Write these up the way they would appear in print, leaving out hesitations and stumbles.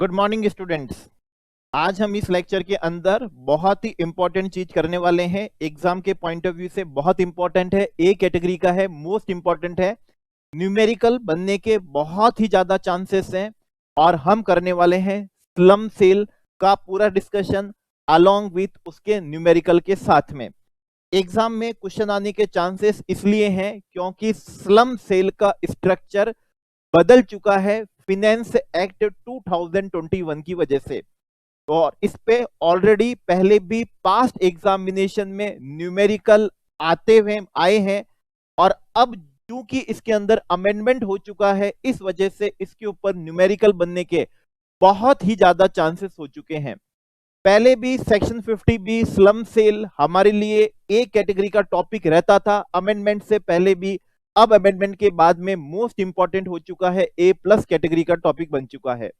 Good morning students. आज हम इस लेक्चर के अंदर बहुत ही इंपॉर्टेंट चीज करने वाले हैं। एग्जाम के पॉइंट ऑफ व्यू से बहुत इंपॉर्टेंट है, ए कैटेगरी का है, मोस्ट इंपॉर्टेंट है। न्यूमेरिकल बनने के बहुत ही ज्यादा चांसेस हैं और हम करने वाले हैं स्लम सेल का पूरा डिस्कशन अलोंग विथ उसके न्यूमेरिकल के साथ में। एग्जाम में क्वेश्चन आने के चांसेस इसलिए हैं क्योंकि स्लम सेल का स्ट्रक्चर बदल चुका है फिनेंस एक्ट 2021 की वजह से। और इस पे ऑलरेडी पहले भी पास्ट एग्जामिनेशन में न्यूमेरिकल आए हैं और अब चूंकि इसके अंदर अमेंडमेंट हो चुका है, इस वजह से इसके ऊपर न्यूमेरिकल बनने के बहुत ही ज्यादा चांसेस हो चुके हैं। पहले भी सेक्शन 50 बी स्लम सेल हमारे लिए ए कैटेगरी का टॉपिक रहता था अमेंडमेंट से पहले भी। अब अमेंडमेंट के बाद में मोस्ट इंपॉर्टेंट हो चुका है, ए प्लस कैटेगरी का टॉपिक बन चुका है।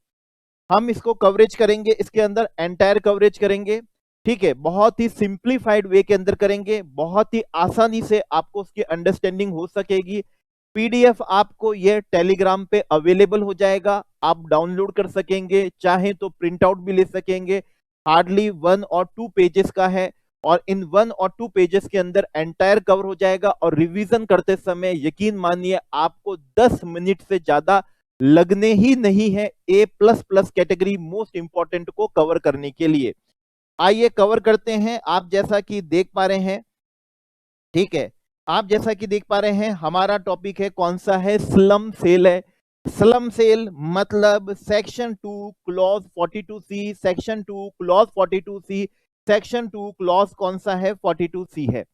हम इसको कवरेज करेंगे, इसके अंदर एंटायर कवरेज करेंगे, ठीक है। बहुत ही सिंप्लीफाइड वे के अंदर करेंगे, बहुत ही आसानी से आपको उसकी अंडरस्टैंडिंग हो सकेगी। पीडीएफ आपको ये टेलीग्राम पे अवेलेबल हो जाएगा, आप डाउनलोड कर सकेंगे, चाहे तो प्रिंट आउट भी ले सकेंगे। हार्डली 1 और 2 पेजेस का है और इन 1 और 2 पेजेस के अंदर एंटायर कवर हो जाएगा और रिवीजन करते समय यकीन मानिए आपको 10 मिनट से ज्यादा लगने ही नहीं है A plus plus category most important को कवर करने के लिए। आइए कवर करते हैं। आप जैसा कि देख पा रहे हैं, ठीक है, आप जैसा कि देख पा रहे हैं हमारा टॉपिक है कौन सा है, स्लम सेल है। स्लम सेल मतलब section 2 clause 42C, section 2 clause 42C, section 2 clause कौन सा है, 42C है।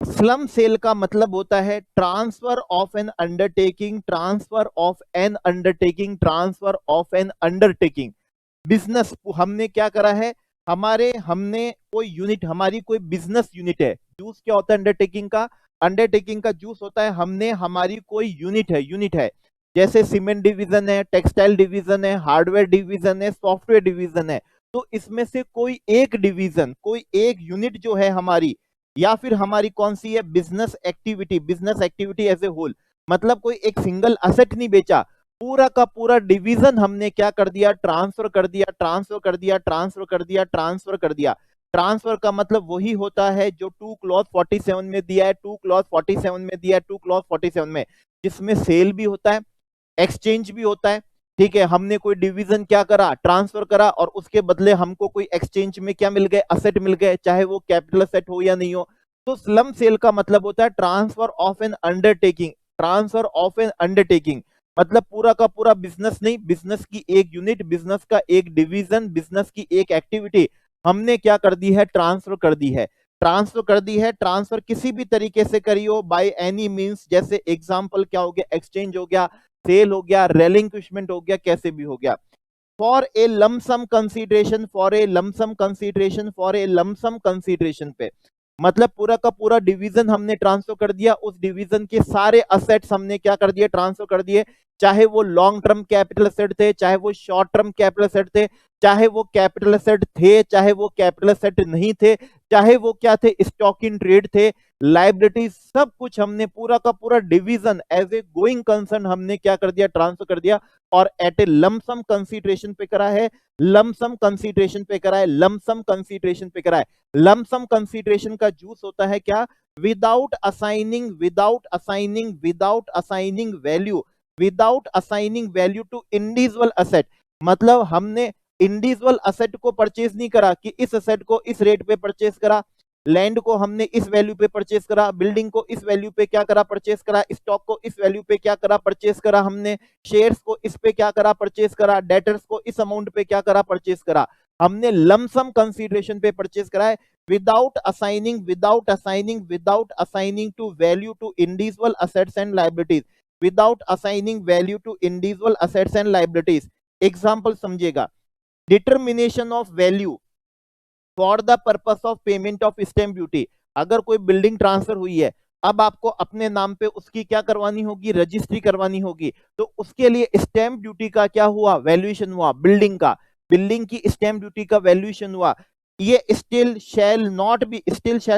स्लम सेल का मतलब होता है transfer of an undertaking, transfer of an undertaking, transfer of an undertaking. Business हमने क्या करा है, हमने कोई यूनिट, हमारी कोई बिजनेस यूनिट है। जूस क्या होता है अंडरटेकिंग का, अंडरटेकिंग का जूस होता है हमने हमारी कोई यूनिट है जैसे सीमेंट डिवीजन है, टेक्सटाइल डिवीजन है, हार्डवेयर डिवीजन है, सॉफ्टवेयर डिवीजन है। तो इसमें से कोई एक डिवीजन, कोई एक यूनिट जो है हमारी, या फिर हमारी कौन सी है, business activity, business activity as a whole. मतलब कोई एक सिंगल असेट नहीं बेचा, पूरा का पूरा डिवीजन हमने क्या कर दिया, ट्रांसफर कर दिया, ट्रांसफर कर दिया, ट्रांसफर कर दिया, ट्रांसफर कर दिया। ट्रांसफर का मतलब वही होता है जो 2 क्लॉज 47 में दिया है, 2 क्लॉज 47 में दिया है, 2 क्लॉज 47 में, जिसमें सेल भी होता है, एक्सचेंज भी होता है, ठीक है। हमने कोई डिवीजन क्या करा, ट्रांसफर करा और उसके बदले हमको कोई एक्सचेंज में क्या मिल गए, असेट मिल गए, चाहे वो कैपिटल असेट हो या नहीं हो। तो स्लम सेल का मतलब होता है transfer of an undertaking, transfer of an undertaking मतलब पूरा का पूरा बिजनेस नहीं, बिजनेस की एक यूनिट, बिजनेस का एक डिवीजन, बिजनेस की एक एक्टिविटी हमने क्या कर दी है, ट्रांसफर कर दी है, ट्रांसफर कर दी है। ट्रांसफर किसी भी तरीके से करियो, बाय एनी मींस, जैसे एग्जांपल क्या हो गया, एक्सचेंज हो गया, सेल हो गया, रेलिंक्विशमेंट हो गया, कैसे भी हो गया। For a lump sum consideration, for a lump sum consideration, for a lump sum consideration पे मतलब पूरा का पूरा डिवीजन हमने ट्रांसफर कर दिया, उस डिवीजन के सारे असेट्स हमने क्या कर दिए, ट्रांसफर कर दिए। चाहे वो लॉन्ग टर्म कैपिटल असेट थे, चाहे वो शॉर्ट टर्म कैपिटल असेट थे, चाहे वो कैपिटल असेट थे, चाहे वो कैपिटल असेट नहीं थे, चाहे वो क्या थे, स्टॉक इन ट्रेड थे, लाइबिलिटीज, सब कुछ हमने पूरा का पूरा division as a going concern हमने क्या कर दिया, ट्रांसफर कर दिया और एट ए लमसम कंसीडरेशन पे करा है, लमसम कंसीडरेशन पे करा है, लमसम कंसीडरेशन पे करा है। लमसम कंसीडरेशन का जूस होता है क्या, without assigning, without assigning, without assigning value, without assigning value to individual asset. मतलब हमने इंडिविजुअल असेट को परचेज नहीं करा कि इस असेट को इस रेट पे परचेज करा, लैंड को हमने इस वैल्यू पे परचेज करा, बिल्डिंग को इस वैल्यू पे क्या करा, परचेज करा, स्टॉक को इस वैल्यू पे क्या करा, परचेज करा हमने, शेयर्स को इस पे क्या करा, परचेज करा, डेटर्स को इस अमाउंट पे क्या करा, परचेज करा। हमने लमसम कंसीडरेशन पे परचेज करा है, without assigning, without assigning, without assigning to value to individual assets and liabilities, without assigning value to individual assets and liabilities. Example समझिएगा, determination of value for the purpose of payment of stamp duty. अगर कोई building transfer हुई है, अब आपको अपने नाम पे उसकी क्या करवानी होगी, रजिस्ट्री करवानी होगी, तो उसके लिए स्टैंप ड्यूटी का क्या हुआ, वैल्यूएशन हुआ, बिल्डिंग का, बिल्डिंग की स्टैंप ड्यूटी का वैल्यूएशन हुआ। ये still shall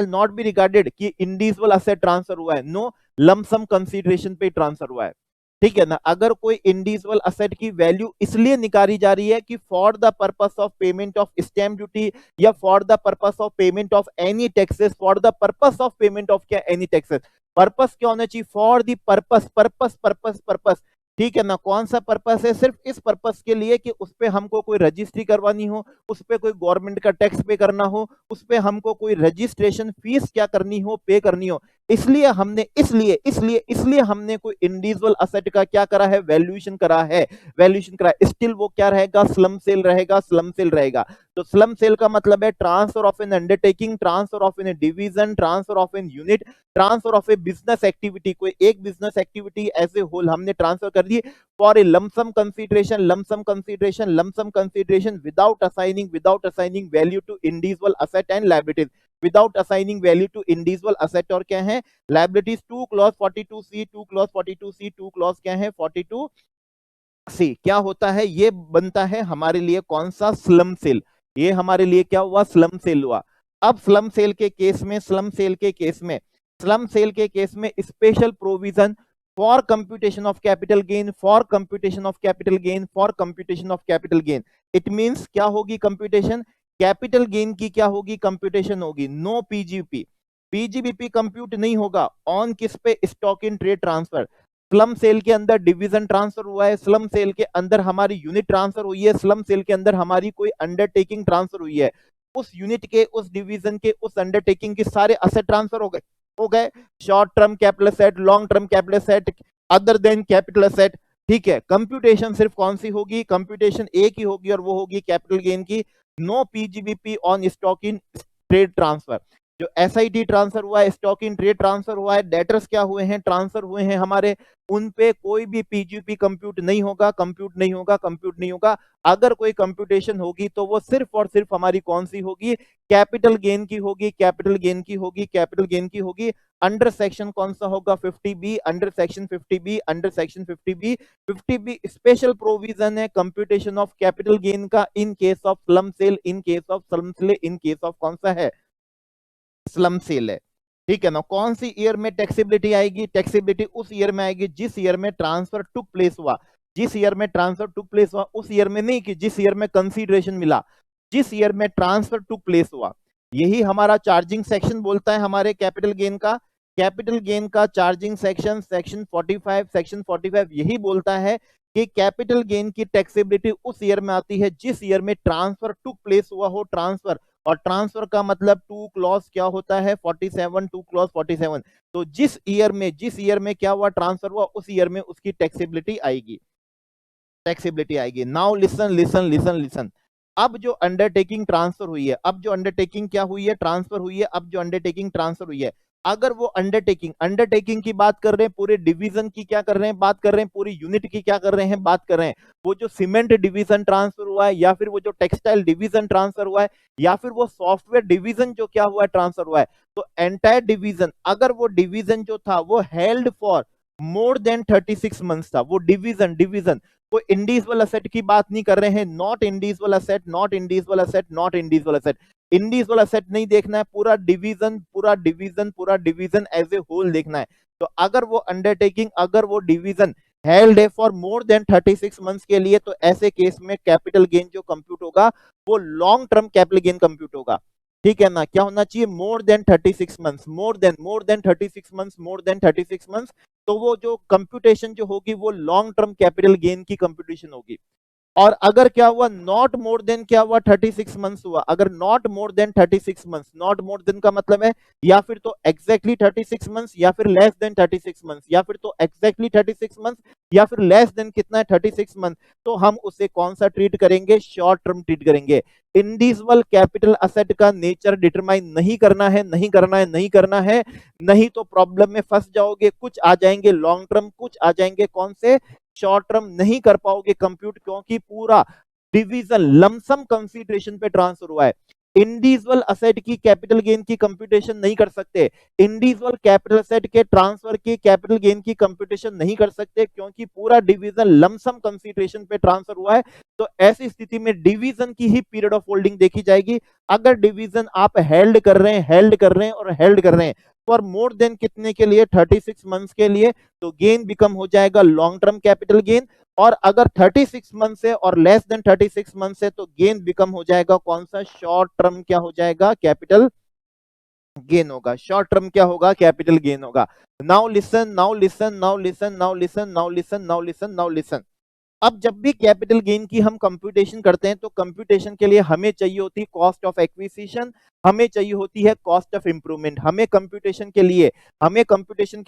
not be regarded कि इंडिविजुअल असेट ट्रांसफर हुआ है, नो, लमसम कंसीडरेशन पे ट्रांसफर हुआ है। ठीक है ना। अगर कोई इंडिविजुअल असेट की वैल्यू इसलिए निकाली जा रही है कि for the purpose of payment of stamp duty या for the purpose of payment of any taxes, for the purpose of payment of क्या एनी टैक्सेस, पर्पस क्या होना चाहिए, for the purpose, purpose purpose purpose, ठीक है ना। कौन सा पर्पस है, सिर्फ इस पर्पस के लिए कि उस पे हमको कोई रजिस्ट्री करवानी हो, उस पे कोई गवर्नमेंट का टैक्स पे करना हो, उस पे हमको कोई रजिस्ट्रेशन फीस क्या करनी हो, पे करनी हो, इसलिए हमने इसलिए हमने कोई इंडिविजुअल असेट का क्या करा है, वैल्यूएशन करा है, वैल्यूएशन करा है। स्टिल वो क्या रहेगा, स्लम सेल रहेगा, स्लम सेल रहेगा। तो स्लम सेल का मतलब है transfer of an undertaking, transfer of an division, transfer of an unit, transfer of a business activity, कोई एक business activity as a whole हमने ट्रांसफर कर दी for a lump sum consideration, lump sum consideration, lump sum consideration without assigning value to individual asset and liabilities, without assigning value to individual asset और क्या है, liabilities. 2 clause 42C, 2 clause 42C, 2 clause क्या है 42C, क्या होता है, ये बनता है हमारे लिए कौन सा, स्लम सेल। ये हमारे लिए क्या हुआ, स्लम सेल हुआ। अब स्लम सेल के केस में, स्लम सेल के केस में, स्लम सेल के केस में special provision for computation of capital gain, for computation of capital gain, for computation of capital gain. It means क्या होगी कंप्यूटेशन, कैपिटल गेन की क्या होगी, कंप्यूटेशन होगी। नो पीजीपी, पीजीबीपी कंप्यूट नहीं होगा ऑन किस पे, stock in trade transfer. Slum sale के अंदर डिवीजन ट्रांसफर हुआ है, स्लम सेल के अंदर हमारी यूनिट ट्रांसफर हुई है, स्लम सेल के अंदर हमारी कोई अंडरटेकिंग ट्रांसफर हुई है, उस यूनिट के, उस डिवीजन के, उस अंडरटेकिंग के सारे असेट ट्रांसफर हो गए, short term capital asset, long term capital asset, other than capital asset, ठीक है। कंप्यूटेशन सिर्फ कौन सी होगी, कंप्यूटेशन एक ही होगी और वो होगी कैपिटल गेन की। No PGBP on stock in trade transfer. जो एसआईटी ट्रांसफर हुआ है, स्टॉक इन ट्रेड ट्रांसफर हुआ है, डेटर्स क्या हुए हैं, ट्रांसफर हुए हैं हमारे, उन पे कोई भी पीजीपी कंप्यूट नहीं होगा, कंप्यूट नहीं होगा, कंप्यूट नहीं होगा। अगर कोई कंप्यूटेशन होगी तो वो सिर्फ और सिर्फ हमारी कौन सी होगी, कैपिटल गेन की होगी, कैपिटल गेन की होगी, कैपिटल गेन की होगी। अंडर सेक्शन कौन सा होगा, 50B, under section 50B, under section 50B। 50B special provision है कंप्यूटेशन ऑफ कैपिटल गेन का in case of slump sale, in case of slump sale, in case of कौन सा है, स्लम सेल है, ठीक है ना। कौन सी ईयर में टैक्सेबिलिटी आएगी, टैक्सेबिलिटी उस ईयर में आएगी जिस ईयर में ट्रांसफर टुक प्लेस हुआ, जिस ईयर में ट्रांसफर टुक प्लेस हुआ, उस ईयर में नहीं कि जिस ईयर में कंसीडरेशन मिला, जिस ईयर में ट्रांसफर टुक प्लेस हुआ। यही हमारा चार्जिंग सेक्शन बोलता है हमारे कैपिटल गेन का, कैपिटल गेन का चार्जिंग सेक्शन, सेक्शन 45, सेक्शन 45 यही बोलता है कि कैपिटल गेन की टैक्सेबिलिटी उस ईयर में आती है जिस ईयर में ट्रांसफर टुक प्लेस हुआ हो, ट्रांसफर, और ट्रांसफर का मतलब 2 क्लॉज क्या होता है 47, 2 क्लॉज 47। तो जिस ईयर में क्या हुआ, ट्रांसफर हुआ, उस ईयर में उसकी टैक्सेबिलिटी आएगी, टैक्सेबिलिटी आएगी। Now listen listen listen listen, अब जो अंडरटेकिंग ट्रांसफर हुई है, अब जो अंडरटेकिंग क्या हुई है, ट्रांसफर हुई है, अब जो अंडरटेकिंग ट्रांसफर हुई है, अगर वो अंडरटेकिंग की बात कर रहे हैं, पूरे डिवीजन की क्या कर रहे हैं, बात कर रहे हैं, पूरी यूनिट की क्या कर रहे हैं, बात कर रहे हैं, वो जो सीमेंट डिवीजन ट्रांसफर हुआ है, या फिर वो जो टेक्सटाइल डिवीजन ट्रांसफर हुआ है, या फिर वो सॉफ्टवेयर डिवीजन जो क्या हुआ है, ट्रांसफर हुआ है, तो एंटायर डिवीजन, अगर वो डिवीजन जो था वो held for more than 36 months था, वो डिवीजन डिवीजन कोई इंडिविजुअल असेट की बात नहीं कर रहे हैं, not individual asset, not individual asset, not individual asset, individual asset नहीं देखना है, पूरा डिवीजन, पूरा डिवीजन, पूरा डिवीजन एज ए होल देखना है। तो अगर वो अंडरटेकिंग, अगर वो डिवीजन हेल्ड है फॉर मोर देन 36 मंथ्स के लिए, तो ऐसे केस में कैपिटल गेन जो कंप्यूट होगा वो long term capital gain compute होगा, ठीक है ना। क्या होना चाहिए, मोर देन 36 मंथ्स, मोर देन 36 मंथ्स, मोर देन 36 मंथ्स। तो वो जो कंप्यूटेशन जो होगी वो लॉन्ग टर्म कैपिटल गेन की कंप्यूटेशन होगी। और अगर क्या हुआ, नॉट मोर देन क्या हुआ 36 मंथ्स हुआ, अगर not more than 36 months, not more than का मतलब है या फिर तो एग्जैक्टली 36 मंथ्स या फिर लेस देन 36 मंथ्स, या फिर तो एग्जैक्टली 36 मंथ्स या फिर लेस देन कितना है 36 मंथ, तो हम उसे कौन सा ट्रीट करेंगे, शॉर्ट टर्म ट्रीट करेंगे। इंडिविजुअल कैपिटल असेट का नेचर डिटरमाइन नहीं करना है, नहीं करना है, नहीं करना है, नहीं तो प्रॉब्लम में फंस जाओगे। कुछ आ जाएंगे लॉन्ग टर्म, कुछ आ जाएंगे कौन से, शॉर्ट टर्म, नहीं कर पाओगे कंप्यूट, क्योंकि पूरा डिवीजन लमसम कंसीडरेशन पे ट्रांसफर हुआ है। इंडिविजुअल असेट की कैपिटल गेन की कंप्यूटेशन नहीं कर सकते, इंडिविजुअल कैपिटल असेट के ट्रांसफर की कैपिटल गेन की कंप्यूटेशन नहीं कर सकते, क्योंकि पूरा डिवीजन लमसम कंसीडरेशन पे ट्रांसफर हुआ है। तो ऐसी स्थिति में डिवीजन की ही पीरियड ऑफ होल्डिंग देखी जाएगी। अगर डिवीजन आप हेल्ड कर रहे हैं, हेल्ड कर रहे हैं और हेल्ड कर रहे हैं, फॉर मोर देन कितने के लिए, 36 मंथ्स के लिए, तो गेन बिकम हो जाएगा लॉन्ग टर्म कैपिटल गेन। और अगर 36 मंथ है और लेस देन 36 मंथ है तो गेन बिकम हो जाएगा कौन सा, शॉर्ट टर्म क्या हो जाएगा, कैपिटल गेन होगा। शॉर्ट टर्म क्या होगा, कैपिटल गेन होगा। Now listen, now listen, now listen, now listen, now listen, now listen, now listen. अब जब भी कैपिटल गेन की हम कंप्यूटेशन करते हैं तो कंप्यूटेशन के लिए हमें चाहिए होती है कॉस्ट ऑफ एक्विजिशन, हमें चाहिए होती है कॉस्ट ऑफ इंप्रूवमेंट। हमें कंप्यूटेशन के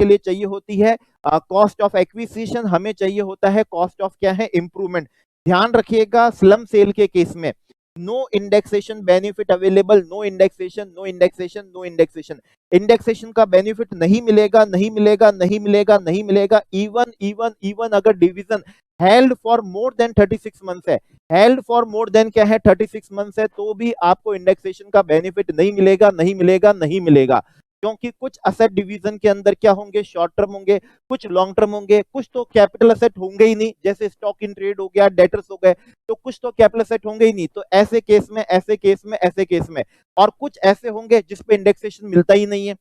लिए चाहिए होती है कॉस्ट ऑफ एक्विजिशन, हमें चाहिए होता है कॉस्ट ऑफ क्या है, इंप्रूवमेंट। ध्यान रखिएगा स्लम सेल के केस में no indexation benefit available, no indexation, no indexation, no indexation. Indexation का बेनिफिट नहीं मिलेगा, नहीं मिलेगा, नहीं मिलेगा, नहीं मिलेगा। इवन इवन इवन अगर division held for more than 36 months है, हेल्ड फॉर मोर देन क्या है, 36 मंथ्स है, तो भी आपको इंडेक्सेशन का बेनिफिट नहीं मिलेगा, नहीं मिलेगा, नहीं मिलेगा। क्योंकि कुछ असेट डिवीजन के अंदर क्या होंगे, शॉर्ट टर्म होंगे, कुछ लॉन्ग टर्म होंगे, कुछ तो कैपिटल असेट होंगे ही नहीं, जैसे स्टॉक इन ट्रेड हो गया, डेटर्स हो गए, तो कुछ तो कैपिटल असेट होंगे ही नहीं। तो ऐसे केस में, ऐसे केस में, ऐसे केस में, और कुछ ऐसे होंगे जिसपे इंडेक्सेशन मिलता ही नहीं है।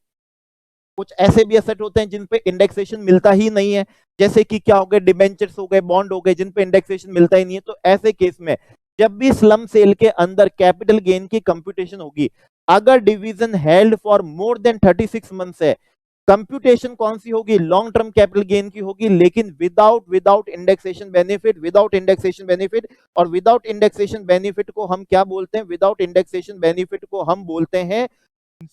कुछ ऐसे भी असेट होते हैं जिन पे इंडेक्सेशन मिलता ही नहीं है, जैसे कि क्या हो गए, डिबेंचर्स हो गए, बॉन्ड हो गए, जिन पे इंडेक्सेशन मिलता ही नहीं है। तो ऐसे केस में जब भी स्लम सेल के अंदर कैपिटल गेन की कंप्यूटेशन होगी, अगर division held for more than 36 months है, कंप्यूटेशन कौन सी होगी, लॉन्ग टर्म कैपिटल गेन की होगी, लेकिन without indexation benefit, without indexation benefit. और विदाउट इंडेक्सेशन बेनिफिट को हम क्या बोलते हैं, विदाउट इंडेक्सेशन बेनिफिट को हम बोलते हैं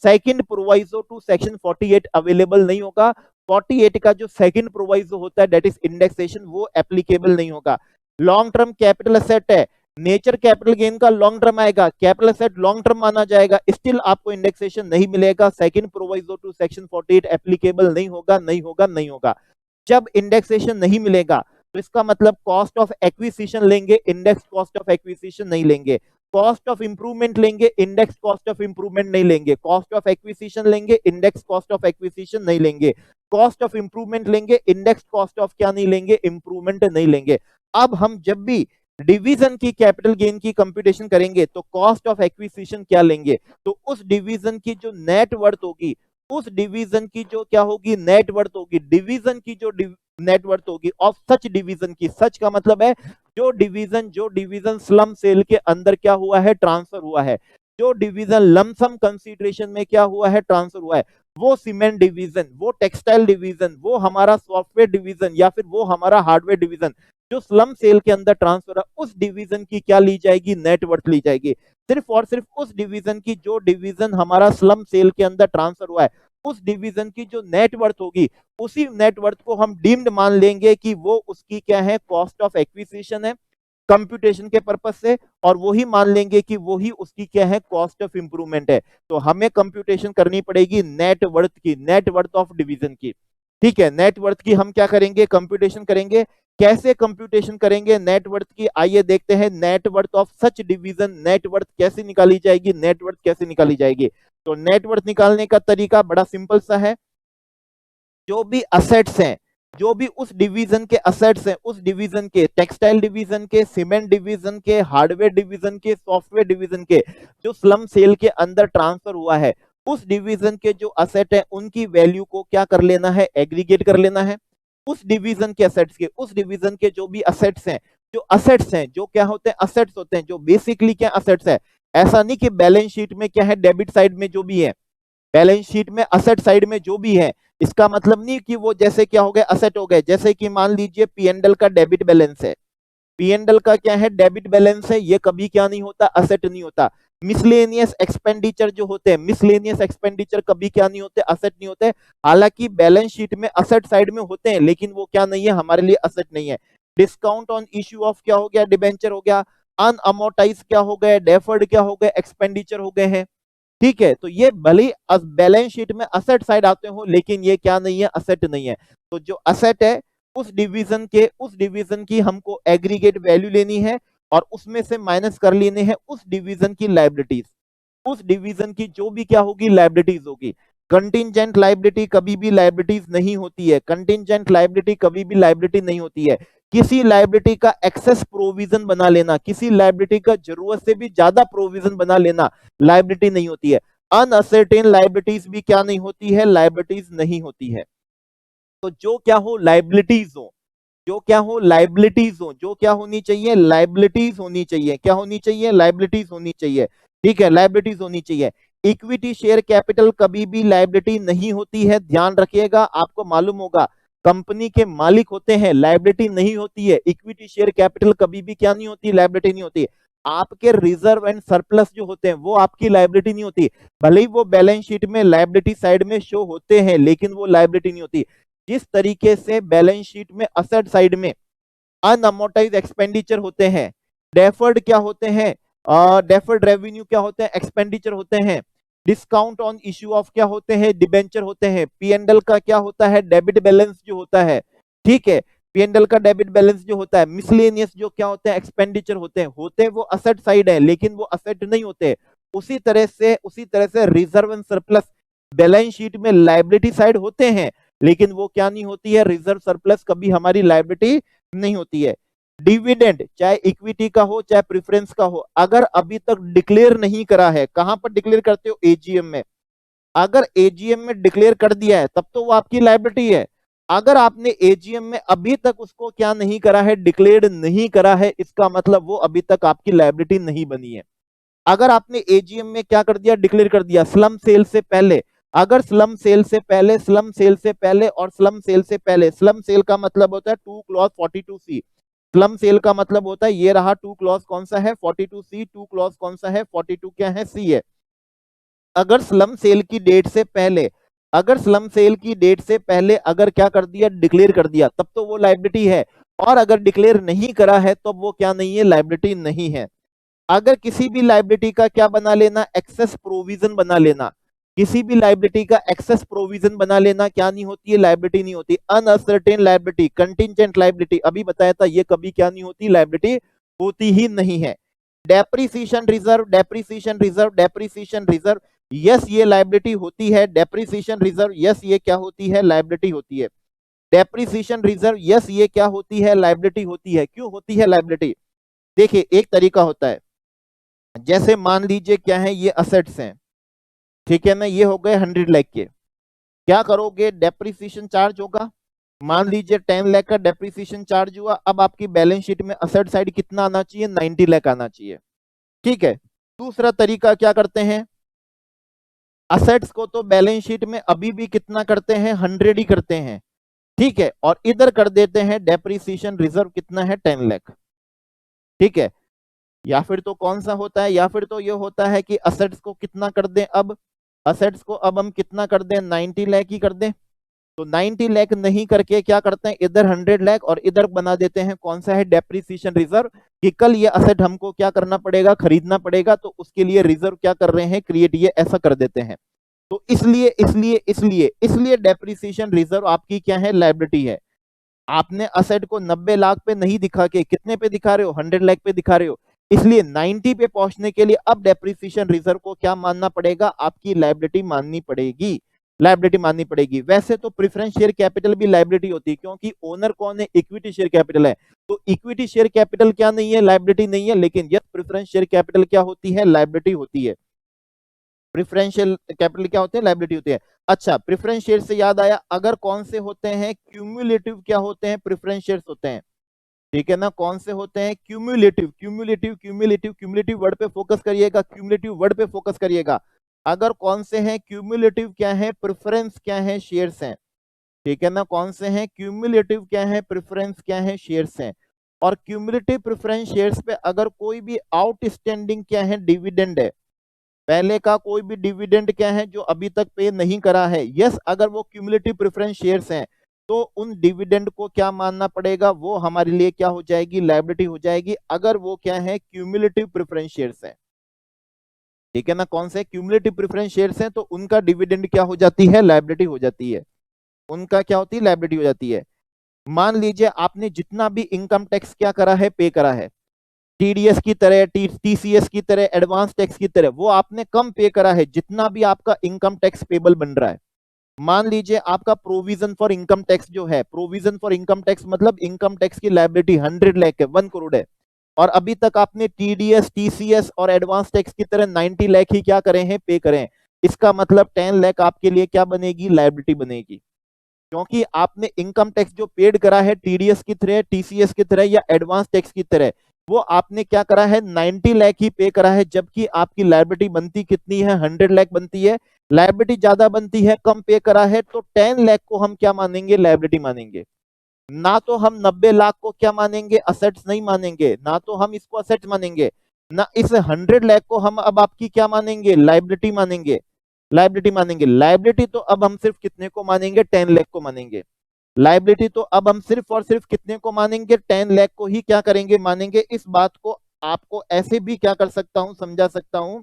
second proviso to section 48 available नहीं होगा। 48 का जो सेकंड प्रोवाइजो होता है दैट इज इंडेक्सेशन, वो एप्लीकेबल नहीं होगा। लॉन्ग टर्म कैपिटल असेट है, नेचर कैपिटल गेन का लॉन्ग टर्म आएगा, कैपिटल असेट लॉन्ग टर्म माना जाएगा, स्टिल आपको इंडेक्सेशन नहीं मिलेगा, second proviso to section 48 applicable नहीं होगा, नहीं होगा, नहीं होगा। जब इंडेक्सेशन नहीं मिलेगा तो इसका मतलब कॉस्ट ऑफ एक्विजिशन लेंगे, इंडेक्स कॉस्ट ऑफ एक्विजिशन नहीं लेंगे। कॉस्ट ऑफ इंप्रूवमेंट लेंगे, इंडेक्स कॉस्ट ऑफ इंप्रूवमेंट नहीं लेंगे। कॉस्ट ऑफ एक्विजिशन लेंगे, इंडेक्स कॉस्ट ऑफ एक्विजिशन नहीं लेंगे। कॉस्ट ऑफ इंप्रूवमेंट लेंगे, इंडेक्स कॉस्ट ऑफ क्या नहीं लेंगे, इंप्रूवमेंट नहीं लेंगे। अब हम जब भी डिवीजन की कैपिटल गेन की कंप्यूटेशन करेंगे तो कॉस्ट ऑफ एक्विजिशन क्या लेंगे, तो उस डिवीजन की जो नेट वर्थ होगी, उस डिवीजन की जो क्या होगी, नेट वर्थ होगी, डिवीजन की जो नेटवर्थ होगी ऑफ सच डिवीजन की, सच का मतलब है जो डिवीजन स्लम सेल के अंदर क्या हुआ है, ट्रांसफर हुआ है, जो डिवीजन लमसम कंसीडरेशन में क्या हुआ है, ट्रांसफर हुआ है, वो सीमेंट डिवीजन, वो टेक्सटाइल डिवीजन, वो हमारा सॉफ्टवेयर डिवीजन, या फिर वो हमारा हार्डवेयर डिवीजन जो स्लम सेल के अंदर ट्रांसफर है, उस डिवीजन की क्या ली जाएगी, नेटवर्थ ली जाएगी। सिर्फ और सिर्फ उस डिवीजन की, जो डिवीजन हमारा स्लम सेल के अंदर ट्रांसफर हुआ है, उस डिवीजन की जो नेटवर्थ होगी, उसी नेटवर्थ को हम डीम्ड मान लेंगे कि वो उसकी क्या है, कॉस्ट ऑफ एक्विजिशन है कंप्यूटेशन के पर्पज से, और वही मान लेंगे कि वही उसकी क्या है, कॉस्ट ऑफ इंप्रूवमेंट है। तो हमें कंप्यूटेशन करनी पड़ेगी नेटवर्थ की, नेटवर्थ ऑफ डिवीजन की। ठीक है, नेटवर्थ की हम क्या करेंगे, कंप्यूटेशन करेंगे। कैसे कंप्यूटेशन करेंगे नेटवर्थ की, आइए देखते हैं। Net worth of such division, net worth कैसे निकाली जाएगी, नेटवर्थ कैसे निकाली जाएगी। तो नेटवर्थ निकालने का तरीका बड़ा सिंपल सा है। जो भी असेट्स हैं, जो भी उस डिवीजन के असेट्स हैं, उस डिवीजन के, टेक्सटाइल डिवीजन के, सीमेंट डिवीजन के, हार्डवेयर डिवीजन के, सॉफ्टवेयर डिवीजन के, जो स्लम सेल के अंदर ट्रांसफर हुआ है, उस डिवीजन के जो असेट है उनकी वैल्यू को क्या कर लेना है, एग्रीगेट कर लेना है। उस डिवीजन के असेट्स के, उस डिवीजन के जो भी असेट्स हैं, जो असेट्स हैं, जो क्या होते हैं, असेट्स होते हैं, जो बेसिकली क्या असेट्स है। ऐसा नहीं कि बैलेंस शीट में क्या है, डेबिट साइड में जो भी है, बैलेंस शीट में असेट साइड में जो भी है, इसका मतलब नहीं कि वो जैसे क्या हो गए, असेट हो गए। जैसे कि मान लीजिए पीएनएल का डेबिट बैलेंस है, पीएनएल का क्या है, डेबिट बैलेंस है, ये कभी क्या नहीं होता, असेट नहीं होता। मिसलेनियस एक्सपेंडिचर जो होते हैं, मिसलेनियस एक्सपेंडिचर कभी क्या नहीं होते, असेट नहीं होते। हालांकि बैलेंस शीट में असेट साइड में होते हैं, लेकिन वो क्या नहीं है, हमारे लिए असेट नहीं है। डिस्काउंट ऑन इश्यू ऑफ क्या हो गया, डिबेंचर हो गया। अनअमोर्टाइज क्या हो गए, डेफर्ड क्या हो गए, एक्सपेंडिचर हो गए हैं। ठीक है, तो ये भले बैलेंस शीट में असेट साइड आते हो, लेकिन ये क्या नहीं है, असेट नहीं है। तो जो असेट है उस डिवीजन के, उस डिवीजन की हमको एग्रीगेट वैल्यू लेनी है, और उसमें से माइनस कर लेने हैं उस डिवीजन की लायबिलिटीज। उस डिवीजन की जो भी क्या होगी, लायबिलिटीज होगी। कंटिंजेंट लायबिलिटी कभी भी लायबिलिटीज नहीं होती है, कंटिंजेंट लायबिलिटी कभी भी लायबिलिटी नहीं होती है। किसी लायबिलिटी का एक्सेस प्रोविजन बना लेना, किसी लायबिलिटी का जरूरत से भी ज्यादा प्रोविजन बना लेना लायबिलिटी नहीं होती है। अनअसर्टेन लायबिलिटीज भी क्या नहीं होती है, लायबिलिटीज नहीं होती है। तो जो क्या हो, लायबिलिटीज हो, जो क्या हो, लायबिलिटीज हो, जो क्या होनी चाहिए, लायबिलिटीज होनी चाहिए। क्या होनी चाहिए, लायबिलिटीज होनी चाहिए। ठीक है, लायबिलिटीज होनी चाहिए। इक्विटी शेयर कैपिटल कभी भी लायबिलिटी नहीं होती है, ध्यान रखिएगा। आपको मालूम होगा कंपनी के मालिक होते हैं, लायबिलिटी नहीं होती है। इक्विटी शेयर कैपिटल कभी भी क्या नहीं होती, लायबिलिटी नहीं होती। आपके रिजर्व एंड सरप्लस जो होते हैं वो आपकी लायबिलिटी नहीं होती, भले ही वो बैलेंस शीट में लायबिलिटी साइड में शो होते हैं, लेकिन वो लायबिलिटी नहीं होती। जिस तरीके से बैलेंस शीट में असेट साइड में अनअमोर्टाइज एक्सपेंडिचर होते हैं, डेफर्ड क्या होते हैं, डेफर्ड रेवेन्यू क्या होते हैं, एक्सपेंडिचर होते हैं। डिस्काउंट ऑन इश्यू ऑफ क्या होते हैं, डिबेंचर होते हैं। पीएनएल का क्या होता है, डेबिट बैलेंस जो होता है। ठीक है, पीएनएल का डेबिट बैलेंस जो होता है। मिसलेनियस जो क्या होते हैं, एक्सपेंडिचर होते हैं वो असेट साइड है, लेकिन वो असेट नहीं होते। उसी तरह से reserve and surplus balance sheet में लायबिलिटी साइड होते हैं, लेकिन वो क्या नहीं होती है, रिजर्व सरप्लस कभी हमारी लायबिलिटी नहीं होती है। डिविडेंड चाहे इक्विटी का हो चाहे प्रेफरेंस का हो, अगर अभी तक डिक्लेयर नहीं करा है, कहां पर डिक्लेयर करते हो, एजीएम में। अगर एजीएम में डिक्लेयर कर दिया है तब तो वो आपकी लायबिलिटी है। अगर आपने एजीएम में अभी तक उसको क्या नहीं करा है, डिक्लेयर नहीं करा है, इसका मतलब वो अभी तक आपकी लायबिलिटी नहीं बनी है। अगर आपने एजीएम में क्या कर दिया, डिक्लेयर कर दिया स्लम सेल से पहले, अगर स्लम सेल से पहले, स्लम सेल से पहले और स्लम सेल से पहले, स्लम सेल का मतलब होता है 2 क्लॉज 42C, स्लम सेल का मतलब होता है ये रहा 2 क्लॉज कौन सा है, 42C, 2 क्लॉज कौन सा है, 42 क्या है, सी है। अगर स्लम सेल की डेट से पहले, अगर स्लम सेल की डेट से पहले अगर क्या कर दिया, डिक्लेयर कर दिया, तब तो वो लायबिलिटी है। और अगर डिक्लेयर नहीं करा है तो वो क्या नहीं है, लायबिलिटी नहीं है। अगर किसी भी लायबिलिटी का क्या बना लेना, एक्सेस प्रोविजन बना लेना, किसी भी लायबिलिटी का एक्सेस प्रोविजन बना लेना क्या नहीं होती है, लायबिलिटी नहीं होती। अनअसर्टेन लायबिलिटी, कंटिंजेंट लायबिलिटी अभी बताया था, ये कभी क्या नहीं होती, लायबिलिटी होती ही नहीं है। Depreciation reserve, depreciation reserve, depreciation reserve, yes ये लायबिलिटी होती है। डेप्रीसिएशन रिजर्व, यस ये क्या होती है, लायबिलिटी होती है। डेप्रीसिएशन रिजर्व, यस ये क्या होती है, लायबिलिटी होती है। क्यों होती है लायबिलिटी, देखिए एक तरीका होता है, जैसे मान लीजिए क्या है, ये असेट्स हैं, ठीक है ना, ये हो गए 100 लाख के। क्या करोगे, डेप्रिसिएशन चार्ज होगा। मान लीजिए 10 लाख का डेप्रिसिएशन चार्ज हुआ। अब आपकी बैलेंस शीट में असेट साइड कितना आना चाहिए, 90 लाख आना चाहिए। ठीक है, दूसरा तरीका क्या करते हैं, असेट्स को तो बैलेंस शीट में अभी भी कितना करते हैं, 100 ही करते हैं। ठीक है, और इधर कर देते हैं डेप्रिसिएशन रिजर्व कितना है, 10 लाख। ठीक है, या फिर तो कौन सा होता है, या फिर तो ये होता है कि असेट्स को कितना कर दें, अब असेट्स को अब हम कितना कर दें, 90 लाख ही कर दें। तो 90 लाख नहीं करके क्या करते हैं, इधर 100 लाख और इधर बना देते हैं कौन सा है, डेप्रिसिएशन रिजर्व, कि कल ये असेट हमको क्या करना पड़ेगा, खरीदना पड़ेगा, तो उसके लिए रिजर्व क्या कर रहे हैं, क्रिएट, ये ऐसा कर देते हैं। तो इसलिए डेप्रिसिएशन रिजर्व आपकी क्या है, लायबिलिटी है। आपने असेट को 90 लाख पे नहीं दिखा के कितने पे दिखा रहे हो, 100 लाख पे दिखा रहे हो, इसलिए 90 पे पहुंचने के लिए अब डेप्रिसिएशन रिजर्व को क्या मानना पड़ेगा, आपकी लायबिलिटी माननी पड़ेगी, लायबिलिटी माननी पड़ेगी। वैसे तो प्रेफरेंस शेयर कैपिटल भी लायबिलिटी होती है, क्योंकि ओनर कौन है, इक्विटी शेयर कैपिटल है। तो इक्विटी शेयर कैपिटल क्या नहीं है, लायबिलिटी नहीं है, लेकिन यह प्रेफरेंस शेयर कैपिटल क्या होती है, लायबिलिटी होती है। प्रेफरेंशियल कैपिटल क्या होते हैं, लायबिलिटी होती है। अच्छा, प्रेफरेंस शेयर से याद आया, अगर कौन से होते हैं, क्यूमुलेटिव क्या होते हैं, प्रेफरेंस शेयर्स होते हैं। ठीक है ना, कौन से होते हैं, cumulative, cumulative, cumulative, cumulative word पे फोकस करिएगा, क्यूमुलेटिव वर्ड पे फोकस करिएगा। अगर कौन से हैं, क्यूमुलेटिव क्या है, प्रेफरेंस क्या है, शेयर्स हैं। ठीक है ना, कौन से हैं, क्यूमुलेटिव क्या है, प्रेफरेंस क्या है, शेयर्स हैं। और क्यूमुलेटिव प्रेफरेंस शेयर्स पे अगर कोई भी आउटस्टैंडिंग क्या है, डिविडेंड है, पहले का कोई भी डिविडेंड क्या है जो अभी तक पे नहीं करा है, यस अगर वो क्यूमुलेटिव प्रेफरेंस शेयर्स हैं, तो उन डिविडेंड को क्या मानना पड़ेगा, वो हमारे लिए क्या हो जाएगी, लायबिलिटी हो जाएगी, अगर वो क्या है, क्यूमुलेटिव प्रेफरेंस शेयर्स हैं। ठीक है ना, कौन से क्यूमुलेटिव प्रेफरेंस शेयर्स हैं, तो उनका डिविडेंड क्या हो जाती है, लायबिलिटी हो जाती है, उनका क्या होती है, लायबिलिटी हो जाती है। मान लीजिए आपने जितना भी इनकम टैक्स क्या करा है, पे करा है, टीडीएस की तरह, टीसीएस की तरह, एडवांस टैक्स की तरह, वो आपने कम पे करा है, जितना भी आपका इनकम टैक्स पेबल बन रहा है। मान लीजिए आपका प्रोविजन फॉर इनकम टैक्स जो है, प्रोविजन फॉर इनकम टैक्स मतलब इनकम टैक्स की लायबिलिटी 100 लाख है, 1 करोड़ है, और अभी तक आपने टीडीएस, टीसीएस और एडवांस टैक्स की तरह 90 लाख ही क्या करे हैं, पे करें। इसका मतलब 10 लाख आपके लिए क्या बनेगी, लायबिलिटी बनेगी, क्योंकि आपने इनकम टैक्स जो पेड करा है टीडीएस की तरह, टीसीएस की तरह या एडवांस टैक्स की तरह, वो आपने क्या करा है 90 लाख ही पे करा है, जबकि आपकी लायबिलिटी बनती कितनी है, 100 लाख बनती है। लायबिलिटी ज्यादा बनती है, कम पे करा है, तो 10 लाख को हम क्या मानेंगे, लायबिलिटी मानेंगे। ना तो हम 90 लाख को क्या मानेंगे, असेट्स नहीं मानेंगे, ना तो हम इसको असेट्स मानेंगे, ना इस 100 लाख को हम अब आपकी क्या मानेंगे, लायबिलिटी मानेंगे। लायबिलिटी मानेंगे, लायबिलिटी तो अब हम सिर्फ कितने को मानेंगे, 10 लाख को मानेंगे। लायबिलिटी तो अब हम सिर्फ और सिर्फ कितने को मानेंगे, 10 लाख को ही क्या करेंगे, मानेंगे। इस बात को आपको ऐसे भी क्या कर सकता हूं, समझा सकता हूं।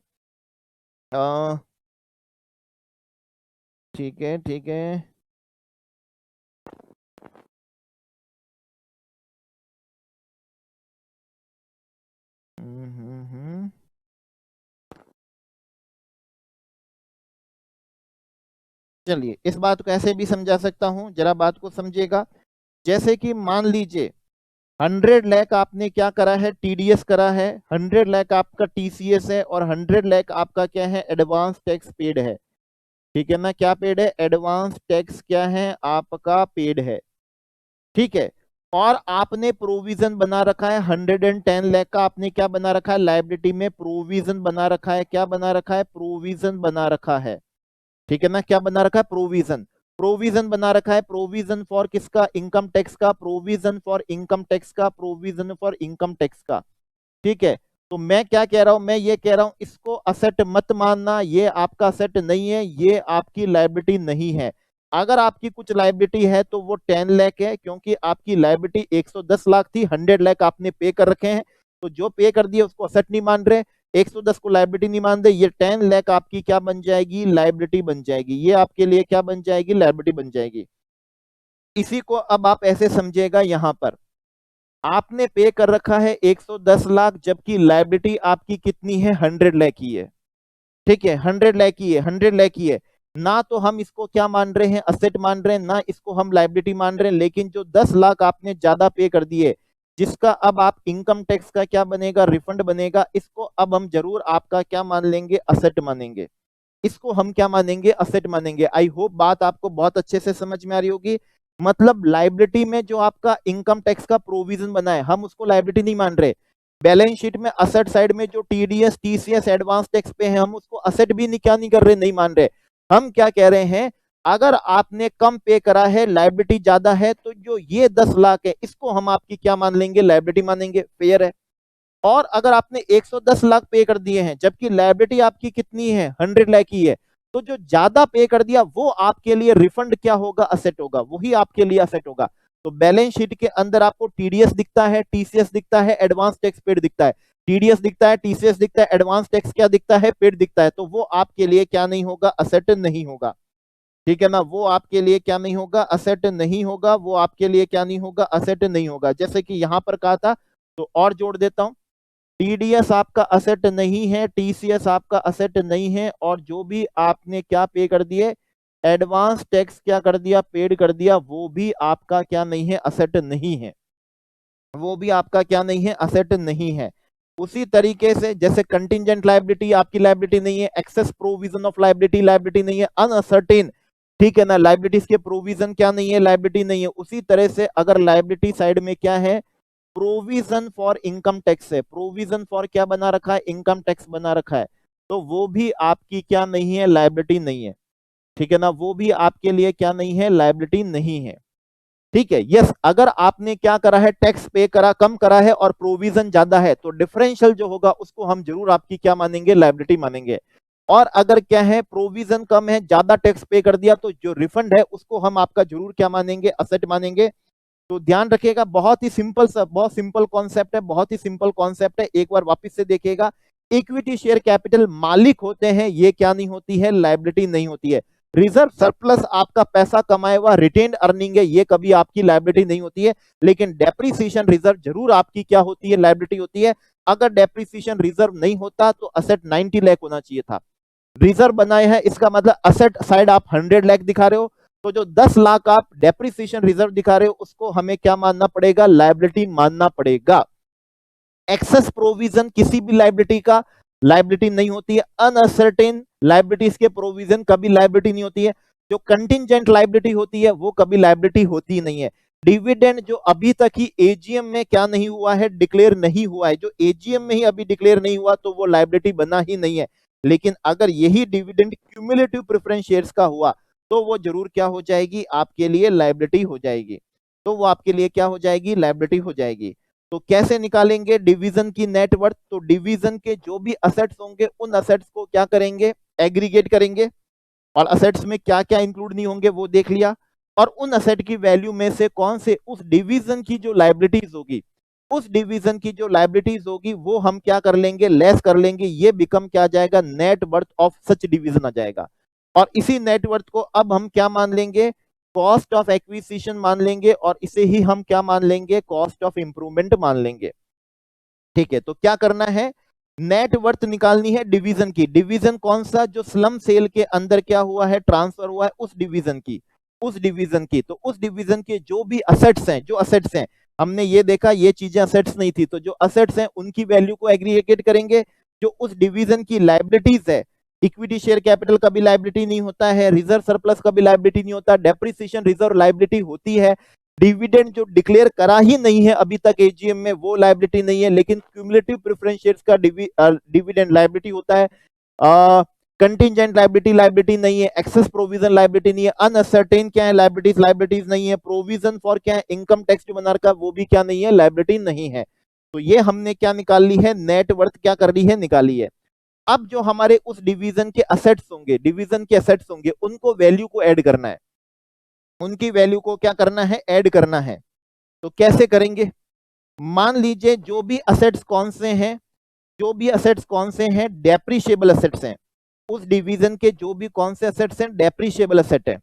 ठीक है, ठीक है। चलिए इस बात को ऐसे भी समझा सकता हूं, जरा बात को समझिएगा। जैसे कि मान लीजिए 100 लाख आपने क्या करा है, टीडीएस करा है, 100 लाख आपका टीसीएस है, और 100 लाख आपका क्या है, एडवांस टैक्स पेड है। ठीक है ना, क्या पेड है, एडवांस टैक्स क्या है आपका पेड है। ठीक है, और आपने प्रोविजन बना रखा है 110 लाख का, आपने क्या बना रखा है, लायबिलिटी में प्रोविजन बना रखा है, क्या बना रखा है, प्रोविजन बना रखा है। ठीक है ना, क्या बना रखा है, प्रोविजन, प्रोविजन बना रखा है। प्रोविजन फॉर किसका, इनकम टैक्स का, प्रोविजन फॉर इनकम टैक्स का, प्रोविजन फॉर इनकम टैक्स का। ठीक है, तो मैं क्या कह रहा हूं, मैं ये कह रहा हूं इसको असेट मत मानना, ये आपका असेट नहीं है, ये आपकी लायबिलिटी नहीं है। अगर आपकी कुछ लायबिलिटी है तो वो 10 लाख है, क्योंकि आपकी लायबिलिटी 110 लाख थी, 100 लाख आपने पे कर रखे हैं, तो जो पे कर दिए उसको असेट नहीं मान रहे, 110 को लायबिलिटी नहीं मान रहे, ये 10 लाख आपकी क्या बन जाएगी, लायबिलिटी बन जाएगी, ये आपके लिए क्या बन जाएगी, लायबिलिटी बन जाएगी। इसी को अब आप ऐसे समझिएगा, यहां पर आपने पे कर रखा है 110 लाख, जबकि लायबिलिटी आपकी कितनी है, 100 लाख की है। ठीक है, 100 लाख की है, 100 लाख की है। ना तो हम इसको क्या मान रहे हैं, असेट मान रहे हैं, ना इसको हम लायबिलिटी मान रहे हैं, लेकिन जो 10 लाख आपने ज्यादा पे कर दिए, जिसका अब आप इनकम टैक्स का क्या बनेगा, रिफंड बनेगा, इसको अब हम जरूर आपका क्या मान लेंगे, असेट मानेंगे। इसको हम क्या मानेंगे, असेट मानेंगे। आई होप बात आपको बहुत अच्छे से समझ में आ रही होगी। मतलब लायबिलिटी में जो आपका इनकम टैक्स का प्रोविजन बना है, हम उसको लायबिलिटी नहीं मान रहे। बैलेंस शीट में असेट साइड में जो टीडीएस टीसीएस एडवांस टैक्स पे है, हम उसको असेट भी क्या नहीं कर रहे, नहीं मान रहे। हम क्या कह रहे हैं, अगर आपने कम पे करा है, लायबिलिटी ज्यादा है, तो जो ये 10 लाख है इसको हम आपकी क्या मान लेंगे, लायबिलिटी मानेंगे। फेयर है। और अगर आपने 110 लाख पे कर दिए हैं, जबकि लायबिलिटी आपकी कितनी है, 100 लाख की है, तो जो ज्यादा पे कर दिया वो आपके लिए रिफंड क्या होगा, असेट होगा, वही आपके लिए असेट होगा। तो बैलेंस शीट के अंदर आपको टीडीएस दिखता है, टीसीएस दिखता है, एडवांस टैक्स पेड दिखता है। टीडीएस दिखता है, टीसीएस दिखता है, एडवांस टैक्स क्या दिखता है, पेड दिखता है, तो वो आपके लिए क्या नहीं होगा, असेट नहीं होगा। ठीक है ना, वो आपके लिए क्या नहीं होगा, असेट नहीं होगा, वो आपके लिए क्या नहीं होगा, असेट नहीं होगा। जैसे कि यहां पर कहा था, तो और जोड़ देता हूं, टीडीएस आपका असेट नहीं है, टीसीएस आपका असेट नहीं है, और जो भी आपने क्या पे कर दिए, एडवांस टैक्स क्या कर दिया, पेड कर दिया, वो भी आपका क्या नहीं है, असेट नहीं है। वो भी आपका क्या नहीं है, असेट नहीं है। उसी तरीके से जैसे कंटिंजेंट लायबिलिटी आपकी लायबिलिटी नहीं है, excess provision of liability liability नहीं है, अनअसर्टेन, ठीक है ना, लायबिलिटीज के प्रोविजन क्या नहीं है, लायबिलिटी नहीं है। उसी तरह से अगर लायबिलिटी साइड में क्या है, प्रोविजन फॉर इनकम टैक्स है, प्रोविजन फॉर क्या बना रखा है, इनकम टैक्स बना रखा है, तो वो भी आपकी क्या नहीं है, लायबिलिटी नहीं है। ठीक है ना, वो भी आपके लिए क्या नहीं है, लायबिलिटी नहीं है। ठीक है, यस, अगर आपने क्या करा है, टैक्स पे करा, कम करा है, और प्रोविजन ज्यादा है, तो डिफरेंशियल जो होगा उसको हम जरूर आपकी क्या मानेंगे, लायबिलिटी मानेंगे। और अगर क्या है, प्रोविजन कम है, ज्यादा टैक्स पे कर दिया, तो जो रिफंड है उसको हम आपका जरूर क्या मानेंगे, असेट मानेंगे। तो ध्यान रखिएगा, बहुत ही सिंपल सा, बहुत सिंपल कॉन्सेप्ट है, बहुत ही सिंपल कॉन्सेप्ट है। एक बार वापस से देखिएगा, इक्विटी शेयर कैपिटल मालिक होते हैं, ये क्या नहीं होती है, लायबिलिटी नहीं होती है। रिजर्व सरप्लस आपका पैसा कमाए हुआ रिटेन्ड अर्निंग है, ये कभी आपकी लायबिलिटी नहीं होती है। लेकिन डेप्रीसिएशन रिजर्व जरूर आपकी क्या होती है, लायबिलिटी होती है। अगर डेप्रीसिएशन रिजर्व नहीं होता तो असेट 90 लाख होना चाहिए था। रिजर्व बनाए हैं, इसका मतलब असेट साइड आप 100 लाख दिखा रहे हो, तो जो 10 लाख आप डेप्रिसिएशन रिजर्व दिखा रहे हो उसको हमें क्या मानना पड़ेगा, लायबिलिटी मानना पड़ेगा। एक्सेस प्रोविजन किसी भी लायबिलिटी का लायबिलिटी नहीं होती है, अनअसर्टेन लायबिलिटीज के प्रोविजन कभी लायबिलिटी नहीं होती है, जो कंटिंजेंट लायबिलिटी होती है वो कभी लायबिलिटी होती नहीं है। डिविडेंड जो अभी तक ही एजीएम में क्या नहीं हुआ है, डिक्लेयर नहीं हुआ है, जो एजीएम में ही अभी डिक्लेयर नहीं हुआ तो वो लायबिलिटी बना ही नहीं है। लेकिन अगर यही डिविडेंड क्यूमुलेटिव प्रेफरेंस शेयर्स का हुआ तो वो जरूर क्या हो जाएगी, आपके लिए लायबिलिटी हो जाएगी। तो वो आपके लिए क्या हो जाएगी, लायबिलिटी हो जाएगी। तो कैसे निकालेंगे डिवीजन की नेटवर्थ? तो डिवीजन के जो भी असेट्स होंगे उन असेट्स को क्या करेंगे, एग्रीगेट करेंगे, और असेट्स में क्या क्या इंक्लूड नहीं होंगे वो देख लिया, और उन असेट की वैल्यू में से कौन से उस डिवीजन की जो लायबिलिटीज होगी, उस डिवीजन की जो लायबिलिटीज होगी वो हम क्या कर लेंगे, लेस कर लेंगे। ये बिकम क्या आ जाएगा, net worth of such division आ जाएगा। और इसी नेटवर्थ को अब हम क्या मान लेंगे, कॉस्ट ऑफ एक्विजिशन मान लेंगे, और इसे ही हम क्या मान लेंगे, कॉस्ट ऑफ इंप्रूवमेंट मान लेंगे। ठीक है, तो क्या करना है, नेट वर्थ निकालनी है डिवीजन की। डिवीजन कौन सा, जो स्लम सेल के अंदर क्या हुआ है, ट्रांसफर हुआ है, उस डिवीजन की, उस डिवीजन की। तो उस डिवीजन के जो भी असेट्स हैं, जो असेट्स हैं, हमने ये देखा ये चीजें असेट्स नहीं थी, तो जो असेट्स हैं उनकी वैल्यू को एग्रीगेट करेंगे। जो उस डिवीजन की लायबिलिटीज है, इक्विटी शेयर कैपिटल का भी लायबिलिटी नहीं होता है, रिजर्व सरप्लस का भी लायबिलिटी नहीं होता, डेप्रिसिएशन रिजर्व लायबिलिटी होती है, डिविडेंड जो डिक्लेयर करा ही नहीं है अभी तक एजीएम में वो लायबिलिटी नहीं है, लेकिन क्यूमुलेटिव प्रेफरेंस शेयर्स का डिविडेंड लायबिलिटी होता है। कंटिंजेंट लायबिलिटी नहीं है, एक्सेस प्रोविजन लायबिलिटी नहीं है, अनअसर्टेन क्या है, लायबिलिटीज नहीं है, प्रोविजन फॉर क्या है, इनकम टैक्स जो बना रखा है वो भी क्या नहीं है, लायबिलिटी नहीं है। तो ये हमने क्या निकाल ली है, नेट वर्थ क्या कर ली है, निकाली है। अब जो हमारे उस डिवीजन के असेट्स होंगे, डिवीजन के असेट्स होंगे, उनको वैल्यू को ऐड करना है, उनकी वैल्यू को क्या करना है, ऐड करना है। तो कैसे करेंगे, मान लीजिए जो भी असेट्स कौन से हैं, जो भी असेट्स कौन से हैं, डेप्रिशिएबल असेट्स हैं। उस डिवीजन के जो भी कौन से असेट्स हैं, डेप्रिशिएबल असेट है,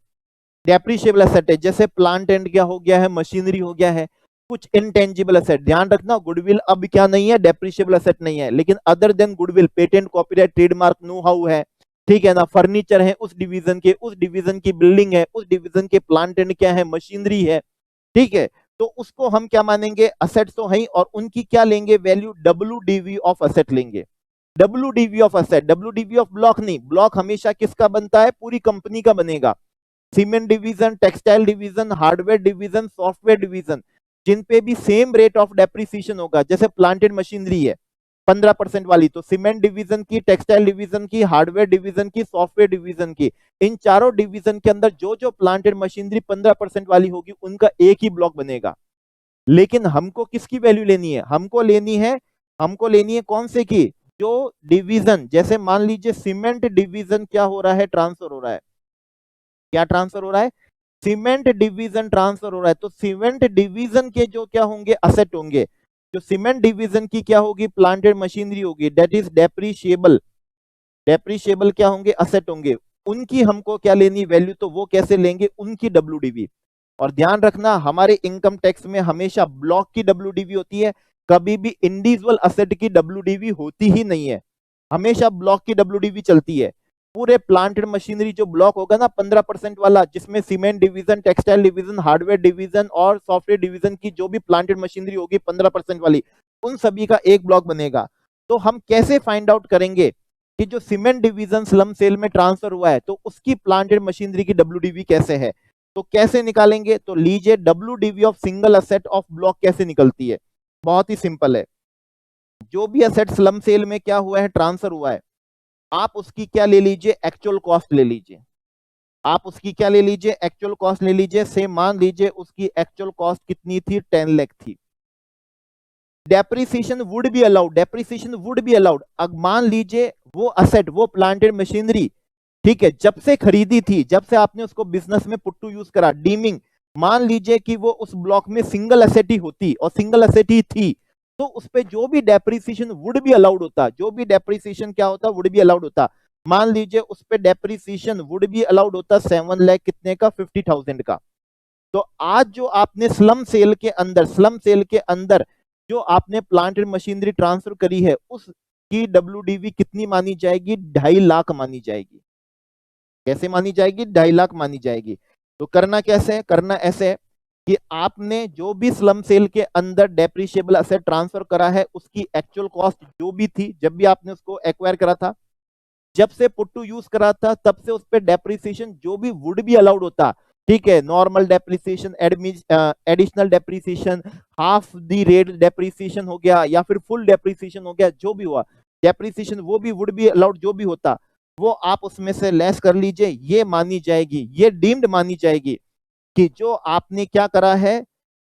डेप्रिशिएबल असेट है। जैसे प्लांट एंड क्या हो गया है, मशीनरी हो गया है। कुछ इनटेंजिबल असेट, ध्यान रखना गुडविल अब क्या नहीं है, डेप्रिशिएबल असेट नहीं है, लेकिन other than goodwill, patent, copyright, trademark, know how है, ठीक है ना, फर्नीचर है उस डिवीजन के, उस डिवीजन की बिल्डिंग है, उस डिवीजन के प्लांट एंड क्या है, मशीनरी है, ठीक है। तो उसको हम क्या मानेंगे, असेट्स तो है, और उनकी क्या लेंगे वैल्यू, WDV ऑफ असेट लेंगे। WDV of asset, WDV of block नहीं, ब्लॉक हमेशा किसका बनता है, पूरी कंपनी का बनेगा। Cement division, textile division, hardware division, software division, जिन पे भी सेम रेट ऑफ डेप्रिसिएशन होगा, जैसे प्लांट एंड मशीनरी है 15% वाली, तो सीमेंट डिवीजन की, टेक्सटाइल डिवीजन की, हार्डवेयर डिवीजन की, सॉफ्टवेयर डिवीजन की, इन चारों डिवीजन के अंदर जो जो प्लांट एंड मशीनरी 15% वाली होगी उनका एक ही ब्लॉक बनेगा। लेकिन हमको किसकी वैल्यू लेनी है, हमको लेनी है कौन से की, जो डिवीजन, जैसे मान लीजिए सीमेंट डिवीजन क्या हो रहा है, ट्रांसफर हो रहा है, क्या ट्रांसफर हो रहा है, सीमेंट डिवीजन ट्रांसफर हो रहा है। तो सीमेंट डिवीजन के जो क्या होंगे, असेट होंगे, जो सीमेंट डिवीजन की क्या होगी, प्लांट एंड मशीनरी होगी, दैट इज डेप्रिशिएबल, डेप्रिशिएबल क्या होंगे, असेट होंगे, उनकी हमको क्या लेनी वैल्यू, तो वो कैसे लेंगे, उनकी WDV। और ध्यान रखना हमारे इनकम टैक्स में हमेशा ब्लॉक की WDV होती है, कभी भी इंडिविजुअल असेट की WDV होती ही नहीं है, हमेशा ब्लॉक की WDV चलती है। पूरे प्लांट एंड मशीनरी जो ब्लॉक होगा ना 15% वाला, जिसमें cement division, textile division, hardware division और सॉफ्टवेयर डिवीजन की जो भी प्लांट एंड मशीनरी होगी 15% वाली, उन सभी का एक ब्लॉक बनेगा। तो हम कैसे फाइंड आउट करेंगे कि जो सीमेंट डिवीजन स्लम सेल में ट्रांसफर हुआ है तो उसकी प्लांट एंड मशीनरी की WDV कैसे है, तो कैसे निकालेंगे, तो लीजिए WDV of single asset of block कैसे निकलती है, बहुत ही सिंपल है। जो भी असेट स्लम सेल में क्या हुआ है, ट्रांसफर हुआ है, आप उसकी क्या ले लीजिए, एक्चुअल कॉस्ट ले लीजिए, आप उसकी क्या ले लीजिए, एक्चुअल कॉस्ट ले लीजिए। से मान लीजिए उसकी एक्चुअल कॉस्ट कितनी थी, 10 लाख थी। Depreciation would be allowed, depreciation would be allowed. अब मान लीजिए वो असेट, वो प्लांट एंड मशीनरी, ठीक है, जब से खरीदी थी, जब से आपने उसको बिजनेस में पुट टू यूज करा, डीमिंग, मान लीजिए कि वो उस ब्लॉक में सिंगल असेट ही होती और सिंगल असेट ही थी, तो उस पे जो भी डेप्रिसिएशन वुड बी अलाउड होता, जो भी डेप्रिसिएशन क्या होता, वुड बी अलाउड होता। मान लीजिए उस पे डेप्रिसिएशन वुड बी अलाउड होता 7 लाख कितने का, 50,000 का। तो आज जो आपने स्लम सेल के अंदर, स्लम सेल के अंदर जो आपने प्लांट एंड मशीनरी ट्रांसफर करी है, उसकी WDV कितनी मानी जाएगी, 2.5 लाख मानी जाएगी। कैसे मानी जाएगी, 2.5 लाख मानी जाएगी। तो करना कैसे है, करना ऐसे है कि आपने जो भी स्लम सेल के अंदर डेप्रिशिएबल असेट ट्रांसफर करा है, उसकी एक्चुअल कॉस्ट जो भी थी, जब भी आपने उसको एक्वायर करा था, जब से पुट टू यूज करा था तब से उस पर डेप्रिसिएशन जो भी वुड भी अलाउड होता, ठीक है, normal depreciation, additional depreciation, half the rate depreciation हो गया या फिर फुल डेप्रिसिएशन हो गया, जो भी हुआ डेप्रिसिएशन वो भी वुड भी अलाउड जो भी होता वो आप उसमें से लेस कर लीजिए, ये मानी जाएगी, ये डीम्ड मानी जाएगी कि जो आपने क्या करा है,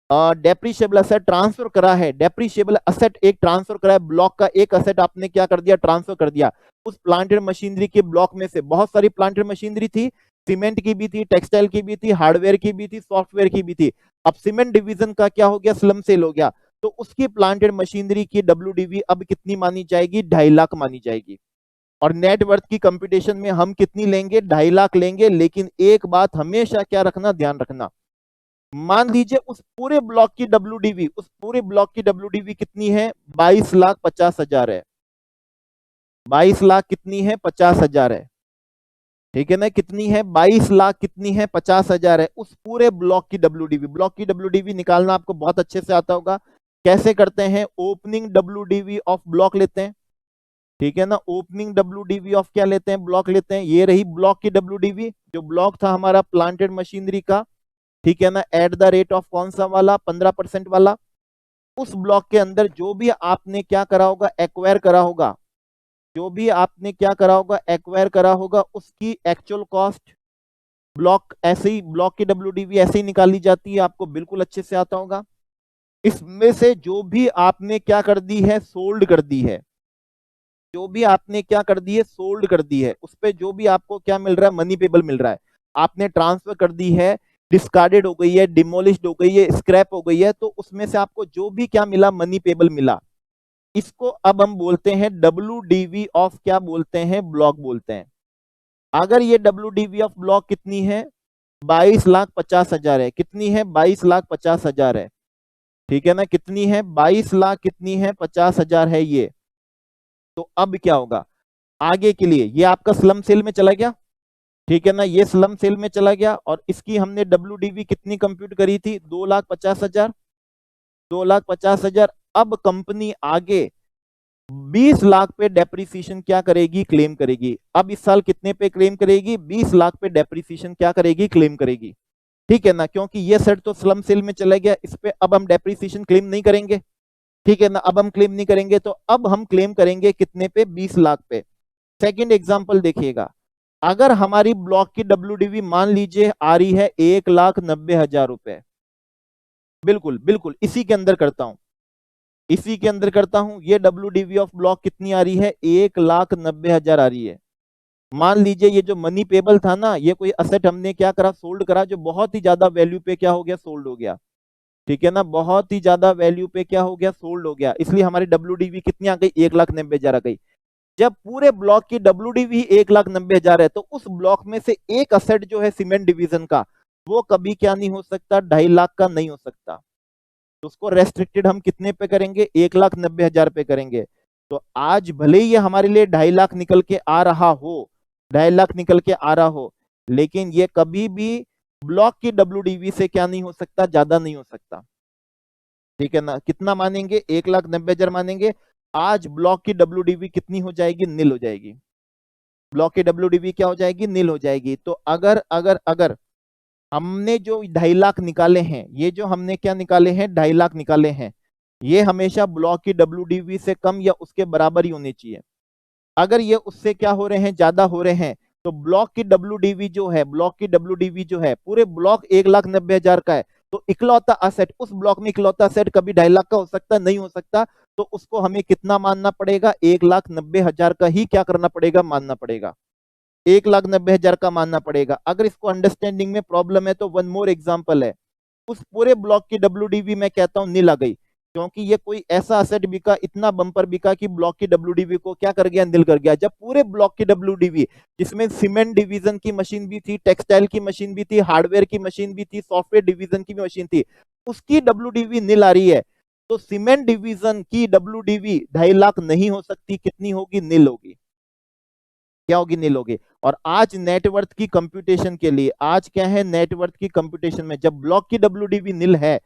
डेप्रिशिएबल असेट ट्रांसफर करा है, डेप्रिशिएबल असेट एक ट्रांसफर करा है, ब्लॉक का एक असेट आपने क्या कर दिया, ट्रांसफर कर दिया। उस प्लांट एंड मशीनरी के ब्लॉक में से बहुत सारी प्लांट एंड मशीनरी थी, सीमेंट की भी थी, टेक्सटाइल की भी थी, हार्डवेयर की भी थी, सॉफ्टवेयर की भी थी। अब सीमेंट डिवीजन का क्या हो गया, स्लम सेल हो गया, तो उसकी प्लांट एंड मशीनरी की WDV अब कितनी मानी जाएगी, 2.5 लाख मानी जाएगी। और नेटवर्थ की कंप्यूटेशन में हम कितनी लेंगे, 2.5 लाख लेंगे। लेकिन एक बात हमेशा क्या रखना, ध्यान रखना, मान लीजिए उस पूरे ब्लॉक की WDV, उस पूरे ब्लॉक की WDV कितनी है, 22,50,000 है। 22 लाख कितनी है, 50,000 है, ठीक है ना, कितनी है, 22 लाख कितनी है, 50,000 है। उस पूरे ब्लॉक की WDV, ब्लॉक की WDV निकालना आपको बहुत अच्छे से आता होगा। कैसे करते हैं, ओपनिंग WDV ऑफ ब्लॉक लेते हैं, ठीक है ना, ओपनिंग WDV ऑफ क्या लेते हैं, ब्लॉक लेते हैं। ये रही ब्लॉक की WDV, जो ब्लॉक था हमारा प्लांटेड मशीनरी का, ठीक है ना, एट द रेट ऑफ कौन सा वाला, 15% वाला। उस ब्लॉक के अंदर जो भी आपने क्या करा होगा, एक्वायर करा होगा, जो भी आपने क्या करा होगा, एक्वायर करा होगा, उसकी एक्चुअल कॉस्ट ब्लॉक ऐसे ही, ब्लॉक की WDV ऐसे ही निकाली जाती है, आपको बिल्कुल अच्छे से आता होगा। इसमें से जो भी आपने क्या कर दी है, सोल्ड कर दी है, जो भी आपने क्या कर दी है, सोल्ड कर दी है, उस पे जो भी आपको क्या मिल रहा है, मनी पेबल मिल रहा है, आपने ट्रांसफर कर दी है, डिस्कार्डेड हो गई है, डिमोलिश्ड हो गई है, स्क्रैप हो गई है, तो उसमें से आपको जो भी क्या मिला, मनी पेबल मिला, इसको अब हम बोलते हैं WDV ऑफ क्या बोलते हैं, ब्लॉक बोलते हैं। अगर ये WDV ऑफ ब्लॉक कितनी है, 22,50,000 है, कितनी है, 22,50,000 है, ठीक है ना, कितनी है, 22 लाख कितनी है, 50,000 है ये। तो अब क्या होगा आगे के लिए, ये आपका स्लम सेल में चला गया, ठीक है ना, ये स्लम सेल में चला गया, और इसकी हमने WDV कितनी कंप्यूट करी थी, 2,50,000, 2,50,000। अब कंपनी आगे 20 लाख पे डेप्रिसिएशन क्या करेगी, क्लेम करेगी। अब इस साल कितने पे क्लेम करेगी, 20 लाख पे डेप्रिसिएशन क्या करेगी, क्लेम करेगी, ठीक है ना, क्योंकि ये सेट तो स्लम सेल में चला गया, इस पे अब हम डेप्रिसिएशन क्लेम नहीं करेंगे, ठीक है ना, अब हम क्लेम नहीं करेंगे, तो अब हम क्लेम करेंगे कितने पे, 20 लाख पे। सेकंड एग्जांपल देखिएगा, अगर हमारी ब्लॉक की WDV मान लीजिए आ रही है 1,90,000 रुपए, बिल्कुल बिल्कुल इसी के अंदर करता हूं, इसी के अंदर करता हूं, ये WDV ऑफ ब्लॉक कितनी आ रही है, 1,90,000 आ रही है। मान लीजिए ये जो मनी पेबल था ना, ये कोई असेट हमने क्या करा, सोल्ड करा, जो बहुत ही ज्यादा वैल्यू पे क्या हो गया, सोल्ड हो गया, ठीक है ना, बहुत ही ज्यादा वैल्यू पे क्या हो गया, सोल्ड हो गया, इसलिए हमारी WDV कितनी आ गई, 1,90,000 आ गई। जब पूरे ब्लॉक की WDV 1,90,000 है, तो उस ब्लॉक में से एक असेट जो है सीमेंट डिवीजन का, वो कभी क्या नहीं हो सकता, 2.5 लाख का नहीं हो सकता, तो उसको रेस्ट्रिक्टेड हम कितने पे करेंगे, 1,90,000 पे करेंगे। तो आज भले ही ये हमारे लिए 2.5 लाख निकल के आ रहा हो, 2.5 लाख निकल के आ रहा हो, लेकिन ये कभी भी ब्लॉक की WDV से क्या नहीं हो सकता, ज्यादा नहीं हो सकता, ठीक है ना। कितना मानेंगे, 1,90,000 मानेंगे। आज ब्लॉक की WDV कितनी हो जाएगी, नील हो जाएगी, ब्लॉक की WDV क्या हो जाएगी, नील हो जाएगी। तो अगर अगर अगर हमने जो 2.5 लाख निकाले हैं, ये जो हमने क्या निकाले हैं, 2.5 लाख निकाले हैं, ये हमेशा ब्लॉक की WDV से कम या उसके बराबर ही होनी चाहिए। अगर ये उससे क्या हो रहे हैं, ज्यादा हो रहे हैं, तो ब्लॉक की WDV जो है, ब्लॉक की WDV जो है, पूरे ब्लॉक 1,90,000 का है, तो इकलौता असेट उस ब्लॉक में, इकलौता असेट कभी 2.5 लाख का हो सकता नहीं हो सकता, तो उसको हमें कितना मानना पड़ेगा, 1,90,000 का ही क्या करना पड़ेगा, मानना पड़ेगा, 1,90,000 का मानना पड़ेगा। अगर इसको अंडरस्टैंडिंग में प्रॉब्लम है तो वन मोर एग्जांपल है, उस पूरे ब्लॉक की WDV मैं कहता हूं नील आ गई, क्योंकि ये कोई ऐसा असेट बिका, इतना बम्पर बिका कि ब्लॉक की WDV को क्या कर गया, नील कर गया। जब पूरे ब्लॉक की WDV, जिसमें सीमेंट डिवीजन की मशीन भी थी, टेक्सटाइल की मशीन भी थी, हार्डवेयर की मशीन भी थी, सॉफ्टवेयर डिवीजन की भी मशीन थी, उसकी WDV नील आ रही है, तो सीमेंट डिवीजन की WDV 2.5 लाख नहीं हो सकती, कितनी होगी, नील होगी, क्या होगी, नील होगी। और आज नेटवर्थ की कंप्यूटेशन के लिए, आज क्या है, नेटवर्थ की कंप्यूटेशन में जब ब्लॉक की WDV नील है,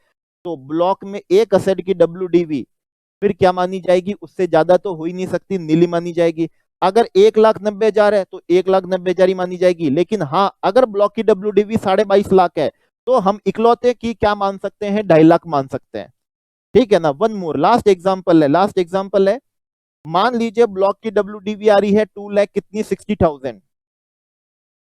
तो ब्लॉक में एक असेट की WDV फिर क्या मानी जाएगी, उससे ज्यादा तो हो ही नहीं सकती, नीली मानी जाएगी। अगर 1,90,000 है तो 1,90,000 ही मानी जाएगी। लेकिन हाँ, अगर ब्लॉक की WDV 22.5 लाख है तो हम इकलौते की क्या मान सकते हैं, 2.5 लाख मान सकते हैं। ठीक है ना। वन मोर लास्ट एग्जाम्पल है, लास्ट एग्जाम्पल है। मान लीजिए ब्लॉक की WDV आ रही है 2 लाख कितनी 60,000,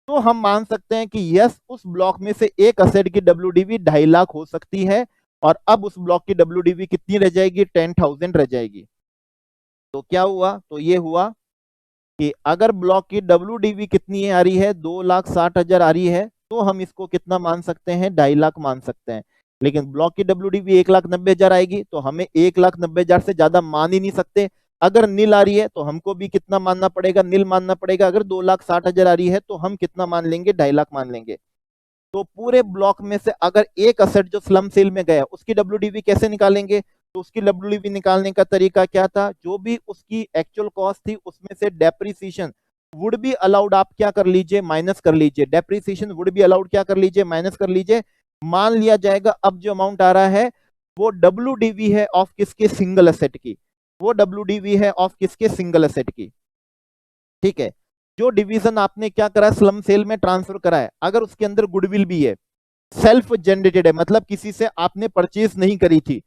तो हम मान सकते हैं कि यस, उस ब्लॉक में से एक असेट की WDV 2.5 लाख हो सकती है, और अब उस ब्लॉक की WDV कितनी रह जाएगी, 10,000 रह जाएगी। तो क्या हुआ, तो ये हुआ कि अगर ब्लॉक की WDV कितनी आ रही है, 2,60,000 आ रही है, तो हम इसको कितना मान सकते हैं, 2.5 लाख मान सकते हैं। लेकिन ब्लॉक की WDV 1,90,000 आएगी तो हमें 1,90,000 से ज्यादा मान ही नहीं सकते। अगर नील आ रही है तो हमको भी कितना मानना पड़ेगा, नील मानना पड़ेगा। अगर 2,60,000 आ रही है तो हम कितना मान लेंगे, 2.5 लाख मान लेंगे। तो पूरे ब्लॉक में से अगर एक असेट जो स्लम सेल में गया, उसकी WDV कैसे निकालेंगे, तो उसकी WDV निकालने का तरीका क्या था, जो भी उसकी एक्चुअल कॉस्ट थी उसमें से डेप्रीसिएशन वुड बी अलाउड आप क्या कर लीजिए, माइनस कर लीजिए। डेप्रीसिएशन वुड बी अलाउड क्या कर लीजिए, माइनस कर लीजिए। मान लिया जाएगा अब जो अमाउंट आ रहा है वो WDV है ऑफ किसके, सिंगल असेट की। वो WDV है ऑफ किसके, सिंगल असेट की। ठीक है। जो डिवीजन आपने क्या करा, स्लम सेल में ट्रांसफर करा है, अगर उसके अंदर गुडविल भी है, सेल्फ जनरेटेड है, मतलब किसी से आपने परचेज नहीं करी थी,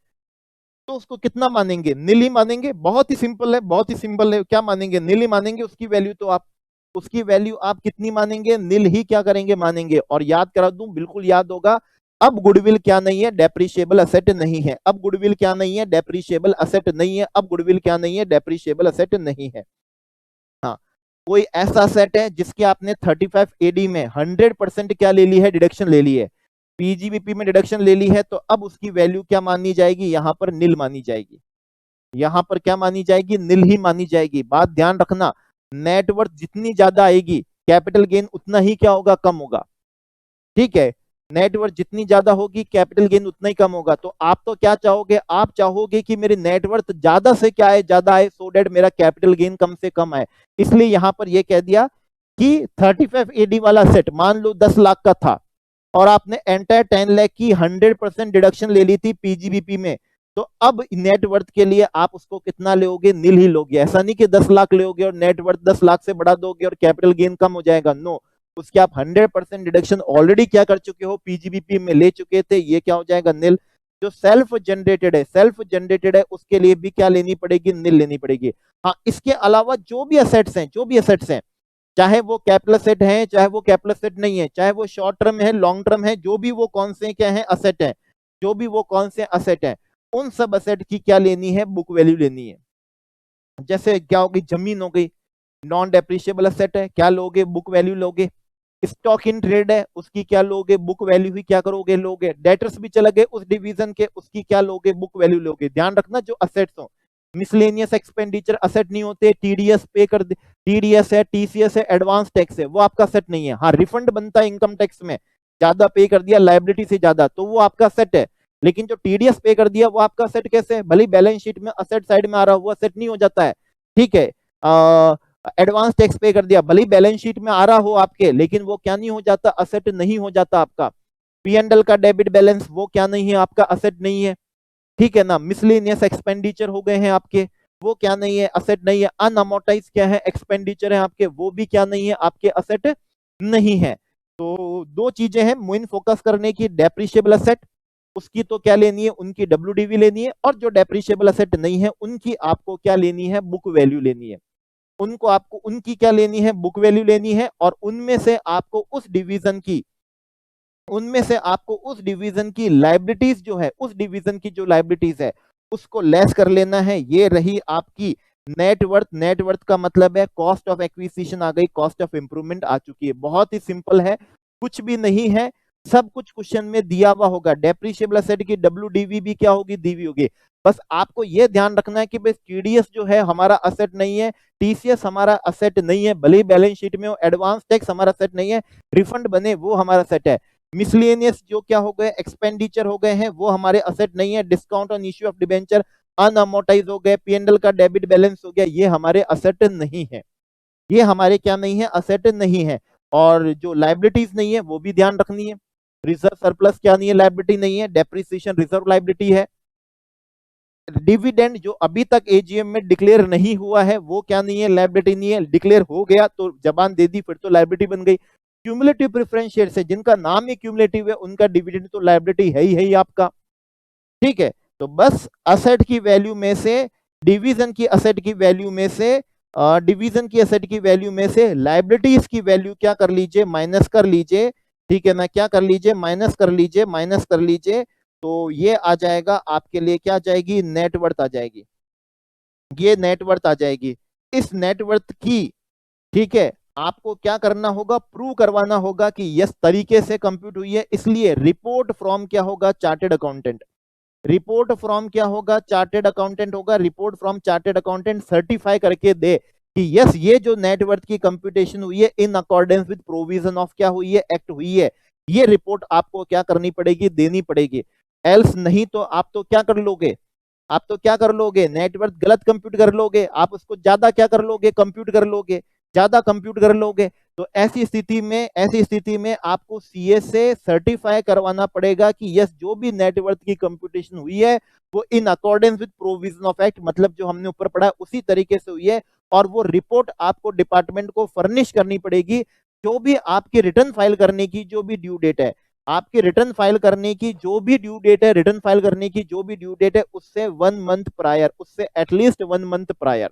तो उसको कितना मानेंगे, नील ही मानेंगे। बहुत ही सिंपल है, बहुत ही सिंपल है। क्या मानेंगे, नील ही मानेंगे। उसकी वैल्यू तो आप, उसकी वैल्यू आप कितनी मानेंगे, नील ही क्या करेंगे, मानेंगे। और याद करा दूं, बिल्कुल याद होगा, अब गुडविल क्या नहीं है, डेप्रिशिएबल असेट नहीं है। अब गुडविल क्या नहीं है, डेप्रिशिएबल असेट नहीं है। अब गुडविल क्या नहीं है, डेप्रिशिएबल असेट नहीं है। हाँ, कोई ऐसा सेट है जिसकी आपने 35 AD में 100% क्या ले ली है, डिडक्शन ले ली है, PGBP में डिडक्शन ले ली है, तो अब उसकी वैल्यू क्या मानी जाएगी, यहां पर नील मानी जाएगी। यहां पर क्या मानी जाएगी, नील ही मानी जाएगी। बात ध्यान रखना, नेटवर्थ जितनी ज्यादा आएगी कैपिटल गेन उतना ही क्या होगा, कम होगा। ठीक है। नेटवर्थ जितनी ज्यादा होगी कैपिटल गेन उतना ही कम होगा। तो आप तो क्या चाहोगे, आप चाहोगे कि मेरी नेटवर्थ ज्यादा से क्या है, ज्यादा है, सो डेट मेरा कैपिटल गेन कम से कम है। इसलिए यहां पर यह कह दिया कि 35 AD वाला सेट मान लो 10 लाख का था, और आपने एंटायर 10 लाख की 100% डिडक्शन ले ली थी PGBP में, तो अब नेटवर्थ के लिए आप उसको कितना लोगे, नील ही लोगे। ऐसा नहीं कि 10 लाख लोगे और नेटवर्थ 10 लाख से बढ़ा दोगे और कैपिटल गेन कम हो जाएगा, नो। उसके आप 100% डिडक्शन ऑलरेडी क्या कर चुके हो, PGBP में ले चुके थे, ये क्या हो जाएगा, नील। जो सेल्फ जनरेटेड है, सेल्फ जनरेटेड है, उसके लिए भी क्या लेनी पड़ेगी, नील लेनी पड़ेगी। हाँ, इसके अलावा जो भी असेट्स हैं, जो भी असेट्स हैं, चाहे वो कैपिटल असेट है, चाहे वो कैपिटल असेट नहीं है, चाहे वो शॉर्ट टर्म है, लॉन्ग टर्म है, जो भी वो कौन से क्या है, असेट है, जो भी वो कौन से असेट है, उन सब असेट की क्या लेनी है, बुक वैल्यू लेनी है। जैसे क्या होगी, जमीन हो गई, नॉन डेप्रिशिएबल असेट है, क्या लोगे, बुक वैल्यू लोगे। स्टॉक इन ट्रेड है, उसकी क्या लोगे, बुक वैल्यू ही क्या करोगे, लोगे। डेटर्स भी चले गए उस डिवीजन के, उसकी क्या लोगे, बुक वैल्यू लोगे। ध्यान रखना, जो असेट्स हो, मिसलेनियस एक्सपेंडिचर असेट नहीं होते। TDS पे कर दे, TDS है, TCS है, एडवांस टैक्स है, वो आपका सेट नहीं है। हाँ, रिफंड बनता है इनकम टैक्स में, ज्यादा पे कर दिया लाइबिलिटी से ज्यादा, तो वो आपका सेट है। लेकिन जो TDS पे कर दिया वो आपका सेट कैसे है, भले बैलेंस शीट में असेट साइड में आ रहा हुआ सेट नहीं हो जाता है। ठीक है। एडवांस टैक्स पे कर दिया, भले ही बैलेंस शीट में आ रहा हो आपके, लेकिन वो क्या नहीं हो जाता, असेट नहीं हो जाता आपका। P&L का डेबिट बैलेंस वो क्या नहीं है, आपका असेट नहीं है। ठीक है ना। मिसलेनियस एक्सपेंडिचर हो गए हैं आपके, वो क्या नहीं है, असेट नहीं है। अनअमोर्टाइज क्या है, एक्सपेंडिचर है आपके, वो भी क्या नहीं है, आपके असेट नहीं है। तो दो चीजें हैं मेन फोकस करने की, डेप्रिशिएबल असेट, उसकी तो क्या लेनी है, उनकी WDV लेनी है, और जो डेप्रिशिएबल असेट नहीं है उनकी आपको क्या लेनी है, बुक वैल्यू लेनी है। उनको आपको उनकी क्या लेनी है, बुक वैल्यू लेनी है। और उनमें से आपको उस डिवीजन की, उनमें से आपको उस डिवीजन की लाइबिलिटीज जो है, उस डिवीजन की जो लाइबिलिटीज है उसको लेस कर लेना है। ये रही आपकी नेटवर्थ। नेटवर्थ का मतलब है कॉस्ट ऑफ एक्विजिशन आ गई, कॉस्ट ऑफ इंप्रूवमेंट आ चुकी है। बहुत ही सिंपल है, कुछ भी नहीं है, सब कुछ क्वेश्चन में दिया हुआ होगा। डेप्रिशिएबल एसेट की WDV भी क्या होगी, दी होगी। बस आपको यह ध्यान रखना है कि बस TDS जो है हमारा असेट नहीं है, TCS हमारा असेट नहीं है, भले ही बैलेंस शीट में हो, एडवांस टैक्स हमारा सेट नहीं है, रिफंड बने वो हमारा सेट है। मिसलेनियस जो क्या हो गए, एक्सपेंडिचर हो गए हैं, वो हमारे असेट नहीं है। Discount on issue of debenture unamortise हो गए, P&L का डेबिट बैलेंस हो गया, ये हमारे असेट नहीं है। ये हमारे क्या नहीं है, असेट नहीं है। और जो लाइबिलिटीज नहीं है वो भी ध्यान रखनी है। रिजर्व सरप्लस क्या नहीं है, लाइबिलिटी नहीं है। डेप्रिसिएशन रिजर्व लाइबिलिटी है। डिविडेंड जो अभी तक एजीएम में डिक्लेयर नहीं हुआ है वो क्या नहीं है, लायबिलिटी नहीं है। डिक्लेयर हो गया तो जबान दे दी, फिर तो लायबिलिटी बन गई। क्यूमुलेटिव प्रेफरेंस शेयर है, जिनका नाम ही क्यूमुलेटिव है, उनका डिविडेंड तो लायबिलिटी है ही आपका। ठीक है, तो बस असेट की वैल्यू में से, डिवीजन की असेट की वैल्यू में से, डिवीजन की असेट की वैल्यू में से लायबिलिटीज की वैल्यू क्या कर लीजिए, माइनस कर लीजिए। ठीक है ना, क्या कर लीजिए, माइनस कर लीजिए, माइनस कर लीजिए। तो ये आ जाएगा आपके लिए, क्या आ जाएगी, नेटवर्थ आ जाएगी। ये नेटवर्थ आ जाएगी। इस नेटवर्थ की, ठीक है, आपको क्या करना होगा, प्रूव करवाना होगा कि यस तरीके से कंप्यूट हुई है। इसलिए रिपोर्ट फ्रॉम क्या होगा, चार्टेड अकाउंटेंट। रिपोर्ट फ्रॉम क्या होगा, चार्टेड अकाउंटेंट होगा। Report from chartered accountant certify करके दे कि यस ये जो नेटवर्थ की कंप्यूटेशन हुई है in accordance with provision of क्या हुई है, एक्ट हुई है। ये रिपोर्ट आपको क्या करनी पड़ेगी, देनी पड़ेगी। एल्स नहीं तो आप तो क्या कर लोगे, आप तो क्या कर लोगे, नेटवर्थ गलत कंप्यूट कर लोगे, आप उसको ज्यादा क्या कर लोगे, कंप्यूट कर लोगे, ज्यादा कंप्यूट कर लोगे। तो ऐसी स्थिति में, ऐसी स्थिति में आपको सीए से सर्टिफाई करवाना पड़ेगा कि यस जो भी नेटवर्थ की कंप्यूटेशन हुई है वो in accordance with provision of act, मतलब जो हमने ऊपर पढ़ा उसी तरीके से हुई है। और वो रिपोर्ट आपको डिपार्टमेंट को फर्निश करनी पड़ेगी। जो भी आपकी रिटर्न फाइल करने की जो भी ड्यू डेट है, आपके रिटर्न फाइल करने की जो भी ड्यू डेट है, रिटर्न फाइल करने की जो भी ड्यू डेट है, उससे 1 मंथ प्रायर, उससे एटलीस्ट 1 मंथ प्रायर।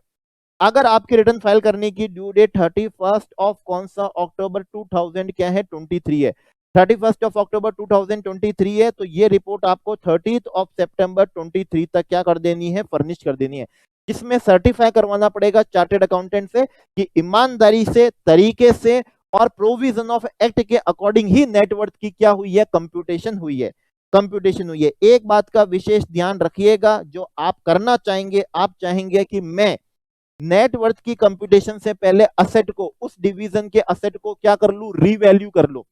अगर आपकी रिटर्न फाइल करने की ड्यू डेट 31 ऑफ कौन सा, अक्टूबर 2000 क्या है, 23 है, 31 ऑफ अक्टूबर 2023 है, तो ये रिपोर्ट आपको 30 ऑफ सितंबर 23 तक क्या कर देनी है, फर्निश कर देनी है। जिसमें सर्टिफाई करवाना पड़ेगा चार्टेड अकाउंटेंट से कि ईमानदारी से, तरीके से और प्रोविजन ऑफ एक्ट के अकॉर्डिंग ही नेटवर्थ की क्या हुई है, कंप्यूटेशन हुई है, कंप्यूटेशन हुई है। एक बात का विशेष ध्यान रखिएगा, जो आप करना चाहेंगे, आप चाहेंगे कि मैं नेटवर्थ की कंप्यूटेशन से पहले असेट को, उस डिवीजन के असेट को क्या कर लूं, रीवैल्यू कर लूं।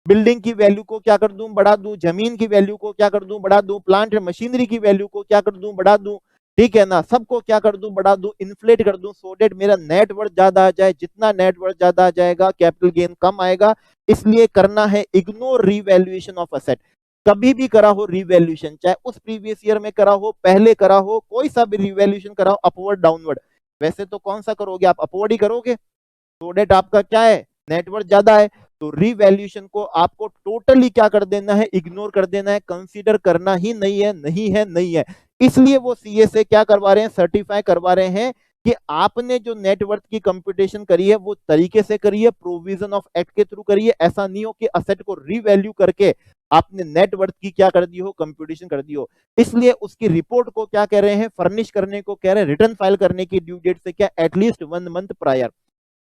बिल्डिंग की वैल्यू को क्या कर दूं, बढ़ा दूं। जमीन की वैल्यू को क्या कर दूं, बढ़ा दूं। प्लांट मशीनरी की वैल्यू को क्या कर दूं, बढ़ा दूं। ठीक है ना, सबको क्या कर दूं, बढ़ा दूं, इन्फ्लेट कर दूं, सो डेट मेरा नेटवर्थ ज्यादा आ जाए। जितना नेटवर्थ ज्यादा आ जाएगा कैपिटल गेन कम आएगा। इसलिए करना है इग्नोर रीवैल्यूएशन ऑफ असेट। कभी भी करा हो रीवैल्यूएशन, चाहे उस प्रीवियस ईयर में करा हो, पहले करा हो, कोई सा भी रीवैल्यूएशन करा हो, अपवर्ड डाउनवर्ड, वैसे तो कौन सा करोगे आप, अपवर्ड ही करोगे। सो डेट आपका क्या है, नेटवर्थ ज्यादा है। तो रीवैल्यूएशन को आपको टोटली क्या कर देना है, इग्नोर कर देना है, कंसीडर करना ही नहीं है, नहीं है, नहीं है। इसलिए वो सीए से क्या करवा रहे हैं, सर्टिफाई करवा रहे हैं कि आपने जो नेटवर्थ की कंप्यूटेशन करी है वो तरीके से करी है, प्रोविजन ऑफ एक्ट के थ्रू करी है। ऐसा नहीं हो कि असेट को रीवैल्यू करके आपने नेटवर्थ की क्या कर दी हो, कंप्यूटेशन कर दी हो। इसलिए उसकी रिपोर्ट को क्या कह रहे हैं, फर्निश करने को कह रहे हैं, रिटर्न फाइल करने की ड्यू डेट से क्या, at least 1 month prior,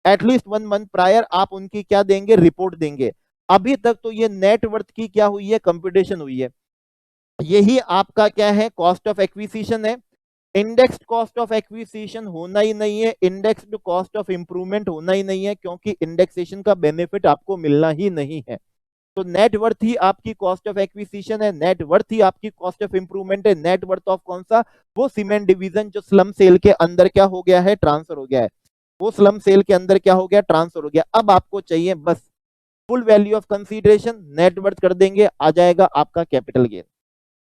at least 1 month prior आप उनकी क्या देंगे, रिपोर्ट देंगे। अभी तक तो ये नेटवर्थ की क्या हुई है, कंप्यूटेशन हुई है। यही आपका क्या है, कॉस्ट ऑफ एक्विजिशन है। इंडेक्स्ड कॉस्ट ऑफ एक्विजिशन होना ही नहीं है, इंडेक्स्ड कॉस्ट ऑफ इंप्रूवमेंट होना ही नहीं है, क्योंकि इंडेक्सेशन का बेनिफिट आपको मिलना ही नहीं है। तो नेटवर्थ ही आपकी कॉस्ट ऑफ एक्विजिशन है, नेटवर्थ ही आपकी कॉस्ट ऑफ इंप्रूवमेंट है। नेटवर्थ ऑफ कौन सा, वो सीमेंट डिवीजन जो स्लम सेल के अंदर क्या हो गया है, ट्रांसफर हो गया है, वो स्लम सेल के अंदर क्या हो गया, ट्रांसफर हो गया। अब आपको चाहिए बस full value of consideration, net worth कर देंगे, आ जाएगा आपका कैपिटल गेन।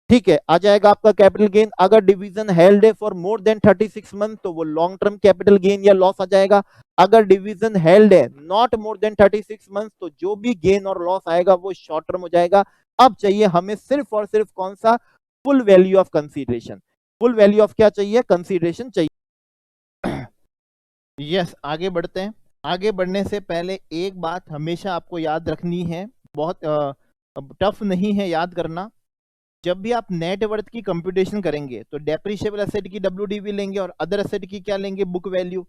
ठीक है, आ जाएगा आपका कैपिटल गेन। अगर डिवीजन हेल्ड है फॉर मोर देन 36 मंथ तो वो लॉन्ग टर्म कैपिटल गेन या लॉस आ जाएगा। अगर डिवीजन हेल्ड है नॉट मोर देन 36 मंथ तो जो भी गेन और लॉस आएगा वो शॉर्ट टर्म हो जाएगा। अब चाहिए हमें सिर्फ और सिर्फ कौन सा, full value of consideration. Full value of क्या चाहिए, कंसीडरेशन चाहिए। यस, आगे बढ़ते हैं। आगे बढ़ने से पहले एक बात हमेशा आपको याद रखनी है, बहुत टफ नहीं है याद करना। जब भी आप नेटवर्थ की कंप्यूटेशन करेंगे तो डेप्रिशिएबल एसेट की डब्ल्यूडीवी लेंगे और अदर एसेट की क्या लेंगे, बुक वैल्यू।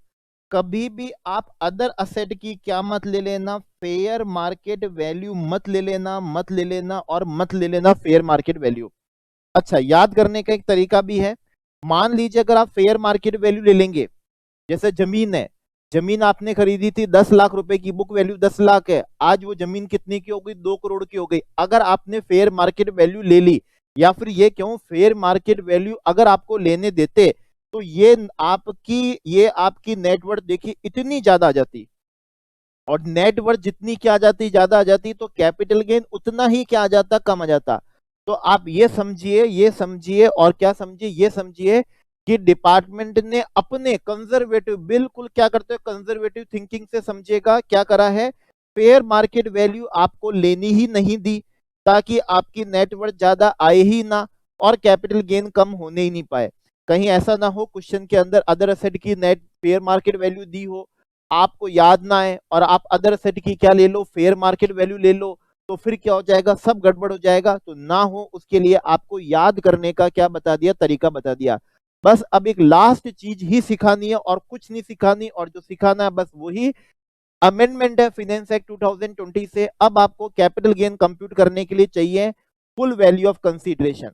कभी भी आप अदर एसेट की क्या मत ले लेना, फेयर मार्केट वैल्यू मत ले लेना, मत ले लेना और मत ले लेना फेयर मार्केट वैल्यू। अच्छा, याद करने का एक तरीका भी है। मान लीजिए अगर आप फेयर मार्केट वैल्यू ले लेंगे, जैसे जमीन है, जमीन आपने खरीदी थी 10 लाख रुपए की, बुक वैल्यू 10 लाख है, आज वो जमीन कितनी की हो गई, 2 करोड़ की हो गई। अगर आपने फेयर मार्केट वैल्यू ले ली, या फिर ये क्यों, फेयर मार्केट वैल्यू अगर आपको लेने देते तो ये आपकी नेटवर्थ देखिए इतनी ज्यादा आ जाती, और नेटवर्थ जितनी क्या आ जाती, ज्यादा आ जाती, तो कैपिटल गेन उतना ही क्या आ जाता, कम आ जाता। तो आप ये समझिए और क्या समझिए, ये समझिए कि डिपार्टमेंट ने अपने कंजर्वेटिव, बिल्कुल क्या करते हो कंजर्वेटिव थिंकिंग से समझिएगा, क्या करा है, फेयर मार्केट वैल्यू आपको लेनी ही नहीं दी, ताकि आपकी नेटवर्थ ज्यादा आए ही ना और कैपिटल गेन कम होने ही नहीं पाए। कहीं ऐसा ना हो क्वेश्चन के अंदर अदर असेट की नेट फेयर मार्केट वैल्यू दी हो, आपको याद ना आए और आप अदर असेट की क्या ले लो, फेयर मार्केट वैल्यू ले लो, तो फिर क्या हो जाएगा, सब गड़बड़ हो जाएगा। तो ना हो उसके लिए आपको याद करने का क्या बता दिया, तरीका बता दिया। बस अब एक लास्ट चीज ही सिखानी है और कुछ नहीं सिखानी, और जो सिखाना है बस वही अमेंडमेंट है फिनेंस एक्ट 2020 से। अब आपको कैपिटल गेन कंप्यूट करने के लिए चाहिए फुल वैल्यू ऑफ कंसीडरेशन।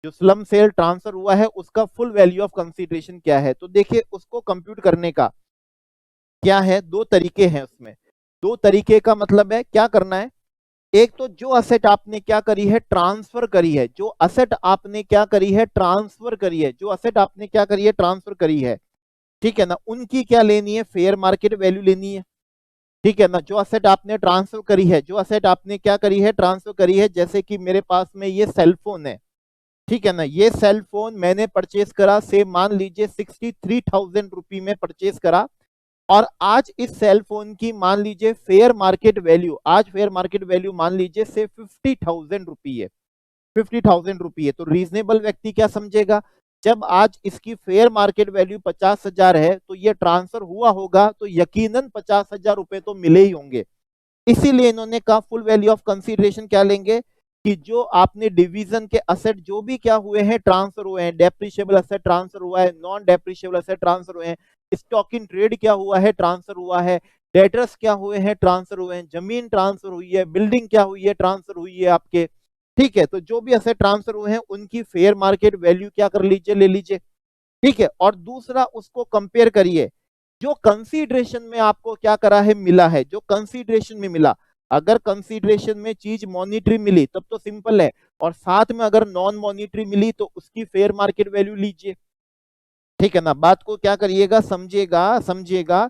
जो स्लम सेल ट्रांसफर हुआ है उसका फुल वैल्यू ऑफ कंसीडरेशन क्या है, तो देखिए उसको कंप्यूट करने का क्या है, दो तरीके हैं उसमें। दो तरीके का मतलब है क्या करना है, एक तो जो असेट आपने क्या करी है, ट्रांसफर करी है, जो असेट आपने क्या करी है, ट्रांसफर करी है, जो असेट आपने क्या करी है, ट्रांसफर करी है, ठीक है ना, उनकी क्या लेनी है, फेयर मार्केट वैल्यू लेनी है, ठीक है ना। जो असेट आपने ट्रांसफर करी है, जो असेट आपने क्या करी है, ट्रांसफर करी है, जैसे कि मेरे पास में ये सेलफोन है, ठीक है ना, ये सेल फोन मैंने परचेज करा से मान लीजिए 63,000 रुपये में परचेज करा, और आज इस सेल फोन की मान लीजिए फेयर मार्केट वैल्यू, आज फेयर मार्केट वैल्यू मान लीजिए से 50,000 रुपये है, 50,000 रुपये। तो रीजनेबल व्यक्ति क्या समझेगा, जब आज इसकी फेयर मार्केट वैल्यू 50,000 है तो ये ट्रांसफर हुआ होगा तो यकीनन 50,000 रुपये तो मिले ही होंगे। इसीलिए इन्होंने कहा फुल वैल्यू ऑफ कंसीडरेशन क्या लेंगे, कि जो आपने डिवीजन के असेट जो भी क्या हुए हैं, ट्रांसफर हुए हैं, डेप्रिशिएबल असेट ट्रांसफर हुआ है, नॉन डेप्रिशिएबल असेट ट्रांसफर हुए हैं, स्टॉक इन ट्रेड क्या हुआ है, ट्रांसफर हुआ है, डेटर्स क्या हुए हैं, ट्रांसफर हुए हैं, जमीन ट्रांसफर हुई है, बिल्डिंग क्या हुई है, ट्रांसफर हुई है आपके, ठीक है। तो जो भी असेट ट्रांसफर हुए हैं उनकी फेयर मार्केट वैल्यू क्या कर लीजिए, ले लीजिए, ठीक है। और दूसरा उसको कंपेयर करिए, जो कंसीडरेशन में आपको क्या करा है, मिला है, जो कंसीडरेशन में मिला, अगर कंसीडरेशन में चीज मॉनिटरी मिली तब तो सिंपल है, और साथ में अगर नॉन मॉनिटरी मिली तो उसकी फेयर मार्केट वैल्यू लीजिए, ठीक है ना। बात को क्या करिएगा, समझिएगा, समझिएगा,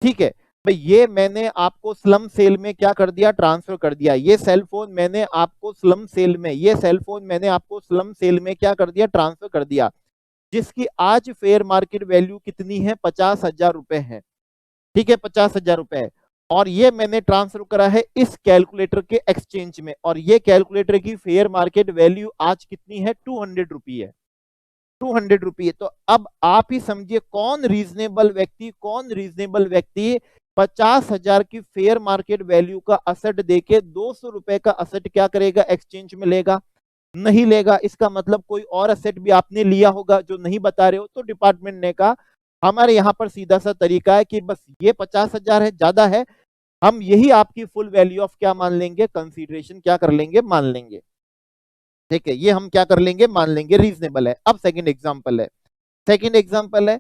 ठीक है। भाई ये मैंने आपको स्लम सेल में क्या कर दिया, ट्रांसफर कर दिया, ये सेल फोन मैंने आपको स्लम सेल में, ये सेल फोन मैंने आपको स्लम सेल में क्या कर दिया, ट्रांसफर कर दिया, जिसकी आज फेयर मार्केट वैल्यू कितनी है, 50,000 रुपए है, ठीक है, 50,000 रुपए है। और ये मैंने ट्रांसफर करा है इस कैलकुलेटर के एक्सचेंज में, और ये कैलकुलेटर की फेयर मार्केट वैल्यू आज कितनी है, 200 रुपये है, 200 रुपये। तो अब आप ही समझिए कौन रीजनेबल व्यक्ति, कौन रीजनेबल व्यक्ति 50,000 की फेयर मार्केट वैल्यू का असेट देके 200 रुपए का असेट क्या करेगा, एक्सचेंज में लेगा, नहीं लेगा। इसका मतलब कोई और असेट भी आपने लिया होगा जो नहीं बता रहे हो। तो डिपार्टमेंट ने कहा हमारे यहाँ पर सीधा सा तरीका है कि बस ये 50,000 है, ज्यादा है, हम यही आपकी फुल वैल्यू ऑफ क्या मान लेंगे, कंसीडरेशन क्या कर लेंगे, मान लेंगे, ठीक है, ये हम क्या कर लेंगे, मान लेंगे, रीजनेबल है। अब सेकंड एग्जांपल है, सेकंड एग्जांपल है,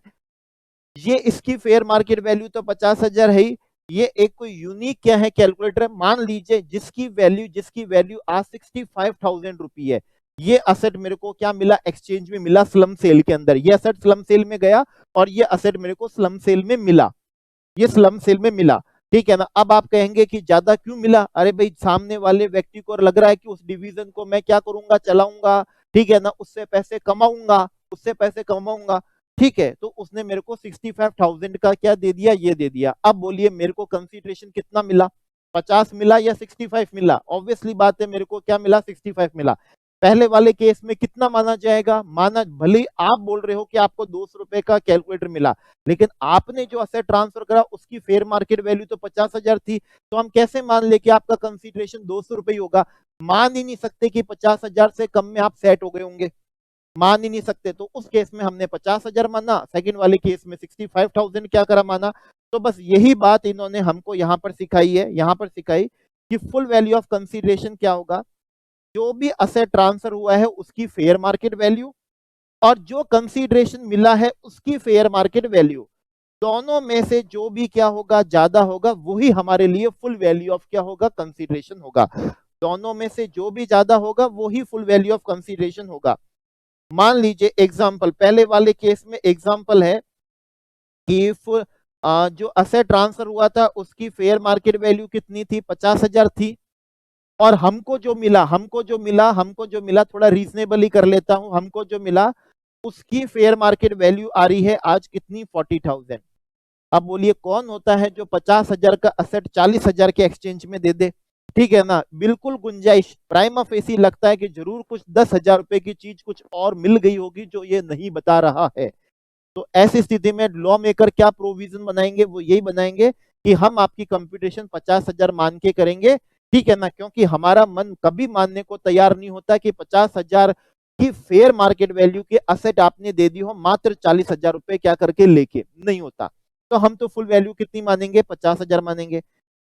ये इसकी फेयर मार्केट वैल्यू तो 50,000 है ही, ये एक कोई यूनिक क्या है, कैलकुलेटर है, मान लीजिए जिसकी वैल्यू आज 65,000 रुपये है, ये असेट मेरे को क्या मिला, एक्सचेंज में मिला, स्लम सेल के अंदर, ये असेट स्लम सेल में गया और ये असेट मेरे को स्लम सेल में मिला, ये स्लम सेल में मिला, ठीक है ना। अब आप कहेंगे कि ज्यादा क्यों मिला, अरे भाई सामने वाले व्यक्ति को लग रहा है कि उस डिवीजन को मैं क्या करूंगा, चलाऊंगा, ठीक है ना, उससे पैसे कमाऊंगा, उससे पैसे कमाऊंगा, ठीक है। तो उसने मेरे को 65,000 का क्या दे दिया, ये दे दिया। अब बोलिए मेरे को कंसीडरेशन कितना मिला, 50 मिला या 65 मिला, ऑब्वियसली बात है मेरे को क्या मिला, 65 मिला। पहले वाले केस में कितना माना जाएगा, माना, भले आप बोल रहे हो कि आपको 200 रुपए का कैलकुलेटर मिला, लेकिन आपने जो असेट ट्रांसफर करा उसकी फेयर मार्केट वैल्यू तो 50,000 थी, तो हम कैसे मान ले कि आपका कंसीडरेशन 200 रुपए ही होगा, मान ही नहीं सकते कि 50,000 से कम में आप सेट हो गए होंगे, मान ही नहीं सकते। तो उस केस में हमने 50,000 माना, सेकंड वाले केस में 65,000 क्या करा, माना। तो बस यही बात इन्होंने हमको यहाँ पर सिखाई है, यहाँ पर सिखाई कि फुल वैल्यू ऑफ कंसीडरेशन क्या होगा, जो भी असेट ट्रांसफर हुआ है उसकी फेयर मार्केट वैल्यू और जो कंसीडरेशन मिला है उसकी फेयर मार्केट वैल्यू, दोनों में से जो भी क्या होगा, ज्यादा होगा, वही हमारे लिए फुल वैल्यू ऑफ क्या होगा, कंसीडरेशन होगा। दोनों में से जो भी ज्यादा होगा वही फुल वैल्यू ऑफ कंसीडरेशन होगा। मान लीजिए एग्जांपल, पहले वाले केस में एग्जांपल है कि जो असेट ट्रांसफर हुआ था उसकी फेयर मार्केट वैल्यू कितनी थी, 50,000 थी, और हमको जो मिला थोड़ा रीजनेबल ही कर लेता हूं, हमको जो मिला उसकी फेयर मार्केट वैल्यू आ रही है आज कितनी, 40,000। अब बोलिए कौन होता है जो 50,000 का असेट 40,000 के एक्सचेंज में दे दे? ठीक है ना, बिल्कुल गुंजाइश, प्राइमा फेसी लगता है कि जरूर कुछ 10,000 रुपए की चीज कुछ और मिल गई होगी जो ये नहीं बता रहा है। तो ऐसी स्थिति में लॉ मेकर क्या प्रोविजन बनाएंगे, वो यही बनाएंगे कि हम आपकी कंप्यूटेशन 50,000 मान के करेंगे, ठीक है ना, क्योंकि हमारा मन कभी मानने को तैयार नहीं होता कि 50,000 की फेयर मार्केट वैल्यू के असेट आपने दे दी हो मात्र 40,000 रुपए क्या करके लेके, नहीं होता। तो हम तो फुल वैल्यू कितनी मानेंगे, 50,000 मानेंगे।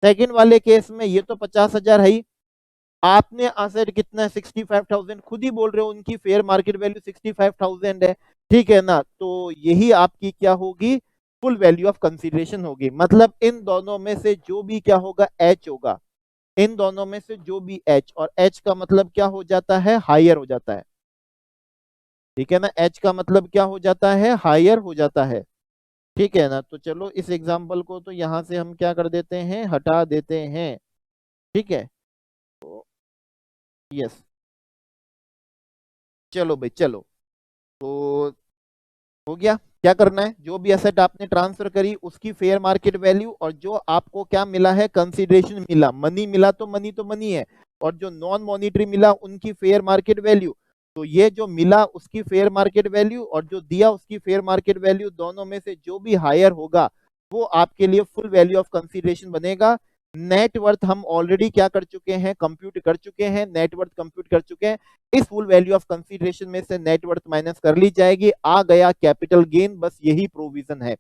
सेकंड वाले केस में ये तो 50,000 है ही, आपने असेट कितना है, 65,000, खुद ही बोल रहे हो उनकी फेयर मार्केट वैल्यू 65,000 है, ठीक है ना, तो यही आपकी क्या होगी, फुल वैल्यू ऑफ कंसीडरेशन होगी। मतलब इन दोनों में से जो भी क्या होगा, एच होगा, इन दोनों में से जो भी एच, और एच का मतलब क्या हो जाता है, हायर हो जाता है, ठीक है ना, एच का मतलब क्या हो जाता है, हायर हो जाता है, ठीक है ना। तो चलो इस एग्जाम्पल को तो यहां से हम क्या कर देते हैं, हटा देते हैं, ठीक है। तो यस, चलो भाई चलो, तो हो गया। क्या करना है, जो भी एसेट आपने ट्रांसफर करी उसकी फेयर मार्केट वैल्यू, और जो आपको क्या मिला है, कंसीडरेशन मिला, मनी मिला तो मनी है, और जो नॉन मॉनिटरी मिला उनकी फेयर मार्केट वैल्यू। तो ये जो मिला उसकी फेयर मार्केट वैल्यू और जो दिया उसकी फेयर मार्केट वैल्यू, दोनों में से जो भी हायर होगा वो आपके लिए फुल वैल्यू ऑफ कंसीडरेशन बनेगा। नेटवर्थ हम ऑलरेडी क्या कर चुके हैं, कंप्यूट कर चुके हैं, नेटवर्थ कंप्यूट कर चुके हैं। इस फुल वैल्यू ऑफ कंसीडरेशन में से नेटवर्थ माइनस कर ली जाएगी, आ गया कैपिटल गेन, बस यही प्रोविजन है।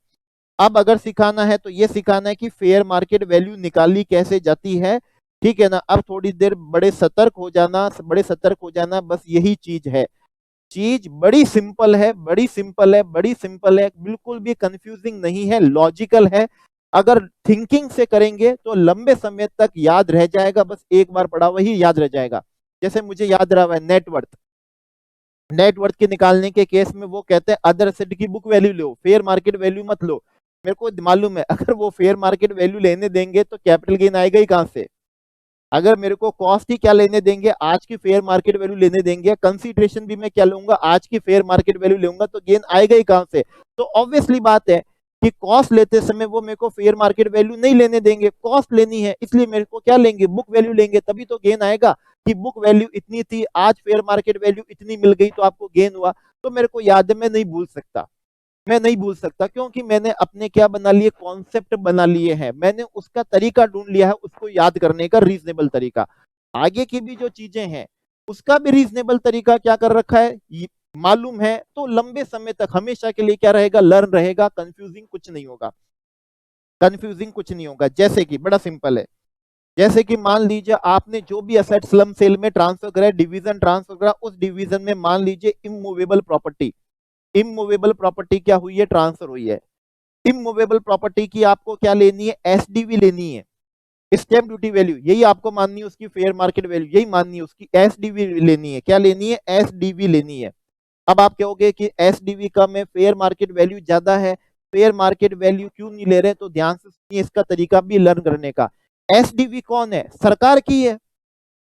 अब अगर सिखाना है तो ये सिखाना है कि फेयर मार्केट वैल्यू निकाली कैसे जाती है, ठीक है ना। अब थोड़ी देर बड़े सतर्क हो जाना, बड़े सतर्क हो जाना, बस यही चीज है। चीज बड़ी सिंपल है, बड़ी सिंपल है, बड़ी सिंपल है, बिल्कुल भी कंफ्यूजिंग नहीं है, लॉजिकल है। अगर थिंकिंग से करेंगे तो लंबे समय तक याद रह जाएगा, बस एक बार पढ़ा वही याद रह जाएगा। जैसे मुझे याद रहा है नेटवर्थ, नेटवर्थ के निकालने के केस में वो कहते हैं अदर एसेट की बुक वैल्यू लो, फेयर मार्केट वैल्यू मत लो। मेरे को मालूम है अगर वो फेयर मार्केट वैल्यू लेने देंगे तो कैपिटल गेन आएगा ही कहां से। अगर मेरे को कॉस्ट ही क्या लेने देंगे, आज की फेयर मार्केट वैल्यू लेने देंगे, कंसीडरेशन भी मैं क्या लूंगा, आज की फेयर मार्केट वैल्यू लूंगा, तो गेन आएगा ही कहां से। तो ऑब्वियसली बात है कि कॉस्ट लेते समय वो मेरे को फेयर मार्केट वैल्यू नहीं लेने देंगे, कॉस्ट लेनी है, इसलिए मेरे को क्या लेंगे, बुक वैल्यू लेंगे, तभी तो गेन आएगा। कि बुक वैल्यू इतनी थी, आज फेयर मार्केट वैल्यू इतनी मिल गई तो आपको गेन हुआ। तो मेरे को याद है, मैं नहीं भूल सकता, मैं नहीं भूल सकता, क्योंकि मैंने अपने क्या बना लिए, कॉन्सेप्ट बना लिए हैं, मैंने उसका तरीका ढूंढ लिया है, उसको याद करने का रीजनेबल तरीका। आगे की भी जो चीजें हैं उसका भी रीजनेबल तरीका क्या कर रखा है, मालूम है, तो लंबे समय तक हमेशा के लिए क्या रहेगा, लर्न रहेगा, कंफ्यूजिंग कुछ नहीं होगा, कंफ्यूजिंग कुछ नहीं होगा। जैसे कि बड़ा सिंपल है, जैसे कि मान लीजिए आपने जो भी असेट स्लम सेल में ट्रांसफर करा, डिवीजन ट्रांसफर करा, उस डिवीजन में मान लीजिए इमूवेबल प्रॉपर्टी, इमूवेबल प्रॉपर्टी क्या हुई है, ट्रांसफर हुई है। इमूवेबल प्रॉपर्टी की आपको क्या लेनी है, एसडीवी लेनी है, स्टैम्प ड्यूटी वैल्यू, यही आपको माननी है, उसकी फेयर मार्केट वैल्यू यही माननी है, उसकी एसडीवी लेनी है, क्या लेनी है, एसडीवी लेनी है। अब आप कहोगे कि एसडीवी कम है, फेयर मार्केट वैल्यू ज्यादा है, फेयर मार्केट वैल्यू क्यों नहीं ले रहे, तो ध्यान से सुनिए, इसका तरीका भी लर्न करने का। एसडीवी कौन है, सरकार की है।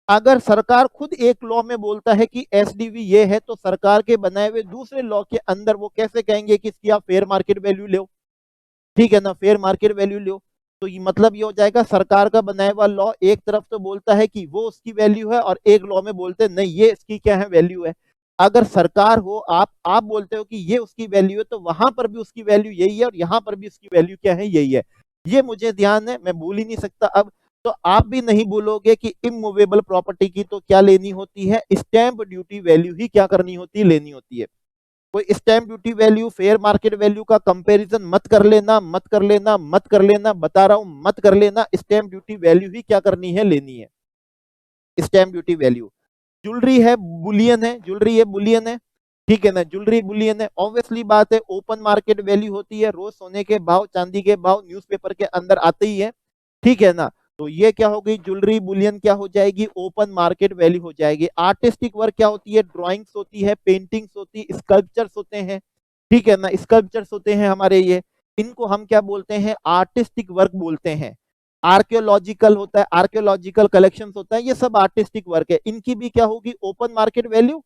अगर सरकार खुद एक लॉ में बोलता है कि एसडीवी ये है, तो सरकार के बनाए हुए दूसरे लॉ के अंदर वो कैसे कहेंगे कि इसकी आप फेयर मार्केट वैल्यू लो, ठीक है ना, फेयर मार्केट वैल्यू लो। तो ये मतलब ये हो जाएगा, सरकार का बनाया हुआ लॉ एक तरफ तो बोलता है कि वो उसकी वैल्यू है, और एक लॉ में बोलते हैं नहीं ये इसकी क्या है, वैल्यू है। अगर सरकार हो, आप बोलते हो कि ये उसकी वैल्यू है, तो वहां पर भी उसकी वैल्यू यही है, और यहां पर भी उसकी वैल्यू क्या है, यही है। ये मुझे ध्यान है, मैं भूल ही नहीं सकता अब। तो आप भी नहीं भूलोगे कि इमूवेबल प्रॉपर्टी की तो क्या लेनी होती है, स्टैंप ड्यूटी वैल्यू ही क्या करनी होती है, लेनी होती है। कोई stamp duty value fair market value का कंपैरिजन मत कर लेना, मत कर लेना, मत कर लेना, बता रहा हूं मत कर लेना, स्टैम्प ड्यूटी वैल्यू ही क्या करनी है, लेनी है, स्टैम्प ड्यूटी वैल्यू। ज्वेलरी है, बुलियन है, ज्वेलरी है, बुलियन है, ठीक है ना, ज्वेलरी बुलियन है, ऑब्वियसली बात है, ओपन मार्केट वैल्यू होती है, रोज सोने के भाव, चांदी के भाव न्यूज़पेपर के अंदर आते ही है, ठीक है ना। तो ये क्या हो गई, ज्वेलरी बुलियन क्या हो जाएगी, ओपन मार्केट वैल्यू हो जाएगी। आर्टिस्टिक वर्क क्या होती है, ड्राइंग्स होती है, पेंटिंग्स होती है, स्कल्पचर्स होते हैं, ठीक है ना, स्कल्पचर्स होते हैं हमारे ये, इनको हम क्या बोलते हैं, आर्टिस्टिक वर्क बोलते हैं। आर्कियोलॉजिकल होता है, आर्कियोलॉजिकल कलेक्शंस होता है, ये सब आर्टिस्टिक वर्क है। इनकी भी क्या होगी, ओपन मार्केट वैल्यू,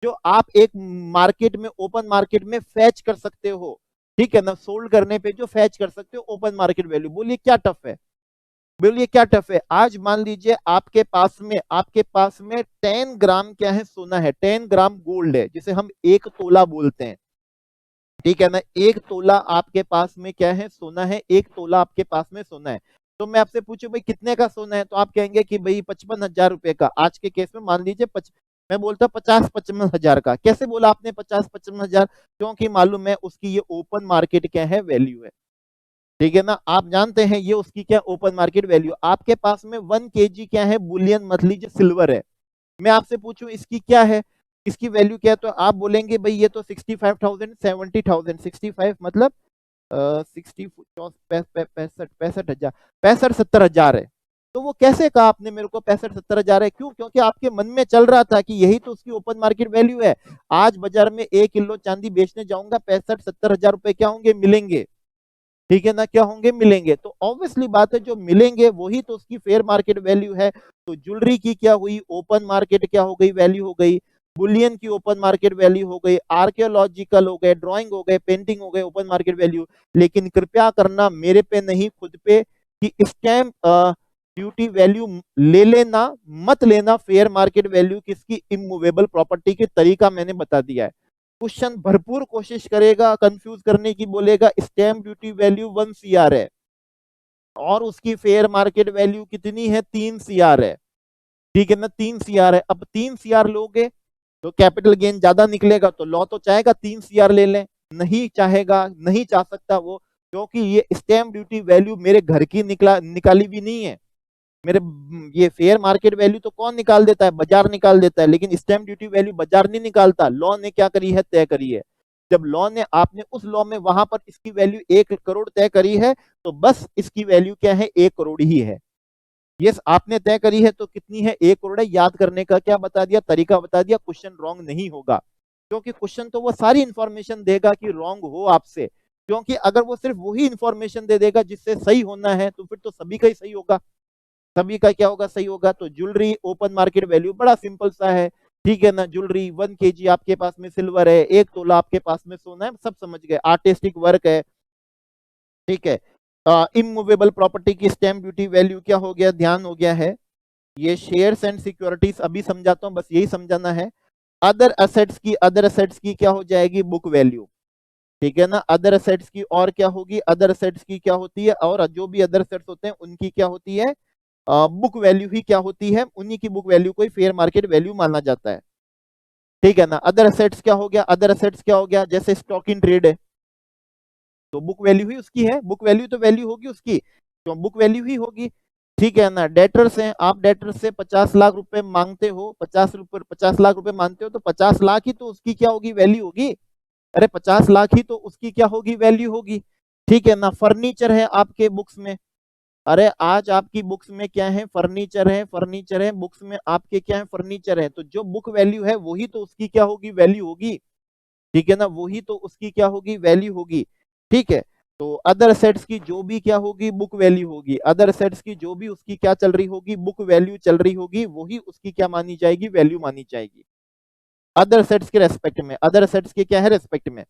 जो आप एक मार्केट में, ओपन मार्केट में फैच कर सकते हो, ठीक है ना, सोल्ड करने पे जो फैच कर सकते हो ओपन मार्केट वैल्यू। बोलिए क्या टफ है, बोलिए क्या टफ है। आज मान लीजिए आपके पास में 10 ग्राम क्या है, सोना है, 10 ग्राम गोल्ड है, जिसे हम 1 तोला बोलते हैं, ठीक है ना। 1 तोला आपके पास में क्या है, सोना है, 1 तोला आपके पास में सोना है। तो मैं आपसे पूछूं भाई कितने का सोना है, तो आप कहेंगे कि भाई 55,000 रुपए का। आज के केस में मान लीजिए मैं बोलता 50-55 हजार का। कैसे बोला आपने 50-55 हजार? क्योंकि मालूम है उसकी ये ओपन मार्केट क्या है, वैल्यू है, ठीक है ना। आप जानते हैं ये उसकी क्या ओपन मार्केट वैल्यू। आपके पास में 1 kg क्या है, बुलियन मत लीजिए, सिल्वर है। मैं आपसे पूछूं इसकी क्या है, इसकी वैल्यू क्या है, तो आप बोलेंगे भाई ये तो 65,000, 70,000, 65 मतलब 60, 65,000, 65,000, 70,000 है। तो वो कैसे कहा आपने मेरे को 65,000, 70,000 है? क्यों? क्योंकि आपके मन में चल रहा था कि यही तो उसकी ओपन मार्केट वैल्यू है। आज बाजार में 1 किलो चांदी बेचने जाऊंगा, 65-70 हजार रुपए क्या होंगे, मिलेंगे, ठीक है ना, क्या होंगे, मिलेंगे। तो ऑब्वियसली बात है जो मिलेंगे वही तो उसकी फेयर मार्केट वैल्यू है। तो ज्वेलरी की क्या हुई, ओपन मार्केट क्या हो गई, वैल्यू हो गई। बुलियन की ओपन मार्केट वैल्यू हो गई, आर्कियोलॉजिकल हो गए, ड्राइंग हो गए, पेंटिंग हो गए, ओपन मार्केट वैल्यू। लेकिन कृपया करना मेरे पे नहीं, खुद पे, कि स्टैम्प ड्यूटी वैल्यू ले लेना मत लेना, फेयर मार्केट वैल्यू किसकी, इमूवेबल प्रॉपर्टी की तरीका मैंने बता दिया है। क्वेश्चन भरपूर कोशिश करेगा कंफ्यूज करने की, बोलेगा स्टैम्प ड्यूटी वैल्यू 1 CR है और उसकी फेयर मार्केट वैल्यू कितनी है, 3 CR है, ठीक है ना, 3 CR है। अब 3 CR लोगे तो कैपिटल गेन ज्यादा निकलेगा, तो लॉ तो चाहेगा 3 CR ले लें, नहीं चाहेगा, नहीं चाह सकता वो, क्योंकि ये स्टैम्प ड्यूटी वैल्यू मेरे घर की निकाली भी नहीं है। मेरे ये फेयर मार्केट वैल्यू तो कौन निकाल देता है, बाजार निकाल देता है, लेकिन स्टैम्प ड्यूटी वैल्यू बाजार नहीं निकालता, लॉ ने क्या करी है, तय करी है। जब लॉ ने, आपने उस लॉ में वहां पर इसकी वैल्यू 1 करोड़ तय करी है, तो बस इसकी वैल्यू क्या है, 1 करोड़ ही है। यस, आपने तय करी है तो कितनी है, 1 करोड़ है। याद करने का क्या बता दिया, तरीका बता दिया, क्वेश्चन रॉन्ग नहीं होगा, क्योंकि क्वेश्चन तो वो सारी इंफॉर्मेशन देगा कि रॉन्ग हो आपसे। क्योंकि अगर वो सिर्फ वही इंफॉर्मेशन दे देगा जिससे सही होना है, तो फिर तो सभी का ही सही होगा, सभी का क्या होगा, सही होगा। तो ज्वेलरी ओपन मार्केट वैल्यू बड़ा सिंपल सा है, ठीक है ना। ज्वेलरी 1 kg आपके पास में सिल्वर है, 1 तोला आपके पास में सोना है, सब समझ गए, आर्टिस्टिक वर्क है, ठीक है। इमूवेबल प्रॉपर्टी की स्टैम्प ड्यूटी वैल्यू क्या हो गया, ध्यान हो गया है। ये शेयर्स एंड सिक्योरिटीज अभी समझाता हूं, बस यही समझाना है। अदर असेट्स की क्या हो जाएगी, बुक वैल्यू, ठीक है ना। अदर असेट्स की और क्या होगी, अदर असेट्स की क्या होती है, और जो भी अदर असेट्स होते हैं उनकी क्या होती है, बुक वैल्यू ही क्या होती है, उन्हीं की बुक वैल्यू को ही फेयर मार्केट वैल्यू माना जाता है, ठीक है ना। अदर असेट्स क्या हो गया, अदर असेट्स क्या हो गया, जैसे स्टॉक इन ट्रेड है, तो बुक वैल्यू ही उसकी है, बुक वैल्यू तो वैल्यू होगी उसकी, तो बुक वैल्यू ही होगी, ठीक है ना। डेटर्स हैं, आप डेटर्स से 50 लाख रुपए मांगते हो, 50 लाख रुपए मांगते हो, तो 50 लाख ही तो उसकी क्या होगी, वैल्यू होगी। अरे 50 लाख ही तो उसकी क्या होगी, वैल्यू होगी, ठीक है ना। फर्नीचर है आपके बुक्स में, अरे आज आपकी बुक्स में क्या है, फर्नीचर है, फर्नीचर है, बुक्स में आपके क्या है, फर्नीचर है, तो जो बुक वैल्यू है वही तो उसकी क्या होगी, वैल्यू होगी, ठीक है ना, वही तो उसकी क्या होगी, वैल्यू होगी, ठीक है। तो अदर सेट्स की जो भी क्या होगी, बुक वैल्यू होगी, अदर सेट्स की जो भी उसकी क्या चल रही होगी, बुक वैल्यू चल रही होगी, वही उसकी क्या मानी जाएगी, वैल्यू मानी जाएगी, अदर सेट्स के रेस्पेक्ट में, अदर सेट्स के क्या है, रेस्पेक्ट में।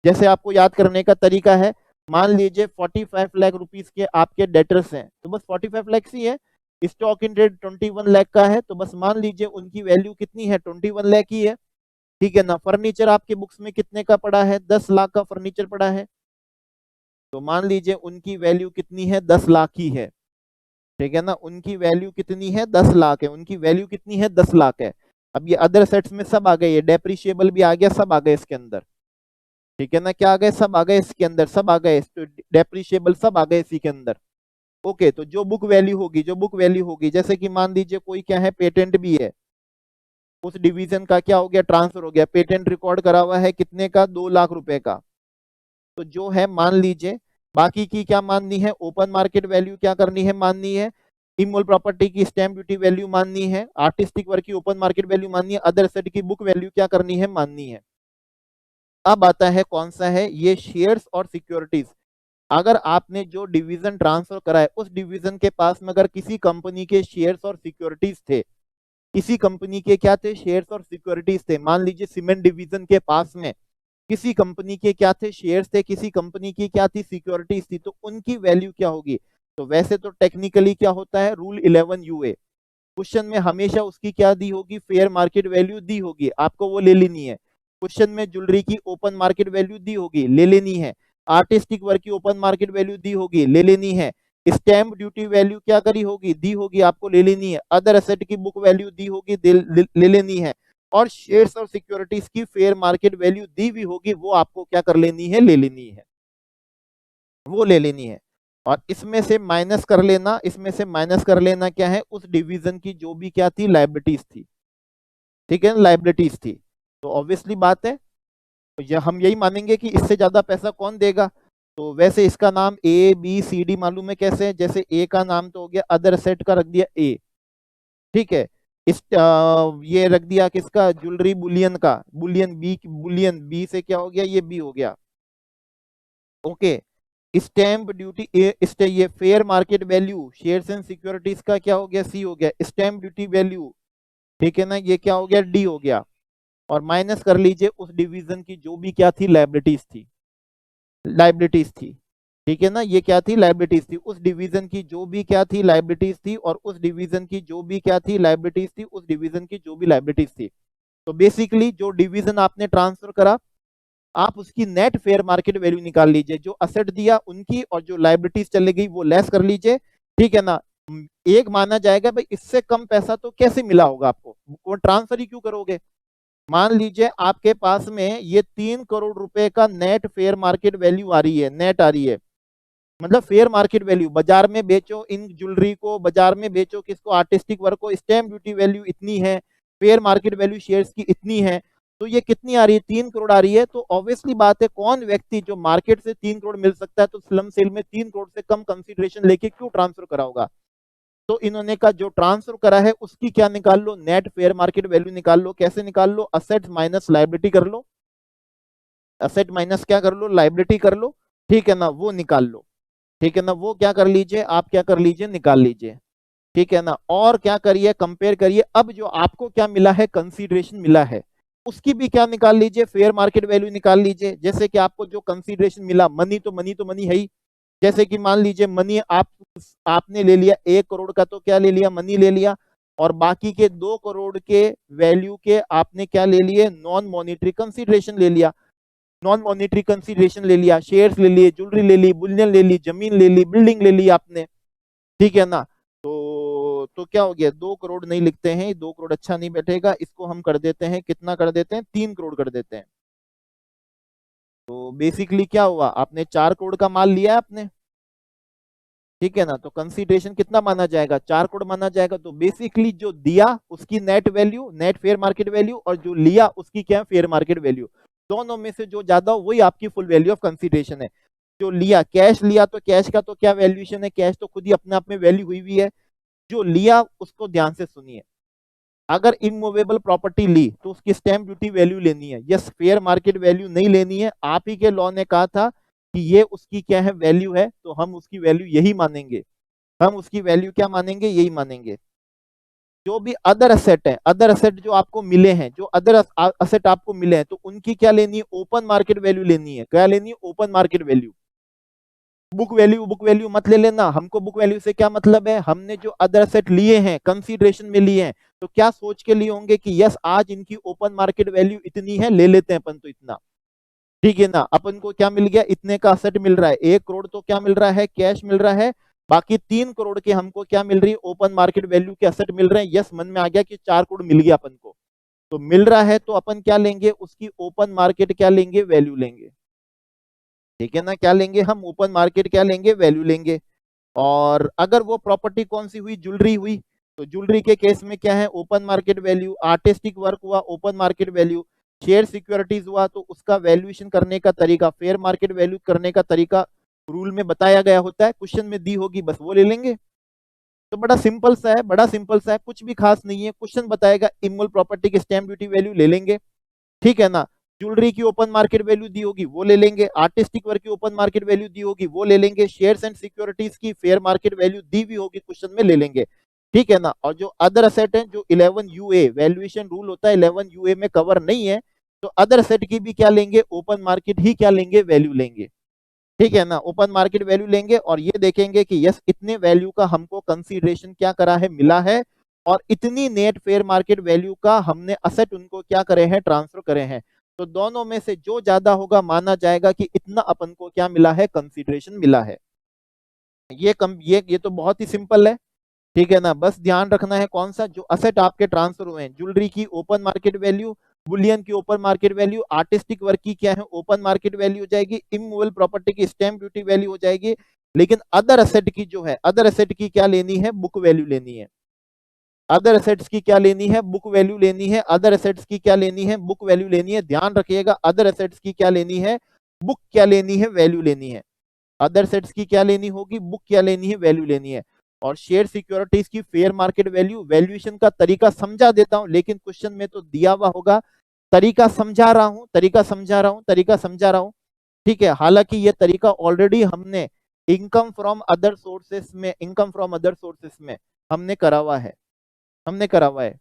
जैसे आपको याद करने का तरीका है, मान लीजिए 45 लाख रुपीस के आपके डेटर्स हैं, तो बस 45 लाख ही है। स्टॉक इन ट्रेड 21 लाख का है, तो बस मान लीजिए उनकी वैल्यू कितनी है, 21 लाख ही है, ठीक है ना। फर्नीचर आपके बुक्स में कितने का पड़ा है, 10 लाख का फर्नीचर पड़ा है, तो मान लीजिए उनकी वैल्यू कितनी है, 10 लाख ही है, ठीक है ना। उनकी वैल्यू कितनी है, 10 लाख है, उनकी वैल्यू कितनी है, 10 लाख है। अब ये अदर सेट्स में सब आ गए, ये डेप्रिशिएबल भी आ गया, सब आ गए इसके अंदर, ठीक है ना। क्या आ गए, सब आ गए इसके अंदर, सब आ गए, डेप्रिशिएबल सब आ गए इसी के अंदर। ओके, तो जो बुक वैल्यू होगी, जो बुक वैल्यू होगी, जैसे कि मान लीजिए कोई क्या है, पेटेंट भी है, उस डिवीजन का क्या हो गया, ट्रांसफर हो गया, पेटेंट रिकॉर्ड करा हुआ है कितने का, 2 लाख रुपए का। तो जो है मान लीजिए, बाकी की क्या माननी है, ओपन मार्केट वैल्यू क्या करनी है, माननी है। इमोल प्रॉपर्टी की स्टैम्प ड्यूटी वैल्यू माननी है, आर्टिस्टिक वर्क की ओपन मार्केट वैल्यू माननी है, अदर एसेट की बुक वैल्यू क्या करनी है, माननी है। अब आता है कौन सा है, ये शेयर्स और सिक्योरिटीज। अगर आपने जो डिवीजन ट्रांसफर करा है उस डिवीजन के पास में अगर किसी कंपनी के शेयर्स और सिक्योरिटीज थे, किसी कंपनी के क्या थे, शेयर्स और सिक्योरिटीज थे, मान लीजिए सीमेंट डिवीजन के पास में किसी कंपनी के क्या थे, शेयर्स थे, किसी कंपनी की क्या थी, सिक्योरिटीज थी, तो उनकी वैल्यू क्या होगी? तो वैसे तो टेक्निकली क्या होता है, रूल 11 यूए, क्वेश्चन में हमेशा उसकी क्या दी होगी, फेयर मार्केट वैल्यू दी होगी, आपको वो ले लेनी है। क्वेश्चन में ज्वेलरी की ओपन मार्केट वैल्यू दी होगी, ले लेनी है। आर्टिस्टिक वर्क की ओपन मार्केट वैल्यू दी होगी, ले लेनी है। स्टैम्प ड्यूटी वैल्यू क्या करी होगी, दी होगी, आपको ले लेनी है। अदर एसेट की बुक वैल्यू दी होगी, ले लेनी है। और शेयर्स और सिक्योरिटीज की फेयर मार्केट वैल्यू दी हुई होगी, वो आपको क्या कर लेनी है, ले लेनी है, वो ले लेनी है। और इसमें से माइनस कर लेना, इसमें से माइनस कर लेना क्या है, उस डिवीजन की जो भी क्या थी, लाइबिलिटीज थी, ठीक है, लाइबिलिटीज थी। तो ऑब्वियसली बात है, तो हम यही मानेंगे कि इससे ज्यादा पैसा कौन देगा। तो वैसे इसका नाम ए बी सी डी मालूम है कैसे है, जैसे ए का नाम तो हो गया, अदर सेट का रख दिया ए, ठीक है। ये रख दिया किसका, ज्वेलरी बुलियन का, बुलियन बी, बुलियन बी से क्या हो गया, ये बी हो गया, ओके। स्टैम्प ड्यूटी ये fair market value shares and securities का क्या हो गया, सी हो गया। स्टैम्प ड्यूटी वैल्यू, ठीक है ना, ये क्या हो गया, डी हो गया। और माइनस कर लीजिए उस डिवीजन की जो भी क्या थी, लाइबिलिटीज थी, लाइबिलिटीज थी, ठीक है ना, ये क्या थी, लाइबिलिटीज थी। उस डिवीजन की जो भी क्या थी, लाइबिलिटीज थी, और उस डिवीजन की जो भी क्या थी, लाइबिलिटीज थी, उस डिवीजन की जो भी लाइबिलिटीज थी। तो बेसिकली जो डिवीजन आपने ट्रांसफर करा, आप उसकी नेट फेयर मार्केट वैल्यू निकाल लीजिए, जो असेट दिया उनकी और जो लाइबिलिटीज चले गई वो लेस कर लीजिए, ठीक है ना। एक माना जाएगा भाई इससे कम पैसा तो कैसे मिला होगा आपको, वो ट्रांसफर ही क्यों करोगे। मान लीजिए आपके पास में ये 3 करोड़ रुपए का नेट फेयर मार्केट वैल्यू आ रही है, नेट आ रही है, मतलब फेयर मार्केट वैल्यू, बाजार में बेचो इन ज्वेलरी को, बाजार में बेचो किसको, आर्टिस्टिक वर्क को, स्टैम्प ड्यूटी वैल्यू इतनी है, फेयर मार्केट वैल्यू शेयर्स की इतनी है, तो ये कितनी आ रही है, 3 करोड़ आ रही है। तो ऑब्वियसली बात है, कौन व्यक्ति जो मार्केट से 3 करोड़ मिल सकता है, तो स्लम सेल में 3 करोड़ से कम कंसिडरेशन लेके क्यों ट्रांसफर करा होगा। तो इन्होंने का जो ट्रांसफर करा है उसकी क्या निकाल लो, नेट फेयर मार्केट वैल्यू निकाल लो। कैसे निकाल लो, असेट माइनस लाइबिलिटी कर लो, असेट माइनस क्या कर लो, लाइबिलिटी कर लो, ठीक है ना, वो निकाल लो, ठीक है ना, वो क्या कर लीजिए, आप क्या कर लीजिए, निकाल लीजिए, ठीक है ना। और क्या करिए, कंपेयर करिए, अब जो आपको क्या मिला है, कंसीडरेशन मिला है, उसकी भी क्या निकाल लीजिए, फेयर मार्केट वैल्यू निकाल लीजिए। जैसे कि आपको जो कंसीडरेशन मिला, मनी तो मनी तो मनी है ही, जैसे कि मान लीजिए मनी आपने ले लिया 1 करोड़ का, तो क्या ले लिया, मनी ले लिया, और बाकी के 2 करोड़ के वैल्यू के आपने क्या ले लिए, नॉन मॉनिटरी कंसीडरेशन ले लिया, नॉन मॉनिटरी कंसीडरेशन ले लिया, शेयर्स ले लिए, ज्वेलरी ले ली, बुलियन ले ली, जमीन ले ली, बिल्डिंग ले ली आपने, ठीक है ना। तो क्या हो गया, 2 करोड़ नहीं लिखते हैं, 2 करोड़ अच्छा नहीं बैठेगा, इसको हम कर देते हैं, कितना कर देते हैं, 3 करोड़ कर देते हैं। तो बेसिकली क्या हुआ, आपने 4 करोड़ का माल लिया है आपने, ठीक है ना, तो कंसीडरेशन कितना माना जाएगा, 4 करोड़ माना जाएगा। तो बेसिकली जो दिया उसकी net value, net fair market value, और जो लिया उसकी क्या है, फेयर मार्केट वैल्यू, दोनों में से जो ज्यादा हो वही आपकी फुल वैल्यू ऑफ कंसीडरेशन है। जो लिया, कैश लिया, तो कैश का तो क्या वैल्यूएशन है, कैश तो खुद ही अपने आप में वैल्यू हुई हुई है। जो लिया उसको ध्यान से सुनिए, अगर इमूवेबल प्रॉपर्टी ली तो उसकी स्टैम्प ड्यूटी वैल्यू लेनी है, यस, फेयर मार्केट वैल्यू नहीं लेनी है। आप ही के लॉ ने कहा था कि ये उसकी क्या है, वैल्यू है, तो हम उसकी वैल्यू यही मानेंगे, हम उसकी वैल्यू क्या मानेंगे, यही मानेंगे। जो भी अदर असेट है, अदर असेट जो आपको मिले हैं, जो अदर असेट आपको मिले हैं, तो उनकी क्या लेनी है, ओपन मार्केट वैल्यू लेनी है। क्या लेनी है, open market value. Book value मत ले लेना, हमको बुक वैल्यू से क्या मतलब है, हमने जो अदर असेट लिए हैं, कंसीडरेशन में लिए हैं, तो क्या सोच के लिए होंगे कि यस आज इनकी ओपन मार्केट वैल्यू इतनी है, ले लेते हैं अपन तो इतना, ठीक है ना। अपन को क्या मिल गया, इतने का असेट मिल रहा है, 1 करोड़ तो क्या मिल रहा है, कैश मिल रहा है, बाकी 3 करोड़ के हमको क्या मिल रही है, ओपन मार्केट वैल्यू के असेट मिल रहे हैं। यस, मन में आ गया कि 4 करोड़ मिल गया अपन को, तो मिल रहा है तो अपन क्या लेंगे, उसकी ओपन मार्केट क्या लेंगे, वैल्यू लेंगे, ठीक है ना। क्या लेंगे हम, ओपन मार्केट क्या लेंगे, वैल्यू लेंगे। और अगर वो प्रॉपर्टी कौन सी हुई, ज्वेलरी हुई, तो ज्वेलरी के केस में क्या है, open market value. Artistic work हुआ, open market value. Share securities हुआ तो उसका वैल्यूएशन करने का तरीका, फेयर मार्केट वैल्यू करने का तरीका रूल में बताया गया होता है, क्वेश्चन में दी होगी, बस वो ले लेंगे। तो बड़ा सिंपल सा है, बड़ा सिंपल सा है, कुछ भी खास नहीं है। क्वेश्चन बताएगा इमूवेबल प्रॉपर्टी की स्टैम्प ड्यूटी वैल्यू ले लेंगे, ठीक है ना। ज्वेलरी की ओपन मार्केट वैल्यू दी होगी वो ले लेंगे, आर्टिस्टिक वर्क की ओपन मार्केट वैल्यू दी होगी वो ले लेंगे, शेयर्स एंड सिक्योरिटीज की फेयर मार्केट वैल्यू दी हुई होगी क्वेश्चन में ले लेंगे, ठीक है ना। और जो अदर असेट है जो 11 यूए वैल्यूएशन रूल होता है 11 यूए में कवर नहीं है, तो अदर असेट की भी क्या लेंगे, ओपन मार्केट ही क्या लेंगे, वैल्यू लेंगे, ठीक है ना। ओपन मार्केट वैल्यू लेंगे और ये देखेंगे कि यस इतने वैल्यू का हमको कंसीडरेशन क्या करा है, मिला है, और इतनी नेट फेयर मार्केट वैल्यू का हमने असेट उनको क्या करे हैं, ट्रांसफर करे हैं। तो दोनों में से जो ज्यादा होगा माना जाएगा कि इतना अपन को क्या मिला है, कंसीडरेशन मिला है। ये तो बहुत ही सिंपल है, ठीक है ना। बस ध्यान रखना है कौन सा, जो असेट आपके ट्रांसफर हुए हैं, ज्वेलरी की ओपन मार्केट वैल्यू, बुलियन की open market value, artistic work की क्या है, ओपन मार्केट वैल्यू हो जाएगी, इमूवेबल प्रॉपर्टी की स्टैंप ड्यूटी वैल्यू हो जाएगी, लेकिन अदर असेट की जो है, अदर असेट की क्या लेनी है, बुक वैल्यू लेनी है। अदर असेट्स की क्या लेनी है, बुक वैल्यू लेनी है। अदर असेट्स की क्या लेनी है, बुक वैल्यू लेनी है। ध्यान रखिएगा, अदर असेट्स की क्या लेनी है, बुक क्या लेनी है, वैल्यू लेनी है। अदर सेट्स की क्या लेनी होगी, बुक क्या लेनी है, वैल्यू लेनी है। और शेयर सिक्योरिटीज की फेयर मार्केट वैल्यू, वैल्यूएशन का तरीका समझा देता हूं, लेकिन क्वेश्चन में तो दिया हुआ होगा, तरीका समझा रहा हूं, तरीका समझा रहा हूं, तरीका समझा रहा हूं, ठीक है। हालांकि ये तरीका ऑलरेडी हमने इनकम फ्रॉम अदर सोर्सेस में, इनकम फ्रॉम अदर सोर्सेस में हमने करा हुआ है, हमने करा हुआ है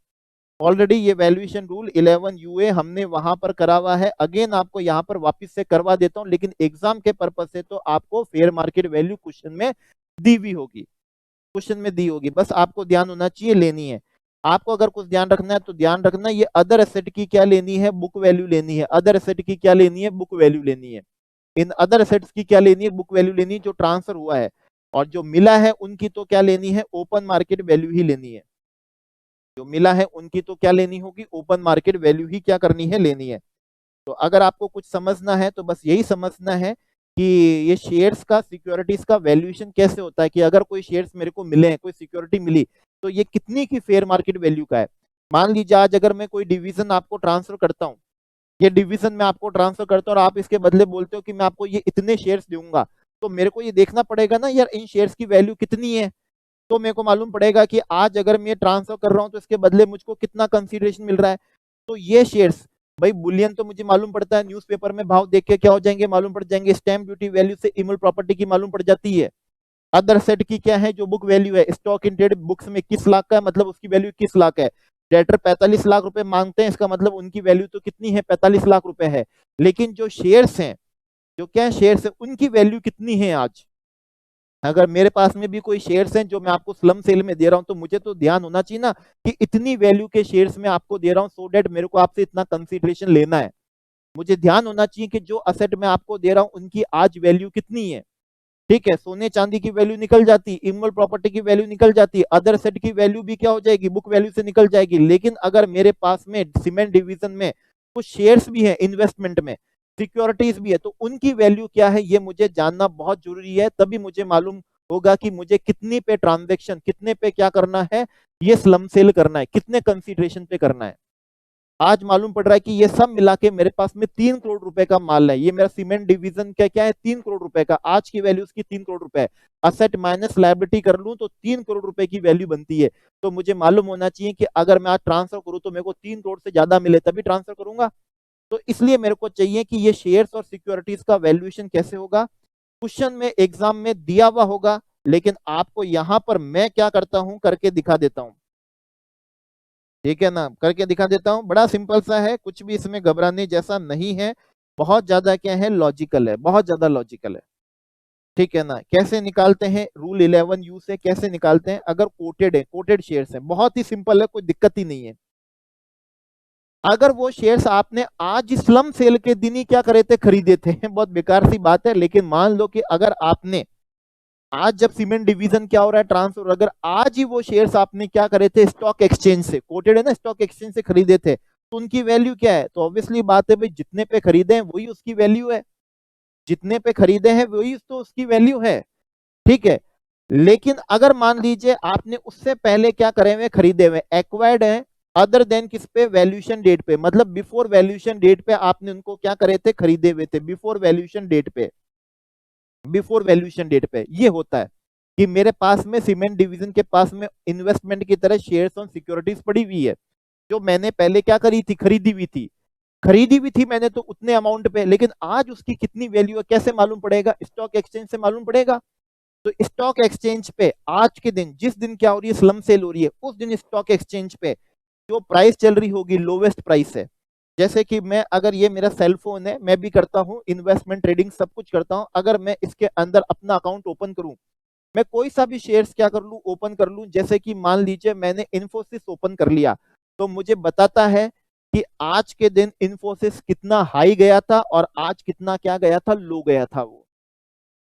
ऑलरेडी। ये वैल्यूएशन रूल 11 यूए हमने वहां पर करा हुआ है। अगेन आपको यहाँ पर वापस से करवा देता हूं, लेकिन एग्जाम के पर्पज से तो आपको फेयर मार्केट वैल्यू क्वेश्चन में दी हुई होगी, क्वेश्चन में दी होगी, बस आपको ध्यान होना चाहिए, लेनी है। आपको अगर कुछ ध्यान रखना है तो ध्यान रखना, ये अदर एसेट की क्या लेनी है, बुक वैल्यू लेनी है। अदर एसेट की क्या लेनी है, बुक वैल्यू लेनी है। इन अदर एसेट्स की क्या लेनी है, बुक वैल्यू लेनी है, जो ट्रांसफर हुआ है। और जो मिला है उनकी तो क्या लेनी है, ओपन मार्केट वैल्यू ही लेनी है। जो मिला है उनकी तो क्या लेनी होगी, ओपन मार्केट वैल्यू ही क्या करनी है, लेनी है। तो अगर आपको कुछ समझना है तो बस यही समझना है कि ये शेयर्स का, सिक्योरिटीज का वैल्यूएशन कैसे होता है, कि अगर कोई शेयर्स मेरे को मिले हैं, कोई सिक्योरिटी मिली, तो ये कितनी की फेयर मार्केट वैल्यू का है। मान लीजिए आज अगर मैं कोई डिवीजन आपको ट्रांसफर करता हूँ, ये डिवीजन में आपको ट्रांसफर करता हूँ और आप इसके बदले बोलते हो कि मैं आपको ये इतने शेयर्स दूंगा, तो मेरे को ये देखना पड़ेगा ना यार इन शेयर्स की वैल्यू कितनी है। तो मेरे को मालूम पड़ेगा कि आज अगर मैं ट्रांसफर कर रहा हूँ तो इसके बदले मुझको कितना कंसीडरेशन मिल रहा है। तो ये शेयर्स, भाई बुलियन तो मुझे मालूम पड़ता है, न्यूज़पेपर में भाव देख के क्या हो जाएंगे, मालूम पड़ जाएंगे। स्टैंप ड्यूटी वैल्यू से इमूवेबल प्रॉपर्टी की मालूम पड़ जाती है। अदर सेट की क्या है, जो बुक वैल्यू है, स्टॉक इन ट्रेड बुक्स में 21 लाख का है, मतलब उसकी वैल्यू 21 लाख है। डेटर 45 लाख रुपए मांगते हैं, इसका मतलब उनकी वैल्यू तो कितनी है, 45 लाख रुपए है। लेकिन जो शेयर्स हैं, जो क्या शेयर्स है, उनकी वैल्यू कितनी है आज। अगर मेरे पास में भी कोई शेयर्स हैं जो मैं आपको स्लम सेल में दे रहा हूं, तो मुझे तो ध्यान होना चाहिए ना कि इतनी वैल्यू के शेयर्स में आपको दे रहा हूं, सो डेट मेरे को आपसे इतना कंसीडरेशन लेना है। मुझे ध्यान होना चाहिए कि जो असेट मैं आपको दे रहा हूं उनकी आज वैल्यू कितनी है, ठीक है। सोने चांदी की वैल्यू निकल जाती, इमोबल प्रॉपर्टी की वैल्यू निकल जाती, अदर सेट की वैल्यू भी क्या हो जाएगी, बुक वैल्यू से निकल जाएगी। लेकिन अगर मेरे पास में सीमेंट डिवीजन में कुछ शेयर्स भी है, इन्वेस्टमेंट में सिक्योरिटीज भी है, तो उनकी वैल्यू क्या है ये मुझे जानना बहुत जरूरी है। तभी मुझे मालूम होगा कि मुझे कितनी पे ट्रांजेक्शन, कितने पे क्या करना है, ये स्लम सेल करना है, कितने कंसीडरेशन पे करना है। आज मालूम पड़ रहा है कि ये सब मिला के मेरे पास में 3 करोड़ रुपए का माल है। ये मेरा सीमेंट डिवीजन का क्या है, 3 करोड़ रुपए का, आज की वैल्यू उसकी 3 करोड़ रुपए है। असेट माइनस लायबिलिटी कर लूं तो 3 करोड़ रुपए की वैल्यू बनती है। तो मुझे मालूम होना चाहिए कि अगर मैं आज ट्रांसफर करूं तो मेरे को 3 करोड़ से ज्यादा मिले तभी ट्रांसफर करूंगा। तो इसलिए मेरे को चाहिए कि ये शेयर्स और सिक्योरिटीज का वैल्यूएशन कैसे होगा, क्वेश्चन में एग्जाम में दिया हुआ होगा। लेकिन आपको यहां पर मैं क्या करता हूं, करके दिखा देता हूं, ठीक है ना, करके दिखा देता हूं। बड़ा सिंपल सा है, कुछ भी इसमें घबराने जैसा नहीं है, बहुत ज्यादा क्या है, लॉजिकल है, बहुत ज्यादा लॉजिकल है, ठीक है ना। कैसे निकालते हैं, रूल 11 यू से कैसे निकालते हैं, अगर कोटेड है, कोटेड शेयर्स है, बहुत ही सिंपल है, कोई दिक्कत ही नहीं है। अगर वो शेयर्स आपने आज स्लम सेल के दिन ही क्या करे थे, खरीदे थे, बहुत बेकार सी बात है, लेकिन मान लो कि अगर आपने आज जब सीमेंट डिवीजन क्या हो रहा है, ट्रांसफर, अगर आज ही वो शेयर्स आपने क्या करे थे, स्टॉक एक्सचेंज से, कोटेड है ना, स्टॉक एक्सचेंज से खरीदे थे, तो उनकी वैल्यू क्या है, तो ऑब्वियसली बात है भाई, जितने पे खरीदे हैं वही उसकी वैल्यू है, जितने पे खरीदे हैं वही तो उसकी वैल्यू है, ठीक है। लेकिन अगर मान लीजिए आपने उससे पहले क्या करे हुए, खरीदे हुए, एक्वायर्ड है, अदर देन किस पे, वैल्यूएशन डेट पे, मतलब बिफोर वैल्यूएशन डेट पे आपने उनको क्या करे थे, खरीदे हुए थे, बिफोर वैल्यूएशन डेट पे, बिफोर वैल्यूएशन डेट पे। ये होता है कि मेरे पास में सीमेंट डिवीजन के पास में इन्वेस्टमेंट की तरह शेयर्स और सिक्योरिटीज पड़ी हुई है, जो मैंने पहले क्या करी थी, खरीदी हुई थी। खरीदी भी थी मैंने तो उतने अमाउंट पे, लेकिन आज उसकी कितनी वैल्यू है कैसे मालूम पड़ेगा? स्टॉक एक्सचेंज से मालूम पड़ेगा। तो स्टॉक एक्सचेंज पे आज के दिन, जिस दिन क्या हो रही है, स्लम सेल हो रही है, उस दिन स्टॉक एक्सचेंज पे जो प्राइस चल रही होगी लोवेस्ट प्राइस है। जैसे कि मैं, अगर ये मेरा सेल फोन है, मैं भी करता हूँ इन्वेस्टमेंट ट्रेडिंग सब कुछ करता हूँ, अगर मैं इसके अंदर अपना अकाउंट ओपन करूं, मैं कोई सा भी शेयर्स क्या कर लूं, ओपन कर लूं, जैसे कि मान लीजिए मैंने इन्फोसिस ओपन कर लिया, तो मुझे बताता है कि आज के दिन इन्फोसिस कितना हाई गया था और आज कितना क्या गया था, लो गया था वो।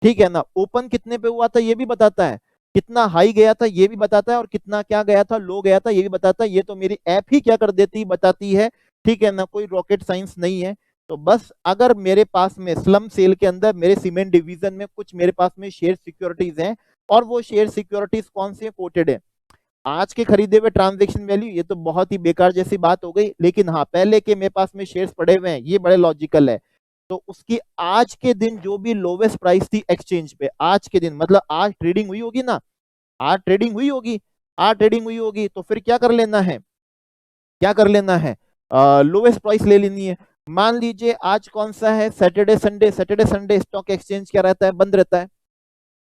ठीक है ना, ओपन कितने पे हुआ था ये भी बताता है, कितना हाई गया था ये भी बताता है, और कितना क्या गया था, लो गया था ये भी बताता है। ये तो मेरी ऐप ही क्या कर देती, बताती है। ठीक है ना, कोई रॉकेट साइंस नहीं है। तो बस अगर मेरे पास में स्लम सेल के अंदर मेरे सीमेंट डिवीजन में कुछ मेरे पास में शेयर सिक्योरिटीज हैं, और वो शेयर सिक्योरिटीज कौन सी कोटेड है, आज के खरीदे हुए ट्रांजैक्शन वैल्यू, ये तो बहुत ही बेकार जैसी बात हो गई, लेकिन हाँ पहले के मेरे पास में शेयर्स पड़े हुए हैं, ये बड़े लॉजिकल है। तो उसकी आज के दिन जो भी लोवेस्ट प्राइस थी एक्सचेंज पे, आज के दिन मतलब आज ट्रेडिंग हुई होगी ना, आज ट्रेडिंग हुई होगी, आज ट्रेडिंग हुई होगी, तो फिर क्या कर लेना है, क्या कर लेना है, लोवेस्ट प्राइस ले लेनी है। मान लीजिए आज कौन सा है, Saturday Sunday, Saturday Sunday stock exchange क्या रहता है, बंद रहता है।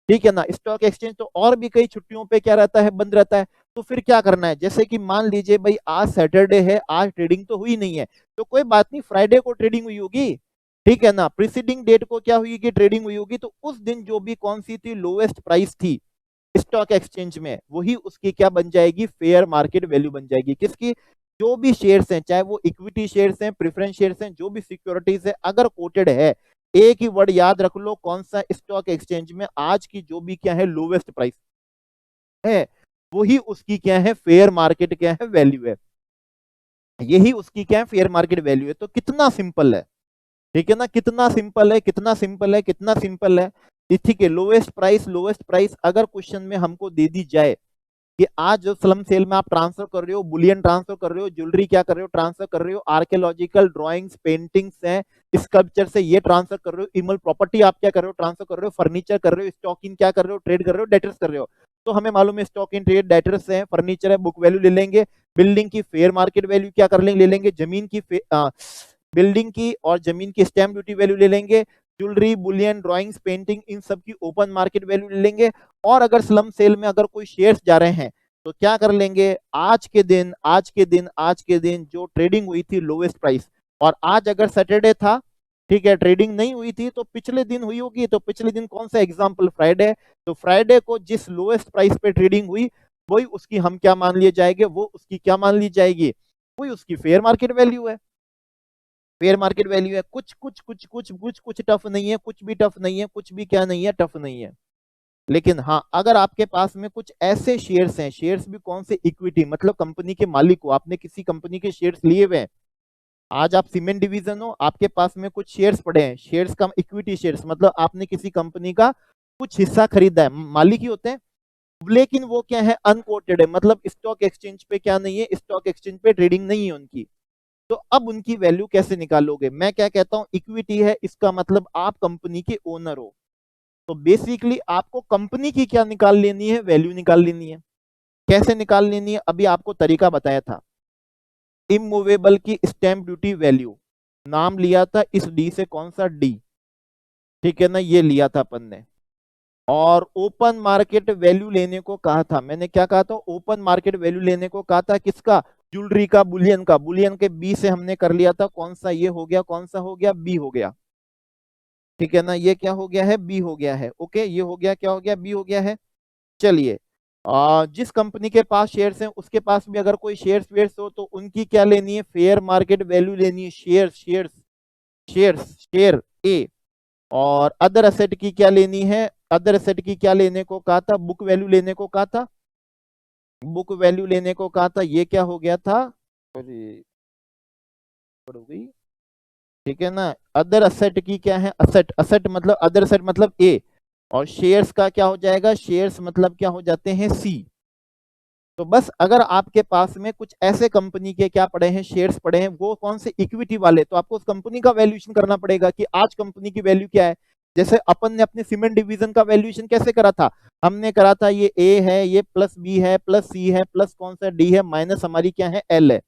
ठीक है ना, स्टॉक एक्सचेंज तो और भी कई छुट्टियों पे क्या रहता है, बंद रहता है। तो फिर क्या करना है, जैसे कि मान लीजिए भाई आज सैटरडे है, आज ट्रेडिंग तो हुई नहीं है, तो कोई बात नहीं, फ्राइडे को ट्रेडिंग हुई होगी। ठीक है ना, प्रीसीडिंग डेट को क्या हुई कि ट्रेडिंग हुई होगी, तो उस दिन जो भी कौन सी थी लोवेस्ट प्राइस थी स्टॉक एक्सचेंज में, वही उसकी क्या बन जाएगी, फेयर मार्केट वैल्यू बन जाएगी। किसकी, जो भी शेयर्स हैं, चाहे वो इक्विटी शेयर्स हैं, प्रेफरेंस शेयर्स हैं, जो भी सिक्योरिटीज है, अगर कोटेड है, एक ही वर्ड याद रख लो, कौन सा, स्टॉक एक्सचेंज में आज की जो भी क्या है लोवेस्ट प्राइस है, वही उसकी क्या है, फेयर मार्केट क्या है, वैल्यू है। यही उसकी क्या है, फेयर मार्केट वैल्यू है। तो कितना सिंपल है, ठीक है ना, कितना सिंपल है, कितना सिंपल है, कितना सिंपल है। ठीक है, लोवेस्ट प्राइस, लोवेस्ट प्राइस अगर क्वेश्चन में हमको दे दी जाए कि आज जो स्लम सेल में आप ट्रांसफर कर रहे हो, बुलियन ट्रांसफर कर रहे हो, ज्वेलरी क्या कर रहे हो, ट्रांसफर कर रहे हो, आर्कियोलॉजिकल ड्राइंग्स, पेंटिंग्स हैं, स्कल्पचर से ये ट्रांसफर कर रहे हो, इमल प्रॉपर्टी आप क्या कर रहे हो, ट्रांसफर कर रहे हो, फर्नीचर कर रहे हो, स्टॉक इन क्या कर रहे हो, ट्रेड कर रहे हो, डेटर्स कर रहे हो। तो हमें मालूम है स्टॉक इन ट्रेड डेटर्स है, फर्नीचर है, बुक वैल्यू ले लेंगे, बिल्डिंग की फेयर मार्केट वैल्यू क्या कर लेंगे, ले लेंगे, जमीन की बिल्डिंग की और जमीन की स्टैम्प ड्यूटी वैल्यू ले लेंगे, ज्वेलरी, बुलियन, ड्राइंग्स, पेंटिंग, इन सब की ओपन मार्केट वैल्यू ले लेंगे। और अगर स्लम सेल में अगर कोई शेयर्स जा रहे हैं, तो क्या कर लेंगे, आज के दिन, आज के दिन, आज के दिन जो ट्रेडिंग हुई थी लोवेस्ट प्राइस, और आज अगर सैटरडे था, ठीक है, ट्रेडिंग नहीं हुई थी, तो पिछले दिन हुई होगी, तो पिछले दिन कौन सा, एग्जांपल फ्राइडे, तो फ्राइडे को जिस लोवेस्ट प्राइस पे ट्रेडिंग हुई, वही उसकी हम क्या मान लिए जाएंगे, वो उसकी क्या मान ली जाएगी, वही उसकी फेयर मार्केट वैल्यू है। फेयर मार्केट वैल्यू है, कुछ कुछ कुछ कुछ कुछ कुछ टफ नहीं है, कुछ भी टफ नहीं है, कुछ भी क्या नहीं है, टफ नहीं है। लेकिन हाँ, अगर आपके पास में कुछ ऐसे शेयर्स हैं, शेयर्स भी कौन से, इक्विटी, मतलब कंपनी के मालिक को, आपने किसी कंपनी के शेयर्स लिए हुए हैं, आज आप सीमेंट डिवीजन हो, आपके पास में कुछ शेयर्स पड़े हैं, शेयर्स का इक्विटी शेयर्स, मतलब आपने किसी कंपनी का कुछ हिस्सा खरीदा है, मालिक ही होते हैं, लेकिन वो क्या है, अनकोटेड है, मतलब स्टॉक एक्सचेंज पे क्या नहीं है, स्टॉक एक्सचेंज पे ट्रेडिंग नहीं है उनकी। तो अब उनकी वैल्यू कैसे निकालोगे, मैं क्या कहता हूं, इक्विटी है, इसका मतलब आप कंपनी के ओनर हो, तो बेसिकली आपको कंपनी की क्या निकाल लेनी है, वैल्यू निकाल लेनी है। कैसे निकाल लेनी है, अभी आपको तरीका बताया था, इमूवेबल की स्टैंप ड्यूटी वैल्यू, नाम लिया था इस डी से, कौन सा डी, ठीक है ना, ये लिया था अपन ने, और ओपन मार्केट वैल्यू लेने को कहा था, मैंने क्या कहा था, ओपन मार्केट वैल्यू लेने को कहा था, किसका, ज्वेलरी का, बुलियन का, बुलियन के बी से हमने कर लिया था, कौन सा ये हो गया, कौन सा हो गया, बी हो गया। ठीक है ना, ये क्या हो गया है, बी हो गया है, ओके, ये हो गया, क्या हो गया, बी हो गया है। चलिए, जिस कंपनी के पास शेयर्स हैं उसके पास भी अगर कोई शेयर्स वेयर्स हो, तो उनकी क्या लेनी है, फेयर मार्केट वैल्यू लेनी है, शेयर्स शेयर्स शेयर्स शेयर ए। और अदर असेट की क्या लेनी है, अदर असेट की क्या लेने को कहा था, बुक वैल्यू लेने को कहा था, बुक वैल्यू लेने को कहा था, ये क्या हो गया था, अरे पड़ गई, ठीक है ना, अदर असेट की क्या है, असेट, असेट मतलब अदर असेट मतलब ए, और शेयर्स का क्या हो जाएगा, शेयर्स मतलब क्या हो जाते हैं, सी। तो बस अगर आपके पास में कुछ ऐसे कंपनी के क्या पड़े हैं, शेयर्स पड़े हैं, वो कौन से, इक्विटी वाले, तो आपको उस कंपनी का वैल्यूएशन करना पड़ेगा कि आज कंपनी की वैल्यू क्या है। जैसे अपन ने अपने सीमेंट डिवीजन का वैल्यूएशन कैसे करा था, हमने करा था ये ए है, ये प्लस बी है, प्लस सी है, प्लस कौन सा डी है, माइनस हमारी क्या है, एल है।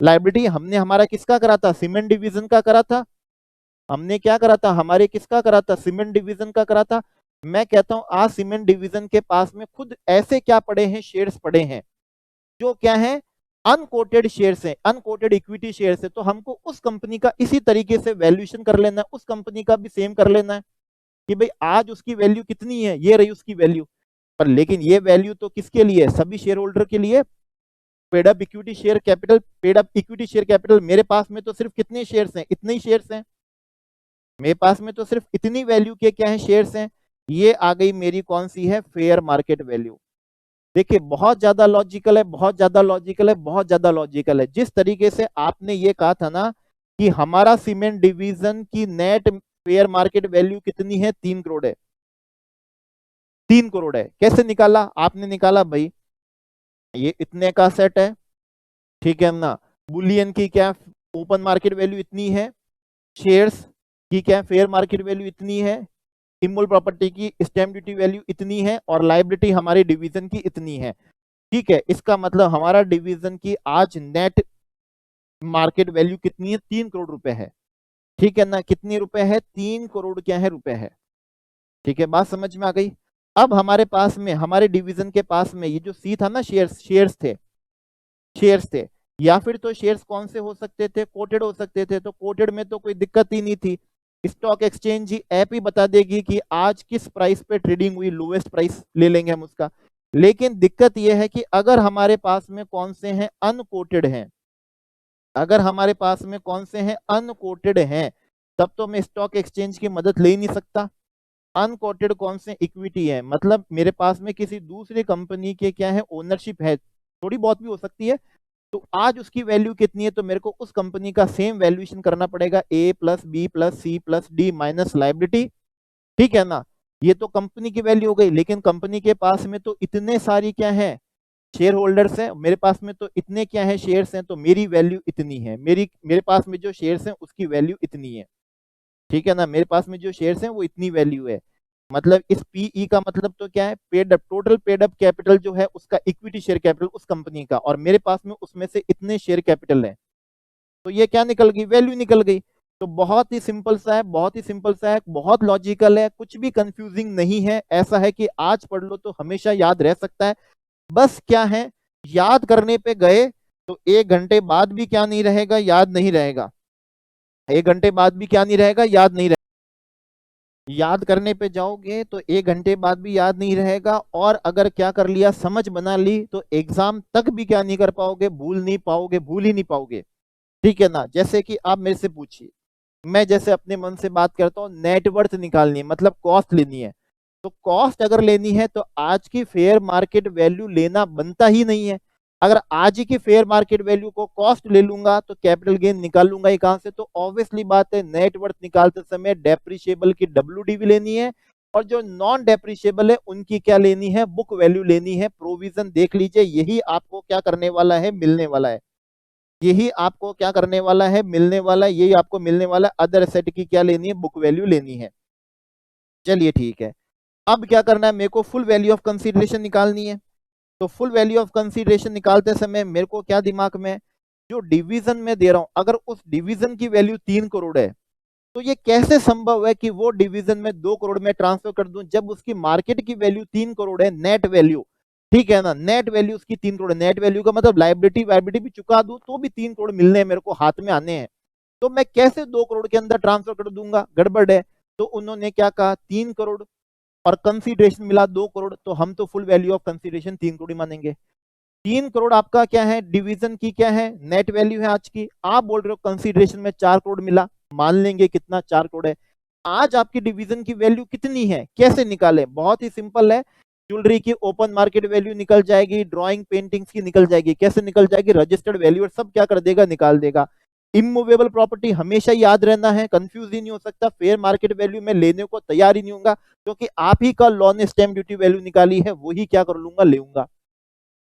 लायबिलिटी हमने हमारा किसका करा था, सीमेंट डिवीजन का करा था। हमने क्या करा था, हमारे किसका करा था, सीमेंट डिवीजन का करा था। मैं कहता हूं आज सीमेंट डिवीजन के पास में खुद ऐसे क्या पड़े हैं, शेयर्स पड़े हैं जो क्या है, अनकोटेड शेयर्स हैं, अनकोटेड इक्विटी शेयर्स है। तो हमको उस कंपनी का इसी तरीके से वैल्यूएशन कर लेना है, उस कंपनी का भी सेम कर लेना है कि भाई आज उसकी वैल्यू कितनी है, ये रही उसकी वैल्यू। पर लेकिन ये वैल्यू तो किसके लिए है, सभी शेयर होल्डर के लिए। Paid up equity share capital, paid up equity share capital, मेरे पास में तो सिर्फ कितने शेयर्स हैं, इतने ही शेयर्स हैं। मेरे पास में तो सिर्फ इतनी वैल्यू के क्या है, शेयर्स हैं। ये आ गई मेरी कौन सी है, फेयर मार्केट वैल्यू। देखिए बहुत ज्यादा लॉजिकल है, बहुत ज्यादा लॉजिकल है, बहुत ज्यादा लॉजिकल है। जिस तरीके से आपने ये कहा था ना कि हमारा सीमेंट डिवीजन की नेट फेयर मार्केट वैल्यू कितनी है, 3 करोड़ है। 3 करोड़ है, कैसे निकाला आपने, निकाला भाई ये इतने का सेट है, ठीक है ना। बुलियन की क्या ओपन मार्केट वैल्यू इतनी है, शेयर्स की क्या फेयर मार्केट वैल्यू इतनी है, इमोल प्रॉपर्टी की स्टैम्प ड्यूटी वैल्यू इतनी है, और लायबिलिटी हमारी डिवीजन की इतनी है। ठीक है, इसका मतलब हमारा डिवीजन की आज नेट मार्केट वैल्यू कितनी है, 3 करोड़ रुपए है। ठीक है ना, कितने रुपए है, 3 करोड़ क्या है, रुपए है। ठीक है, बात समझ में आ गई। अब हमारे पास में, हमारे डिवीजन के पास में ये जो सी था ना, शेयर्स, शेयर्स थे, या फिर तो शेयर्स कौन से हो सकते थे, कोटेड हो सकते थे। तो कोटेड में तो कोई दिक्कत ही नहीं थी, स्टॉक एक्सचेंज ही ऐप ही बता देगी कि आज किस प्राइस पे ट्रेडिंग हुई, लोएस्ट प्राइस ले लेंगे हम उसका। लेकिन दिक्कत यह है कि अगर हमारे पास में कौन से हैं, अनकोटेड हैं, अगर हमारे पास में कौन से हैं, अनकोटेड हैं, तब तो मैं स्टॉक एक्सचेंज की मदद ले ही नहीं सकता। अनकोटेड कौन से, इक्विटी है, मतलब मेरे पास में किसी दूसरी कंपनी के क्या है, ओनरशिप है, थोड़ी बहुत भी हो सकती है। तो आज उसकी वैल्यू कितनी है, तो मेरे को उस कंपनी का सेम वैल्यूएशन करना पड़ेगा, A plus B plus C plus D minus liability. ठीक है ना, ये तो कंपनी की वैल्यू हो गई। लेकिन कंपनी के पास में तो इतने सारी क्या है, शेयर होल्डर्स हैं, मेरे पास में तो इतने क्या है, शेयर्स हैं, तो मेरी वैल्यू इतनी है, मेरे पास में जो शेयर्स हैं उसकी वैल्यू इतनी है। ठीक है ना, मेरे पास में जो शेयर्स हैं वो इतनी वैल्यू है। मतलब इस पीई का मतलब तो क्या है, paid up, total paid up capital जो है उसका इक्विटी शेयर कैपिटल उस कंपनी का, और मेरे पास में उसमें से इतने शेयर कैपिटल है। तो ये क्या निकल गई, वैल्यू निकल गई। तो बहुत ही सिंपल सा है, बहुत ही सिंपल सा है, बहुत लॉजिकल है, कुछ भी कंफ्यूजिंग नहीं है। ऐसा है कि आज पढ़ लो तो हमेशा याद रह सकता है। बस क्या है, याद करने पे गए तो 1 घंटे बाद भी क्या नहीं रहेगा, याद नहीं रहेगा। 1 घंटे बाद भी क्या नहीं रहेगा, याद नहीं रहेगा। याद करने पे जाओगे तो 1 घंटे बाद भी याद नहीं रहेगा, और अगर क्या कर लिया, समझ बना ली, तो एग्जाम तक भी क्या नहीं कर पाओगे, भूल नहीं पाओगे, भूल ही नहीं पाओगे। ठीक है ना, जैसे कि आप मेरे से पूछिए, मैं जैसे अपने मन से बात करता हूँ, नेटवर्थ निकालनी है, मतलब कॉस्ट लेनी है। तो कॉस्ट अगर लेनी है तो आज की फेयर मार्केट वैल्यू लेना बनता ही नहीं है। अगर आज ही की फेयर मार्केट वैल्यू को कॉस्ट ले लूंगा तो कैपिटल गेन निकाल लूंगा ही कहां से। तो ऑब्वियसली बात है, नेटवर्थ निकालते समय डेप्रिशिएबल की डब्ल्यूडी भी लेनी है, और जो नॉन डेप्रिशिएबल है उनकी क्या लेनी है, बुक वैल्यू लेनी है। प्रोविजन देख लीजिए, यही आपको क्या करने वाला है, मिलने वाला है। यही आपको क्या करने वाला है, मिलने वाला है, यही आपको मिलने वाला है। अदर एसेट की क्या लेनी है, बुक वैल्यू लेनी है। चलिए ठीक है, अब क्या करना है, मेरे को फुल वैल्यू ऑफ कंसीडरेशन निकालनी है। तो फुल वैल्यू ऑफ कंसीडरेशन निकालते समय मेरे को क्या दिमाग में, जो डिवीजन में दे रहा हूं, अगर उस डिवीजन की वैल्यू 3 करोड़ है, तो ये कैसे संभव है कि वो डिवीजन में 2 करोड़ में ट्रांसफर कर दूं, जब उसकी मार्केट की वैल्यू 3 करोड़ है, नेट वैल्यू। ठीक है ना, नेट वैल्यू उसकी 3 करोड़, नेट वैल्यू का मतलब लाइबिलिटी वाइबिलिटी भी चुका दूं तो भी 3 करोड़ मिलने हैं, मेरे को हाथ में आने हैं। तो मैं कैसे 2 करोड़ के अंदर ट्रांसफर कर दूंगा, गड़बड़ है। तो उन्होंने क्या कहा, 3 करोड़, और कंसीडरेशन मिला 2 करोड़, तो हम तो full value of consideration 3 crore ही मानेंगे। 3 करोड़ आपका क्या है, डिवीजन की क्या है, नेट वैल्यू है आज की। आप बोल रहे हो कंसीडरेशन में 4 करोड़ मिला, मान लेंगे कितना, 4 करोड़ है। आज आपकी डिवीजन की वैल्यू कितनी है, कैसे निकाले, बहुत ही सिंपल है। ज्वेलरी की ओपन मार्केट वैल्यू निकल जाएगी, ड्राइंग पेंटिंग्स की निकल जाएगी। कैसे निकल जाएगी, रजिस्टर्ड वैल्यू सब क्या कर देगा, निकाल देगा। इमूवेबल प्रॉपर्टी हमेशा याद रहना है, कंफ्यूज ही नहीं हो सकता। फेयर मार्केट वैल्यू में लेने को तैयार ही नहीं होगा, क्योंकि आप ही का लॉ ने स्टैम्प ड्यूटी वैल्यू निकाली है, वही क्या कर लूंगा, लेऊंगा।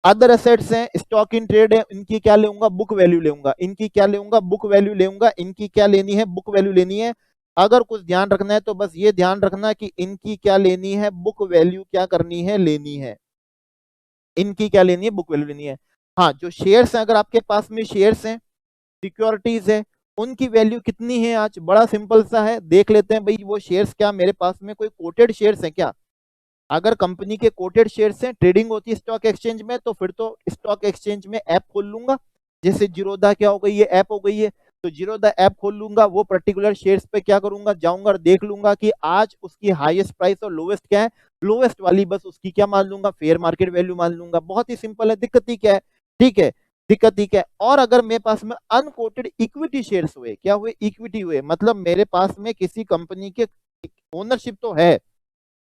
अदर एसेट्स हैं, स्टॉक इन ट्रेड है, इनकी क्या लेऊंगा, बुक वैल्यू लेऊंगा। इनकी क्या लेऊंगा, बुक वैल्यू लेऊंगा। इनकी क्या लेनी है, बुक वैल्यू लेनी है। अगर कुछ ध्यान रखना है तो बस ये ध्यान रखना कि इनकी क्या लेनी है, बुक वैल्यू क्या करनी है, लेनी है। इनकी क्या लेनी है, बुक वैल्यू लेनी है। हाँ, जो शेयर्स हैं, अगर आपके पास में शेयर्स हैं, सिक्योरिटीज है, उनकी वैल्यू कितनी है आज? बड़ा सिंपल सा है, देख लेते हैं भाई वो शेयर्स क्या मेरे पास में कोई कोटेड शेयर्स है क्या? अगर कंपनी के कोटेड शेयर्स हैं, ट्रेडिंग होती है स्टॉक एक्सचेंज में, तो फिर तो स्टॉक एक्सचेंज में ऐप खोल लूंगा। जैसे जीरोधा क्या हो गई, ये ऐप हो गई है, तो जीरोधा ऐप खोल लूंगा, वो पर्टिकुलर शेयर्स पे क्या करूंगा, जाऊंगा और देख लूंगा कि आज उसकी हाईएस्ट प्राइस और लोवेस्ट क्या है, लोवेस्ट वाली बस उसकी क्या मान लूंगा, फेयर मार्केट वैल्यू मान लूंगा। बहुत ही सिंपल है, दिक्कत ही क्या है? ठीक है, दिक्कत ही क्या है? और अगर मेरे पास में अनकोटेड इक्विटी शेयर्स हुए, क्या हुए, इक्विटी हुए, मतलब मेरे पास में किसी कंपनी के ओनरशिप तो है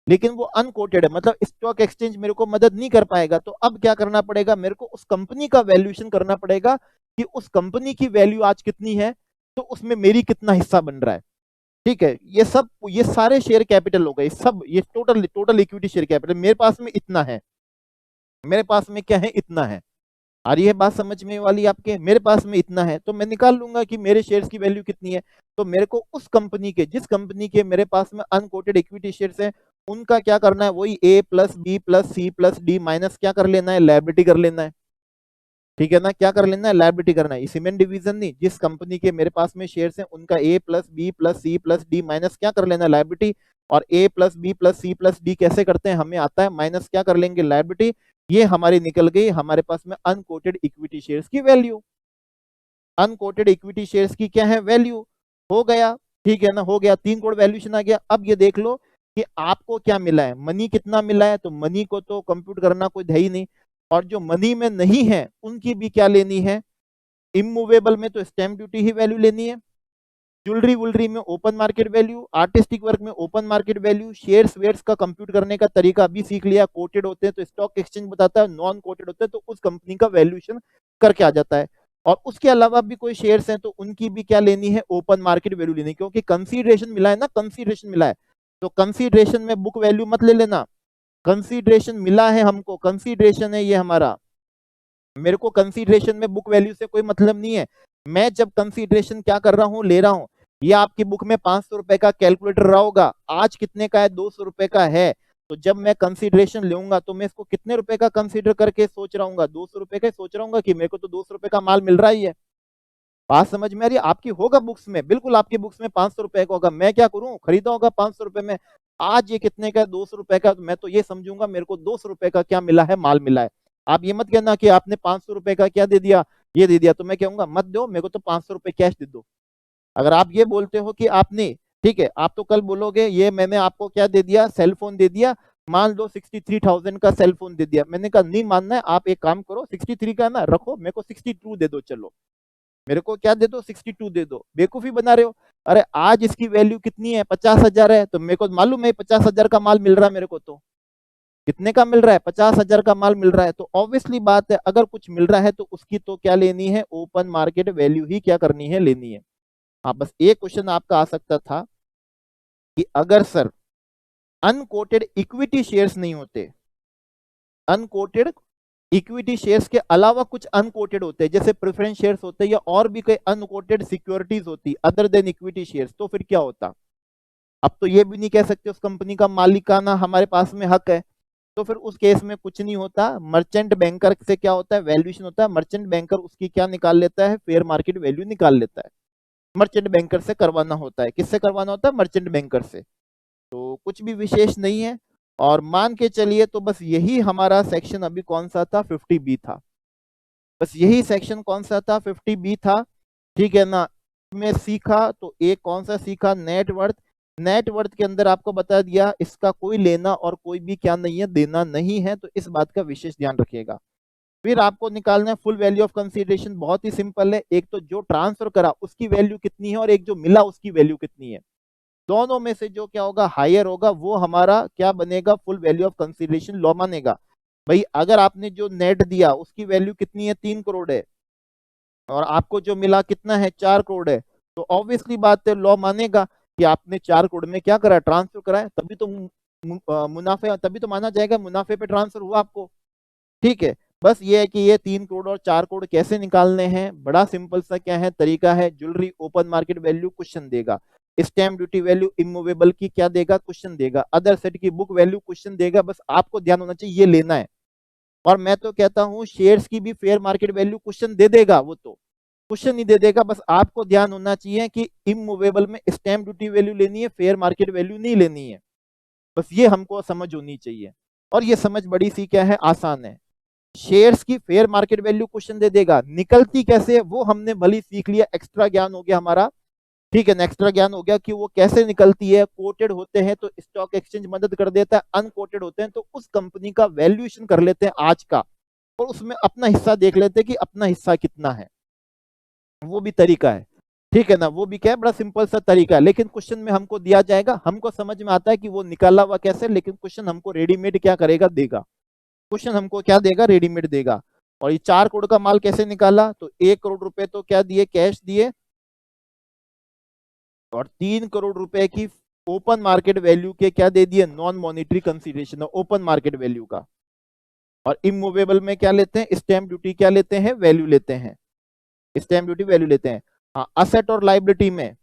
लेकिन वो अनकोटेड है, मतलब स्टॉक एक्सचेंज मेरे को मदद नहीं कर पाएगा, तो अब क्या करना पड़ेगा, मेरे को उस कंपनी का वैल्यूएशन करना पड़ेगा कि उस कंपनी की वैल्यू आज कितनी है, तो उसमें मेरी कितना हिस्सा बन रहा है। ठीक है, ये सब, ये सारे शेयर कैपिटल हो गए, सब ये total total equity share capital मेरे पास में इतना है, मेरे पास में क्या है, इतना है। आ रही है बात समझ में वाली आपके? मेरे पास में इतना है, तो मैं निकाल लूंगा कि मेरे शेयर्स की वैल्यू कितनी है। तो मेरे को उस कंपनी के, जिस कंपनी के मेरे पास में अनकोटेड इक्विटी शेयर्स है, उनका क्या करना है, वही A plus B plus C plus D minus क्या कर लेना है, लायबिलिटी कर लेना है। ठीक है ना, क्या कर लेना है, लायबिलिटी करना है। सीमेंट डिवीजन नहीं, जिस कंपनी के मेरे पास में शेयर्स हैं उनका A plus B plus C plus D minus क्या कर लेना है, लायबिलिटी। और A plus B plus C plus D कैसे करते हैं, हमें आता है, माइनस क्या कर लेंगे, लायबिलिटी। ये हमारी निकल गई हमारे पास में अनकोटेड इक्विटी शेयर्स की वैल्यू। अनकोटेड इक्विटी शेयर्स की क्या है, वैल्यू। हो गया, ठीक है ना, हो गया, 3 करोड़ वैल्यूशन आ गया। अब ये देख लो कि आपको क्या मिला है, मनी कितना मिला है, तो मनी को तो कंप्यूट करना कोई है ही नहीं, और जो मनी में नहीं है उनकी भी क्या लेनी है, इमूवेबल में तो स्टैम्प ड्यूटी ही वैल्यू लेनी है, ज्वेलरी वुलरी में open market value, artistic work में ओपन मार्केट वैल्यू। शेयर्स वेयर्स का कंप्यूट करने का तरीका भी सीख लिया, कोटेड होते हैं तो स्टॉक एक्सचेंज बताता है, नॉन कोटेड होते हैं तो उस कंपनी का वैल्यूएशन करके आ जाता है। और उसके अलावा भी कोई शेयर्स हैं तो उनकी भी क्या लेनी है, ओपन मार्केट वैल्यू लेनी है, क्योंकि कंसीडरेशन मिला है ना, कंसीडरेशन मिला है, तो कंसीडरेशन में बुक वैल्यू मत ले लेना, कंसीडरेशन मिला है हमको, कंसीडरेशन है ये हमारा, मेरे को कंसीडरेशन में बुक वैल्यू से कोई मतलब नहीं है। मैं जब कंसीडरेशन क्या कर रहा हूं, ले रहा हूं, ये आपकी बुक में 500 रुपए का कैलकुलेटर रहा होगा, आज कितने का है, 200 रुपए का है, तो जब मैं कंसीडरेशन लूंगा तो मैं इसको कितने रुपए का कंसीडर करके सोच रहा हूँ, 200 रुपए का सोच रहा हूँ कि मेरे को तो 200 रुपए का माल मिल रहा ही है। बात समझ में आ रही है? आपकी होगा बुक्स में, बिल्कुल आपकी बुक्स में 500 रुपए का होगा, मैं क्या करूं, खरीदा होगा 500 रुपए में, आज ये कितने का है, 200 रुपए का, तो मैं तो ये समझूंगा मेरे को 200 रुपए का क्या मिला है, माल मिला है। आप ये मत कहना कि आपने 500 रुपए का क्या दे दिया, ये दे दिया, तो मैं कहूंगा मत दो, मेरे को तो 500 रुपए कैश दे दो। अगर आप ये बोलते हो कि आपने, ठीक है, आप तो कल बोलोगे ये मैंने आपको क्या दे दिया, सेल फोन दे दिया, मान लो 63,000 का सेल फोन दे दिया, मैंने कहा नहीं मानना है, आप एक काम करो 63 का ना रखो, मेरे को 62 दे दो, चलो मेरे को क्या दे दो, 62 दे दो, बेवकूफी बना रहे हो। अरे आज इसकी वैल्यू कितनी है, 50,000 है, तो मेरे को मालूम है 50,000 का माल मिल रहा है मेरे को, तो कितने का मिल रहा है, 50,000 का माल मिल रहा है, तो ऑब्वियसली बात है अगर कुछ मिल रहा है तो उसकी तो क्या लेनी है, ओपन मार्केट वैल्यू ही क्या करनी है, लेनी है। हाँ, बस एक क्वेश्चन आपका आ सकता था कि अगर सर अनकोटेड इक्विटी शेयर्स नहीं होते, अनकोटेड इक्विटी शेयर्स के अलावा कुछ अनकोटेड होते हैं, जैसे प्रेफरेंस शेयर्स होते हैं या और भी कई अनकोटेड सिक्योरिटीज होती अदर देन इक्विटी शेयर्स, तो फिर क्या होता? अब तो ये भी नहीं कह सकते उस कंपनी का मालिकाना हमारे पास में हक है, तो फिर उस केस में कुछ नहीं होता, मर्चेंट बैंकर से क्या होता है, वैल्यूएशन होता है, मर्चेंट बैंकर उसकी क्या निकाल लेता है, फेयर मार्केट वैल्यू निकाल लेता है। मर्चेंट बैंकर से करवाना होता है, किससे करवाना होता है, मर्चेंट बैंकर से। तो कुछ भी विशेष नहीं है, और मान के चलिए तो बस यही हमारा सेक्शन अभी कौन सा था, 50B था, बस यही सेक्शन कौन सा था, 50B था। ठीक है ना, में सीखा तो एक कौन सा सीखा, नेटवर्थ। नेटवर्थ के अंदर आपको बता दिया इसका कोई लेना और कोई भी क्या नहीं है, देना नहीं है, तो इस बात का विशेष ध्यान रखिएगा। फिर आपको निकालना है फुल वैल्यू ऑफ कंसीडरेशन, बहुत ही सिंपल है, एक तो जो ट्रांसफर करा उसकी वैल्यू कितनी है और एक जो मिला उसकी वैल्यू कितनी है, दोनों में से जो क्या होगा, हायर होगा, वो हमारा क्या बनेगा, full value of consideration law मानेगा। भाई अगर आपने जो नेट दिया उसकी वैल्यू कितनी है, 3 करोड़ है, और आपको जो मिला कितना है, 4 करोड़ है, तो ऑब्वियसली बात है लॉ मानेगा कि आपने 4 करोड़ में क्या करा, ट्रांसफर कराया, तभी तो मुनाफे, तभी तो माना जाएगा मुनाफे पे ट्रांसफर हुआ आपको। ठीक है, बस ये है कि ये 3 करोड़ और 4 करोड़ कैसे निकालने हैं, बड़ा सिंपल सा क्या है तरीका है, jewellery open market value question देगा, स्टैम्प ड्यूटी वैल्यू इमूवेबल की क्या देगा, क्वेश्चन देगा, अदर सेट की बुक वैल्यू क्वेश्चन देगा, बस आपको ध्यान होना चाहिए ये लेना है। और मैं तो कहता हूं शेयर्स की भी फेयर मार्केट वैल्यू क्वेश्चन दे देगा वो तो, क्वेश्चन नहीं दे देगा, बस आपको ध्यान होना चाहिए कि इमूवेबल में स्टैम्प ड्यूटी वैल्यू लेनी है, फेयर मार्केट वैल्यू नहीं लेनी है, बस ये हमको समझ होनी चाहिए। और ये समझ बड़ी सी क्या है, आसान है। शेयर्स की फेयर मार्केट वैल्यू क्वेश्चन दे देगा, निकलती कैसे वो हमने भली सीख लिया, एक्स्ट्रा ज्ञान हो गया हमारा, ठीक है ना, एक्स्ट्रा ज्ञान हो गया कि वो कैसे निकलती है। कोटेड होते हैं तो स्टॉक एक्सचेंज मदद कर देता है, अनकोटेड होते हैं तो उस कंपनी का वैल्यूएशन कर लेते हैं आज का, और उसमें अपना हिस्सा देख लेते हैं कि अपना हिस्सा कितना है, वो भी तरीका है, ठीक है ना, वो भी क्या है, बड़ा सिंपल सा तरीका है। लेकिन क्वेश्चन में हमको दिया जाएगा, हमको समझ में आता है कि वो निकाला हुआ कैसे, लेकिन क्वेश्चन हमको रेडीमेड क्या करेगा, देगा, क्वेश्चन हमको क्या देगा, रेडीमेड देगा। और ये 4 करोड़ का माल कैसे निकाला, तो 1 करोड़ रुपए तो क्या दिए, कैश दिए, और 3 करोड़ रुपए की ओपन मार्केट वैल्यू के क्या दे दिए, non monetary consideration open market value का। और इमूवेबल में क्या लेते हैं, स्टैम्प ड्यूटी क्या लेते हैं, वैल्यू लेते हैं, स्टैम्प ड्यूटी वैल्यू लेते हैं। हाँ, असेट और लाइबिलिटी में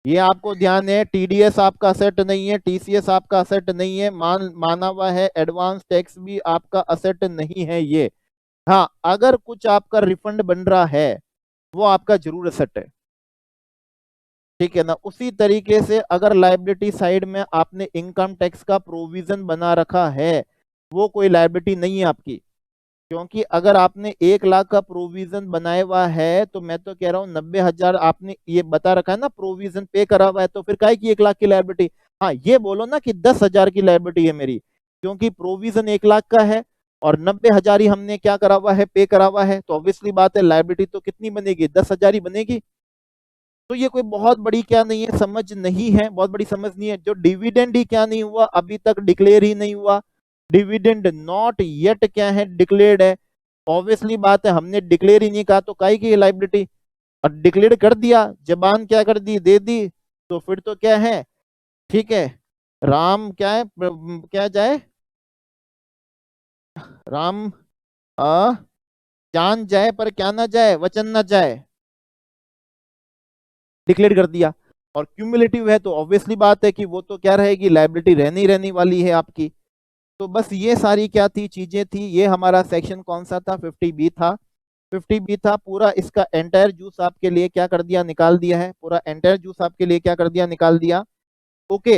ये आपको ध्यान है, टीडीएस आपका असेट नहीं है, टीसीएस आपका असेट नहीं है, माना हुआ है, एडवांस टैक्स भी आपका असेट नहीं है ये। हाँ, अगर कुछ आपका रिफंड बन रहा है वो आपका जरूर असेट है, ठीक है ना। उसी तरीके से अगर लायबिलिटी साइड में आपने इनकम टैक्स का प्रोविजन बना रखा है, वो कोई लायबिलिटी नहीं है आपकी, क्योंकि अगर आपने 1 लाख का प्रोविजन बनाया हुआ है तो मैं तो कह रहा हूँ 90,000 आपने ये बता रखा है ना, प्रोविजन पे करा हुआ है, तो फिर काहे की 1 लाख की लायबिलिटी। हाँ, ये बोलो ना कि 10,000 की लायबिलिटी है मेरी, क्योंकि प्रोविजन 1 लाख का है और 90,000 ही हमने क्या करा हुआ है, पे करा हुआ है, तो ऑब्वियसली बात है लायबिलिटी तो कितनी बनेगी, 10,000 ही बनेगी। तो ये कोई बहुत बड़ी क्या नहीं है, समझ नहीं है, बहुत बड़ी समझ नहीं है। जो डिविडेंड ही क्या नहीं हुआ, अभी तक डिक्लेयर ही नहीं हुआ, डिविडेंड नॉट येट क्या है, डिक्लेयर्ड है। ऑब्वियसली बात है, हमने डिक्लेयर ही नहीं कहा तो काहे की लाइबिलिटी, और डिक्लेयर कर दिया, जबान क्या कर दी, दे दी, तो फिर तो क्या है, ठीक है, राम क्या है, क्या जाए, राम आ, जान जाए पर क्या ना जाए, वचन ना जाए, डिक्लेयर कर दिया। और क्यूमुलेटिव है तो ऑब्वियसली बात है कि वो तो क्या रहेगी, लाइबिलिटी रहनी रहनी वाली है आपकी। तो बस ये सारी क्या थी, चीजें थी। ये हमारा सेक्शन कौन सा था, 50B था, 50B था। पूरा इसका एंटायर जूस आपके लिए क्या कर दिया, निकाल दिया है, पूरा एंटायर जूस आपके लिए क्या कर दिया, निकाल दिया। ओके,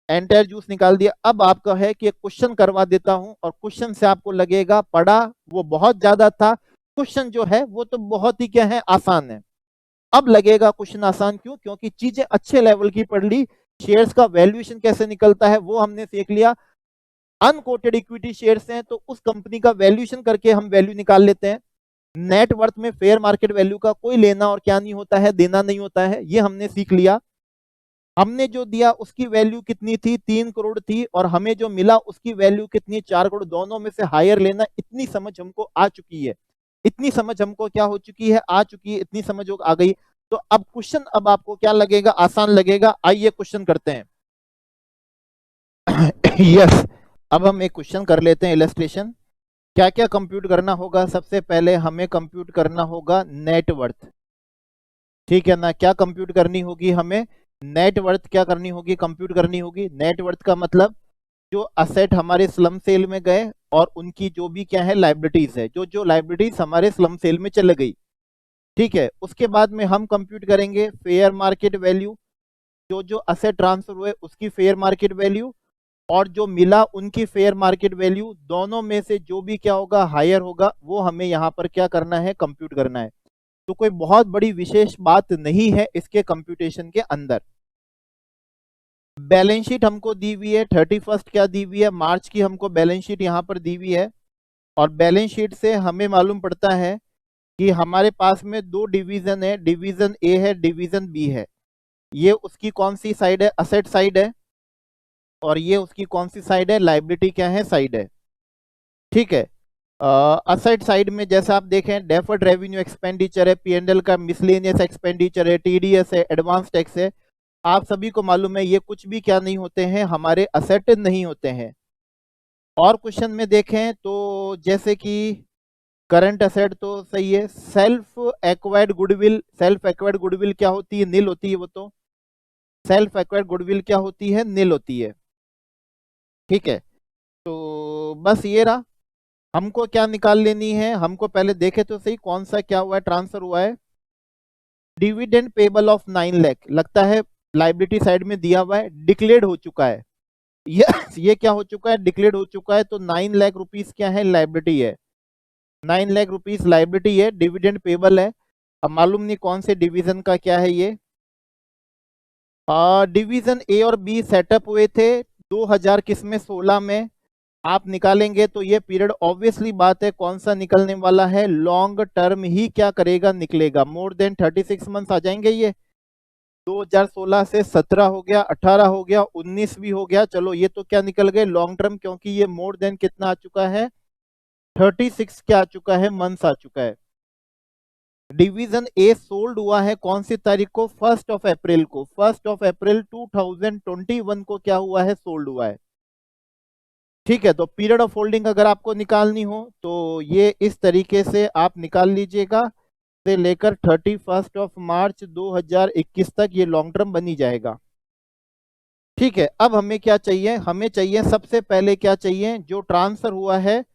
एंटायर जूस निकाल दिया। अब आपका है कि क्वेश्चन करवा देता हूं, और क्वेश्चन से आपको लगेगा पढ़ा वो बहुत ज्यादा था, क्वेश्चन जो है वो तो बहुत ही क्या है, आसान है। अब लगेगा क्वेश्चन आसान क्यों, क्योंकि चीजें अच्छे लेवल की पढ़ ली। शेयर्स का वैल्यूएशन कैसे निकलता है वो हमने सीख लिया। अनकोटेड इक्विटी शेयर्स हैं तो उस कंपनी का वैल्यूएशन करके हम वैल्यू निकाल लेते हैं। नेट वर्थ में फेयर मार्केट वैल्यू का कोई लेना और क्या नहीं होता है, देना नहीं होता है, ये हमने सीख लिया। हमने जो दिया उसकी वैल्यू कितनी थी, 3 करोड़ थी, और हमें जो मिला उसकी वैल्यू कितनी, 4 करोड़, दोनों में से हायर लेना। इतनी समझ हमको आ चुकी है, इतनी समझ हमको क्या हो चुकी है, आ चुकी है, इतनी समझ आ गई। तो अब क्वेश्चन अब आपको क्या लगेगा, आसान लगेगा। आइए क्वेश्चन करते हैं। यस अब हम एक क्वेश्चन कर लेते हैं, इलस्ट्रेशन। क्या क्या कंप्यूट करना होगा, सबसे पहले हमें कंप्यूट करना होगा नेटवर्थ, ठीक है ना। क्या कंप्यूट करनी होगी हमें, नेटवर्थ क्या करनी होगी, कंप्यूट करनी होगी। नेटवर्थ का मतलब जो असेट हमारे स्लम सेल में गए और उनकी जो भी क्या है लाइबिलिटीज है, जो जो लाइबिलिटीज हमारे स्लम सेल में चल गई, ठीक है। उसके बाद में हम कंप्यूट करेंगे फेयर मार्केट वैल्यू, जो जो असेट ट्रांसफर हुए उसकी फेयर मार्केट वैल्यू, और जो मिला उनकी फेयर मार्केट वैल्यू, दोनों में से जो भी क्या होगा, हायर होगा, वो हमें यहाँ पर क्या करना है, कंप्यूट करना है। तो कोई बहुत बड़ी विशेष बात नहीं है इसके कंप्यूटेशन के अंदर। बैलेंस शीट हमको दी हुई है, 31 क्या दी हुई है, मार्च की हमको बैलेंस शीट यहाँ पर दी हुई है। और बैलेंस शीट से हमें मालूम पड़ता है कि हमारे पास में 2 डिवीजन है, डिवीजन ए है, डिवीजन बी है। ये उसकी कौन सी साइड है, असेट साइड है, और ये उसकी कौन सी साइड है, लाइबिलिटी क्या है, साइड है, ठीक है। असेट साइड में जैसा आप देखें, डेफर्ड रेवेन्यू एक्सपेंडिचर है, पीएनएल का मिसलेनियस एक्सपेंडिचर है, टीडीएस है, एडवांस टैक्स है। आप सभी को मालूम है ये कुछ भी क्या नहीं होते हैं, हमारे असेट नहीं होते हैं। और क्वेश्चन में देखें तो जैसे कि करंट असेट तो सही है, self acquired goodwill, self acquired goodwill क्या होती है, नील होती है। वो तो सेल्फ एक्वायर्ड गुडविल क्या होती है, नील होती है, ठीक है। तो बस ये रहा। हमको क्या निकाल लेनी है, हमको पहले देखे तो सही कौन सा क्या हुआ है, ट्रांसफर हुआ है। डिविडेंड पेबल ऑफ 9 लाख, लगता है लाइबिलिटी साइड में दिया हुआ है, डिक्लेयर्ड हो चुका है। ये क्या हो चुका है, डिक्लेयर्ड हो चुका है। तो 9 लाख रुपीस क्या है, लाइबिलिटी है। 9 लाख रुपीस लाइबिलिटी है, डिविडेंड पेबल है। अब मालूम नहीं कौन से डिवीजन का क्या है ये। डिवीजन ए और बी सेटअप हुए थे 2000 किस में, 16 में। आप निकालेंगे तो ये पीरियड ऑब्वियसली बात है कौन सा निकलने वाला है, लॉन्ग टर्म ही क्या करेगा, निकलेगा। मोर देन 36 मंथ्स आ जाएंगे ये। 2016 से 17 हो गया, 18 हो गया, 19 भी हो गया। चलो ये तो क्या निकल गए लॉन्ग टर्म, क्योंकि ये मोर देन कितना आ चुका है, 36 क्या आ चुका है, मंथ्स आ चुका है। डिवीजन ए सोल्ड हुआ है कौन सी तारीख को, 1 अप्रैल को। 1 अप्रैल 2021 को क्या हुआ है, सोल्ड हुआ है। ठीक है, तो पीरियड ऑफ होल्डिंग अगर आपको निकालनी हो तो ये इस तरीके से आप निकाल लीजिएगा, से लेकर 31 मार्च 2021 तक ये लॉन्ग टर्म बनी जाएगा। ठीक है, अब हमें क्या चाहिए, हमें चाहिए सबसे पहले क्या चाहिए, जो ट्रांसफर हुआ है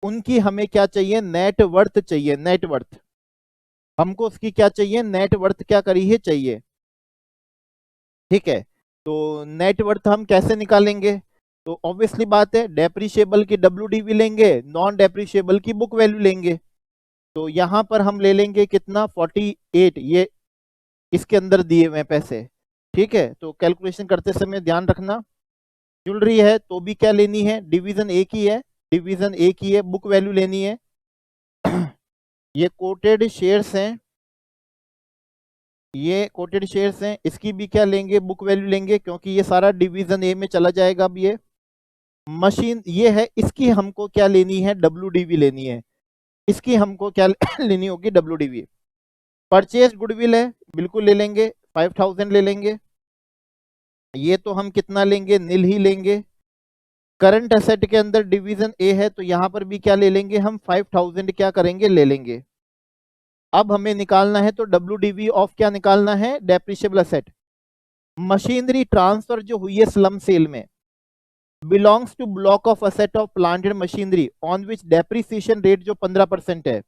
उनकी हमें क्या चाहिए, नेट वर्थ चाहिए। नेट वर्थ हमको उसकी क्या चाहिए, नेट वर्थ क्या करी है, चाहिए। ठीक है, तो नेट वर्थ हम कैसे निकालेंगे, तो ऑब्वियसली बात है डेप्रिशिएबल की WDV लेंगे, नॉन डेप्रिशिएबल की बुक वैल्यू लेंगे। तो यहां पर हम ले लेंगे कितना, 48, ये इसके अंदर दिए हुए पैसे। ठीक है, तो कैलकुलेशन करते समय ध्यान रखना। ज्वेलरी है तो भी क्या लेनी है, डिवीजन ए की है, डिवीजन ए की है, बुक वैल्यू लेनी है। ये कोटेड शेयर्स हैं, ये कोटेड शेयर्स हैं, इसकी भी क्या लेंगे, बुक वैल्यू लेंगे, क्योंकि ये सारा डिवीजन ए में चला जाएगा। अब ये मशीन ये है, इसकी हमको क्या लेनी है, WDV लेनी है। इसकी हमको क्या लेनी होगी, WDV। परचेज गुडविल है, बिल्कुल ले लेंगे, 5000 ले लेंगे। ये तो हम कितना लेंगे, नील ही लेंगे। करंट एसेट के अंदर डिवीजन ए है तो यहां पर भी क्या ले लेंगे, हम 5000 क्या करेंगे, ले लेंगे। अब हमें निकालना है तो WDV ऑफ क्या निकालना है, डेप्रिशिएबल एसेट। मशीनरी ट्रांसफर जो हुई है स्लम सेल में, belongs to block of asset of plant and machinery on which depreciation rate जो 15% है।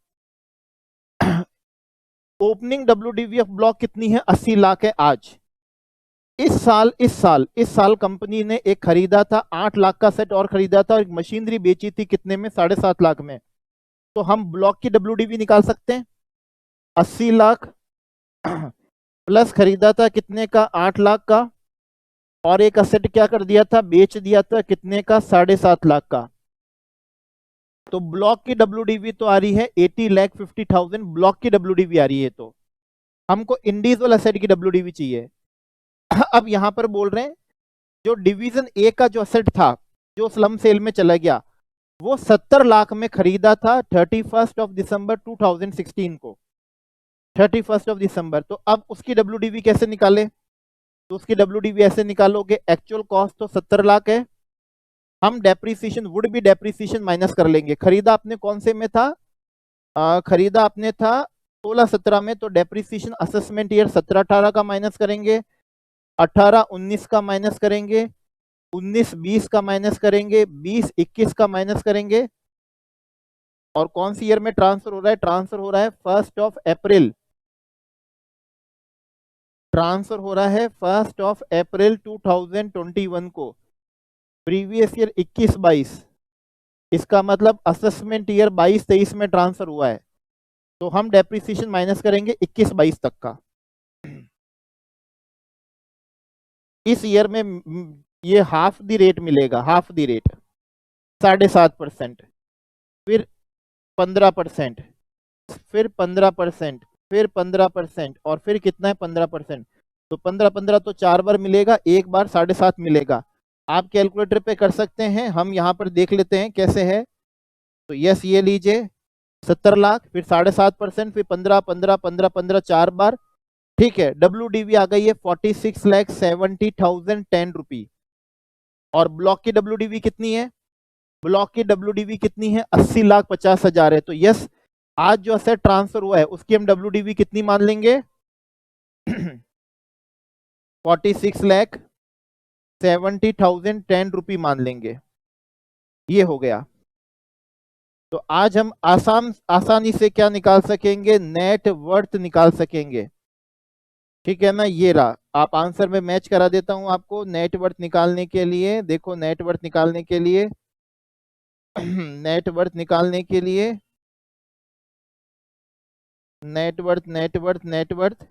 ओपनिंग WDV ऑफ ब्लॉक कितनी है, 80 लाख है आज। इस साल कंपनी ने एक खरीदा था 8 लाख का सेट और खरीदा था, और एक मशीनरी बेची थी कितने में, 7.5 लाख में। तो हम ब्लॉक की WDV निकाल सकते हैं, 80 लाख प्लस खरीदा था कितने का, 8 लाख का, और एक असेट क्या कर दिया था, बेच दिया था कितने का, 7.5 लाख का। तो ब्लॉक की WDV तो आ रही है 80,50,000, ब्लॉक की WDV आ रही है। तो हमको इंडिविजुअल असेट की WDV चाहिए। अब यहां पर बोल रहे हैं जो डिवीजन ए का जो असेट था जो स्लम सेल में चला गया, वो 70 लाख में खरीदा था 31 दिसंबर 2016 को, 31 दिसंबर। तो अब उसकी WDV कैसे निकाले, तो उसकी WDV ऐसे निकालोगे, एक्चुअल कॉस्ट तो 70 लाख है, हम डेप्रीसिएशन वुड भी डेप्रीसिएशन माइनस कर लेंगे। खरीदा आपने कौन से में था, खरीदा आपने था 16-17 में, तो डेप्रीसिएशन असेसमेंट ईयर 17-18 का माइनस करेंगे, 18-19 का माइनस करेंगे, 19-20 का माइनस करेंगे, 20-21 का माइनस करेंगे। और कौन सी ईयर में ट्रांसफर हो रहा है, ट्रांसफर हो रहा है 1 अप्रैल, ट्रांसफर हो रहा है 1 अप्रैल 2021 को। प्रीवियस ईयर 21-22, इसका मतलब असेसमेंट ईयर 22-23 में ट्रांसफर हुआ है। तो हम डेप्रिसिएशन माइनस करेंगे 21-22 तक का। इस ईयर में ये हाफ द रेट मिलेगा, हाफ द रेट 7.5%, फिर 15%, फिर 15%, फिर 15%, और फिर कितना है 15%। तो 15-15 तो 4 बार मिलेगा, एक बार 7.5 मिलेगा। आप कैलकुलेटर पे कर सकते हैं, हम यहाँ पर देख लेते हैं कैसे है। तो यस, ये लीजिए 70 लाख, फिर 7.5%, फिर 15-15-15-15 4 बार। ठीक है, WDV आ गई है 46,70,010 रुपी। और ब्लॉक की WDV कितनी है, ब्लॉक की WDV कितनी है, 80,50,000 है। तो यस, आज जो असेट ट्रांसफर हुआ है उसकी हम WDV कितनी मान लेंगे 46,70,010 रुपी मान लेंगे। ये हो गया। तो आज हम आसानी से क्या निकाल सकेंगे, नेट वर्थ निकाल सकेंगे। ठीक है ना, ये रहा, आप आंसर में मैच करा देता हूं आपको। नेट वर्थ निकालने के लिए देखो, नेट वर्थ निकालने के लिए नेट वर्थ निकालने के लिए net worth net worth net worth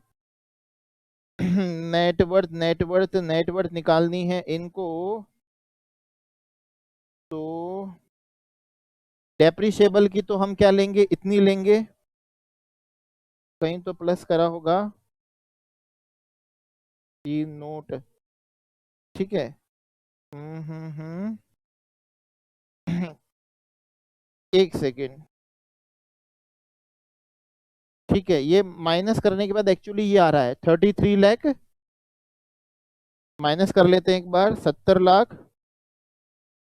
net worth net worth net worth निकालनी है इनको। तो डेप्रिशिएबल की तो हम क्या लेंगे, इतनी लेंगे, कहीं तो प्लस करा होगा ई नोट। ठीक है। एक सेकेंड। ठीक है, ये माइनस करने के बाद एक्चुअली ये आ रहा है 33 लाख। माइनस कर लेते हैं एक बार, 70 लाख,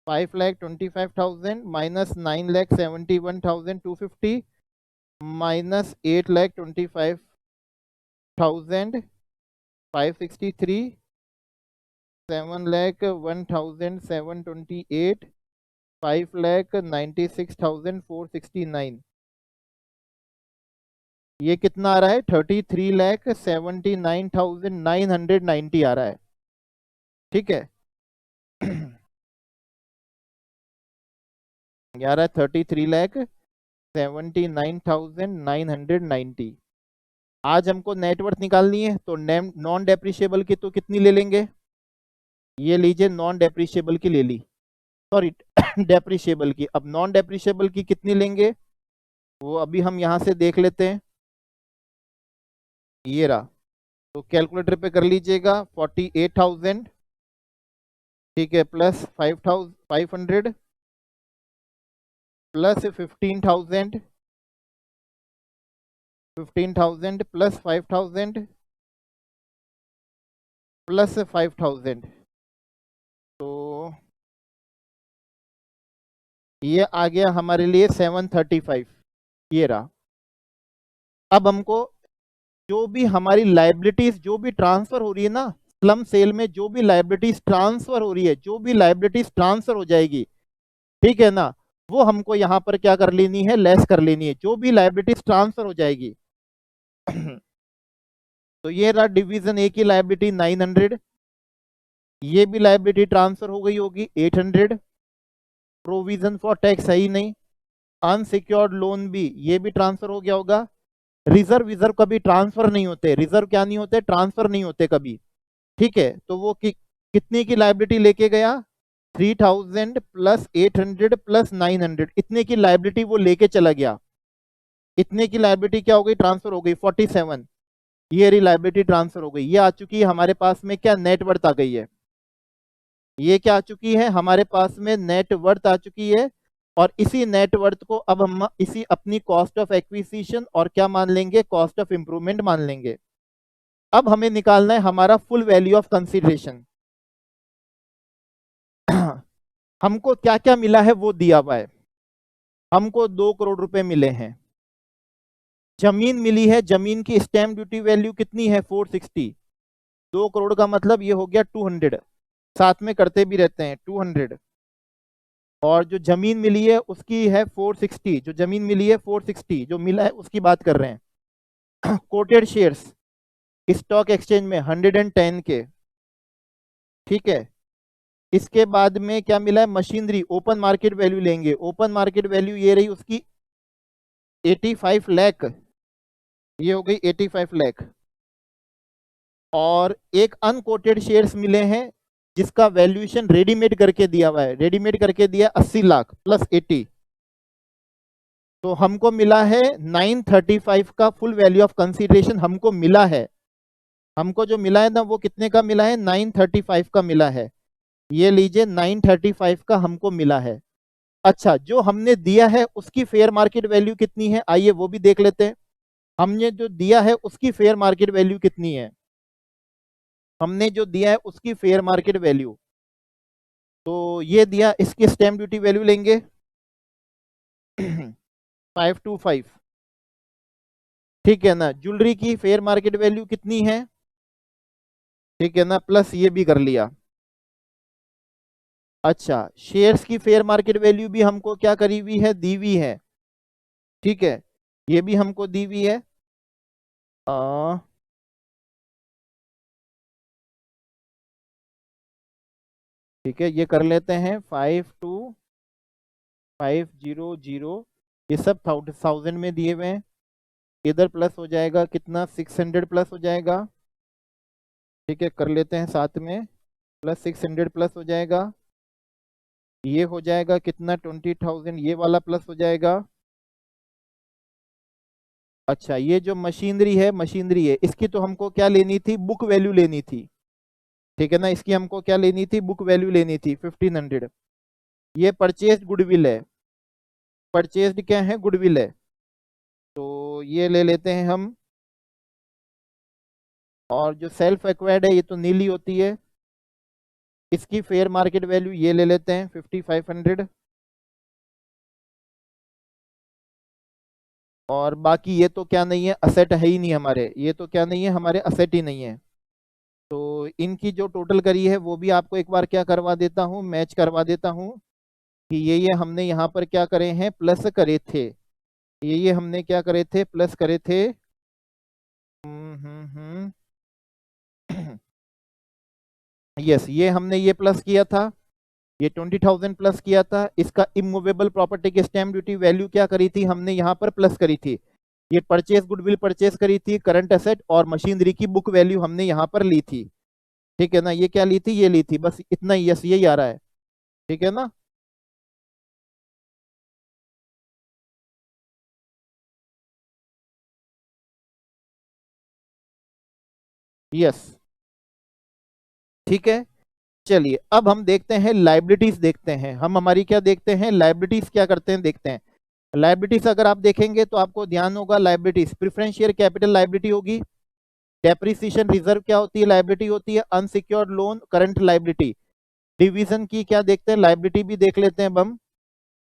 5,25,000 माइनस 9,71,250 माइनस 8,25,563 7,01,728 5,96,469। ये कितना आ रहा है, 33,79,990 आ रहा है। ठीक है। ये आ रहा है 33,79,990। आज हमको नेटवर्थ निकालनी है, तो नॉन डेप्रिशिएबल की तो कितनी ले लेंगे, ये लीजिए, नॉन डेप्रिशिएबल की ले ली, सॉरी डेप्रिशिएबल की। अब नॉन डेप्रिशिएबल की कितनी लेंगे, वो अभी हम यहां से देख लेते हैं। ये रहा, तो कैलकुलेटर पे कर लीजिएगा, 48,000, ठीक है, प्लस 5,500 प्लस 15,000 प्लस 5,000 प्लस 5,000, तो ये आ गया हमारे लिए 735। ये रहा। अब हमको जो भी हमारी लाइबिलिटीज जो भी ट्रांसफर हो रही है ना, स्लम सेल में जो भी लाइबिलिटीज ट्रांसफर हो रही है, जो भी लाइबिलिटीज ट्रांसफर हो जाएगी, ठीक है ना, वो हमको यहाँ पर क्या कर लेनी है, लेस कर लेनी है, जो भी लाइबिलिटीज ट्रांसफर हो जाएगी। तो ये रहा डिवीजन ए की लाइबिलिटी 900, ये भी लाइबिलिटी ट्रांसफर हो गई होगी 800, प्रोविजन फॉर टैक्स है ही नहीं, अनसिक्योर्ड लोन भी ये भी ट्रांसफर हो गया होगा। रिजर्व रिजर्व कभी ट्रांसफर नहीं होते, रिजर्व क्या नहीं होते, ट्रांसफर नहीं होते कभी। ठीक है, तो वो कितने की लाइबिलिटी लेके गया, 3,000 प्लस 800 प्लस 900, इतने की लाइबिलिटी वो लेके चला गया। इतने की लाइबिलिटी क्या हो गई, ट्रांसफर हो गई 47। ये लाइबिलिटी ट्रांसफर हो गई, ये आ चुकी है हमारे पास में, क्या नेटवर्थ आ गई है, ये क्या आ चुकी है हमारे पास में, नेटवर्थ आ चुकी है। और इसी नेटवर्थ को अब हम इसी अपनी कॉस्ट ऑफ एक्विजिशन और क्या मान लेंगे, कॉस्ट ऑफ इंप्रूवमेंट मान लेंगे। अब हमें निकालना है हमारा फुल वैल्यू ऑफ कंसीडरेशन। हमको क्या क्या मिला है वो दिया हुआ है। हमको 2 करोड़ रुपए मिले हैं, जमीन मिली है, जमीन की स्टैम्प ड्यूटी वैल्यू कितनी है, 460। 2 करोड़ का मतलब ये हो गया 200, साथ में करते भी रहते हैं 200। और जो जमीन मिली है उसकी है 460, जो जमीन मिली है 460 जो मिला है उसकी बात कर रहे हैं। कोटेड शेयर्स स्टॉक एक्सचेंज में 110 के। ठीक है, इसके बाद में क्या मिला है, मशीनरी ओपन मार्केट वैल्यू लेंगे, ओपन मार्केट वैल्यू ये रही उसकी 85 लाख, ये हो गई 85 लाख। और एक अनकोटेड शेयर्स मिले हैं जिसका वैल्यूएशन रेडीमेड करके दिया हुआ है, रेडीमेड करके दिया 80 लाख प्लस 80, तो हमको मिला है 935 का फुल वैल्यू ऑफ कंसीडरेशन हमको मिला है। हमको जो मिला है ना वो कितने का मिला है, 935 का मिला है। ये लीजिए 935 का हमको मिला है। अच्छा, जो हमने दिया है उसकी फेयर मार्केट वैल्यू कितनी है, आइए वो भी देख लेते हैं। हमने जो दिया है उसकी फेयर मार्केट वैल्यू कितनी है, हमने जो दिया है उसकी फेयर मार्केट वैल्यू, तो ये दिया, इसकी स्टैम्प ड्यूटी वैल्यू लेंगे 525। ठीक है ना, ज्वेलरी की फेयर मार्केट वैल्यू कितनी है, ठीक है ना, प्लस ये भी कर लिया। अच्छा, शेयर्स की फेयर मार्केट वैल्यू भी हमको क्या करी हुई है, दी हुई है। ठीक है, ये भी हमको दी हुई है। ठीक है, ये कर लेते हैं 52500, ये सब 1000 में दिए हुए हैं। इधर प्लस हो जाएगा कितना, 600 प्लस हो जाएगा। ठीक है, कर लेते हैं साथ में, प्लस 600 प्लस हो जाएगा। ये हो जाएगा कितना, 20,000, ये वाला प्लस हो जाएगा। अच्छा, ये जो मशीनरी है, इसकी तो हमको क्या लेनी थी, बुक वैल्यू लेनी थी। ठीक है ना, इसकी हमको क्या लेनी थी, बुक वैल्यू लेनी थी 1500। ये परचेज गुडविल है, परचेज्ड क्या है, गुडविल है। तो ये ले लेते हैं हम। और जो सेल्फ एक्वायर्ड है ये तो नीली होती है, इसकी फेयर मार्केट वैल्यू ये ले लेते हैं 5500। और बाकी ये तो क्या नहीं है, असेट है ही नहीं हमारे, ये तो क्या नहीं है हमारे, असेट ही नहीं है। तो इनकी जो टोटल करी है वो भी आपको एक बार क्या करवा देता हूँ, मैच करवा देता हूँ कि ये हमने यहाँ पर क्या करे हैं, प्लस करे थे। ये हमने क्या करे थे, प्लस करे थे। यस, ये हमने ये प्लस किया था, ये 20,000 प्लस किया था। इसका इमूवेबल प्रॉपर्टी की स्टैम्प ड्यूटी वैल्यू क्या करी थी हमने, यहाँ पर प्लस करी थी। ये परचेज गुडविल परचेज करी थी, करंट एसेट और मशीनरी की बुक वैल्यू हमने यहाँ पर ली थी। ठीक है ना, ये क्या ली थी, ये ली थी, बस इतना ही, यस यही आ रहा है। ठीक है ना। यस, ठीक है। चलिए अब हम देखते हैं लाइबिलिटीज, देखते हैं हम, हमारी क्या देखते हैं, लाइबिलिटीज क्या करते हैं, देखते हैं। लाइबिलिटीज अगर आप देखेंगे तो आपको ध्यान होगा, liabilities preference share capital liability होगी। डेप्रिसिएशन रिजर्व क्या होती है, लाइबिलिटी होती है। Unsecured loan current liability. Division की क्या देखते हैं, लाइबिलिटी भी देख लेते हैं अब हम।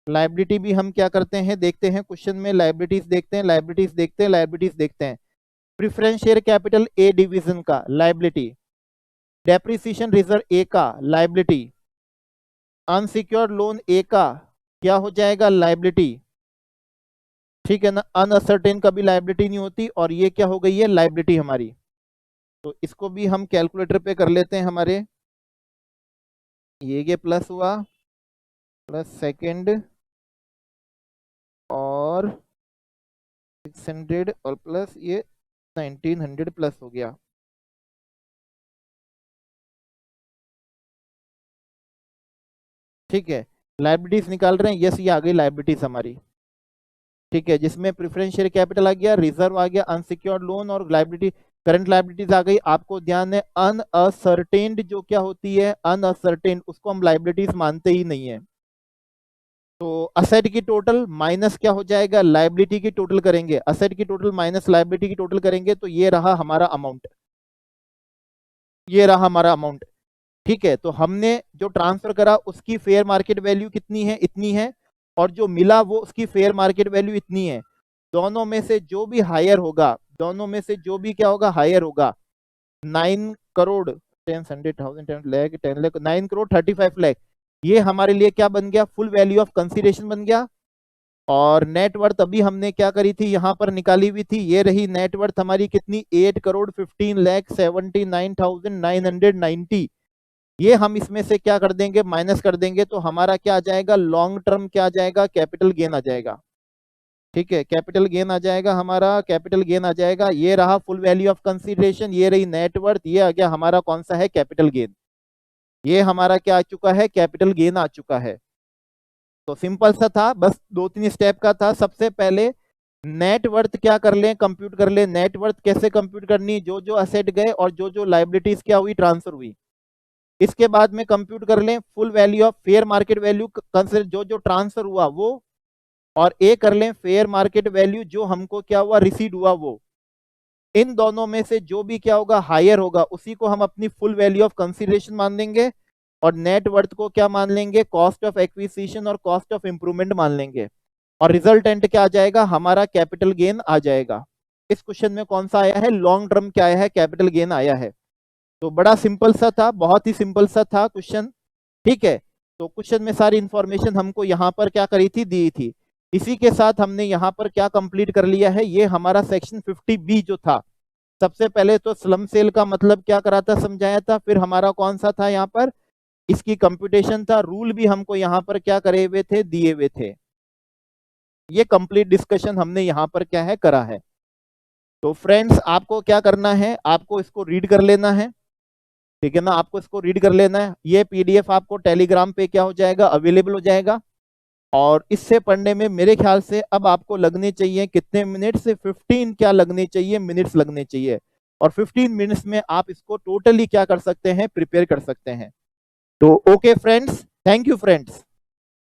लाइबिलिटी भी हम क्या करते हैं, देखते हैं क्वेश्चन में, लाइबिलिटीज देखते हैं, लाइबिलिटीज देखते हैं, लाइबिलिटीज देखते हैं। Preference share capital A division का लाइबिलिटी, डेप्रिसिएशन रिजर्व ए का लाइबिलिटी, अनसिक्योर्ड लोन ए का क्या हो जाएगा, लाइबिलिटी। ठीक है ना, अनअसर्टेन कभी लाइबिलिटी नहीं होती, और ये क्या हो गई है, लाइबिलिटी हमारी। तो इसको भी हम कैलकुलेटर पे कर लेते हैं हमारे। ये प्लस हुआ, प्लस सेकंड और 600 और प्लस ये 1900 प्लस हो गया। ठीक है, लाइबिलिटीज निकाल रहे हैं, यस ये आ गई लाइबिलिटीज हमारी। ठीक है, जिसमें प्रेफरेंस शेयर कैपिटल आ गया, रिजर्व आ गया, अनसिक्योर्ड लोन और लाइबिलिटी, करंट लाइबिलिटीज आ गई। आपको ध्यान है, अनअसर्टेन्ड जो क्या होती है, अनअसर्टेन्ड, उसको हम लाइबिलिटीज मानते ही नहीं है। तो असेट की टोटल माइनस क्या हो जाएगा, लाइबिलिटी की टोटल करेंगे, असेट की टोटल माइनस लाइबिलिटी की टोटल करेंगे, तो ये रहा हमारा अमाउंट, ये रहा हमारा अमाउंट। ठीक है, तो हमने जो ट्रांसफर करा उसकी फेयर मार्केट वैल्यू कितनी है, इतनी है, और जो मिला वो उसकी फेयर मार्केट वैल्यू इतनी है। दोनों में से जो भी हायर होगा, दोनों में से जो भी क्या होगा, हायर होगा, 9 करोड़ 10,100,000 10 लाख 10 लाख 9 करोड़ 35 लाख, ये हमारे लिए क्या बन गया, फुल वैल्यू ऑफ कंसीडरेशन बन गया। और नेटवर्थ अभी हमने क्या करी थी, यहां पर निकाली हुई थी, ये रही नेटवर्थ हमारी कितनी, 8,15,79,990। ये हम इसमें से क्या कर देंगे, माइनस कर देंगे, तो हमारा क्या आ जाएगा, लॉन्ग टर्म क्या आ जाएगा, कैपिटल गेन आ जाएगा। ठीक है, कैपिटल गेन आ जाएगा हमारा, कैपिटल गेन आ जाएगा। ये रहा फुल वैल्यू ऑफ कंसीडरेशन, ये रही नेटवर्थ, ये आ गया हमारा कौन सा है, कैपिटल गेन। ये हमारा क्या आ चुका है, कैपिटल गेन आ चुका है। तो सिंपल सा था, बस 2-3 स्टेप का था। सबसे पहले नेटवर्थ क्या कर लें, कंप्यूट कर लें। नेटवर्थ कैसे कंप्यूट करनी, जो जो असेट गए और जो जो लाइबिलिटीज क्या हुई, ट्रांसफर हुई, इसके बाद में कंप्यूट कर लें full value of fair market value, consider जो जो ट्रांसफर हुआ वो, और ए कर लें फेयर मार्केट वैल्यू जो हमको क्या हुआ, रिसीव हुआ वो। इन दोनों में से जो भी क्या होगा, हायर होगा, उसी को हम अपनी फुल वैल्यू ऑफ कंसिडरेशन मान लेंगे, और नेट वर्थ को क्या मान लेंगे, कॉस्ट ऑफ एक्विजिशन और कॉस्ट ऑफ इंप्रूवमेंट मान लेंगे। और रिजल्टेंट क्या आ जाएगा, हमारा कैपिटल गेन आ जाएगा। इस क्वेश्चन में कौन सा आया है, लॉन्ग टर्म क्या आया है, कैपिटल गेन आया है। तो बड़ा सिंपल सा था, बहुत ही सिंपल सा था क्वेश्चन। ठीक है, तो क्वेश्चन में सारी इंफॉर्मेशन हमको यहाँ पर क्या करी थी, दी थी। इसी के साथ हमने यहाँ पर क्या कंप्लीट कर लिया है, ये हमारा सेक्शन 50B जो था। सबसे पहले तो स्लम सेल का मतलब क्या करा था, समझाया था। फिर हमारा कौन सा था यहाँ पर, इसकी कंप्यूटेशन था। रूल भी हमको यहाँ पर क्या करे हुए थे, दिए हुए थे। ये कंप्लीट डिस्कशन हमने यहाँ पर क्या है, करा है। तो फ्रेंड्स आपको क्या करना है, आपको इसको रीड कर लेना है, ठीक है ना। आपको इसको रीड कर लेना है। ये पीडीएफ आपको टेलीग्राम पे क्या हो जाएगा, अवेलेबल हो जाएगा। और इससे पढ़ने में मेरे ख्याल से अब आपको लगने चाहिए कितने मिनट से 15 क्या लगने चाहिए, मिनट्स लगने चाहिए। और 15 मिनट्स में आप इसको टोटली क्या कर सकते हैं, प्रिपेयर कर सकते हैं। तो okay friends, thank you friends.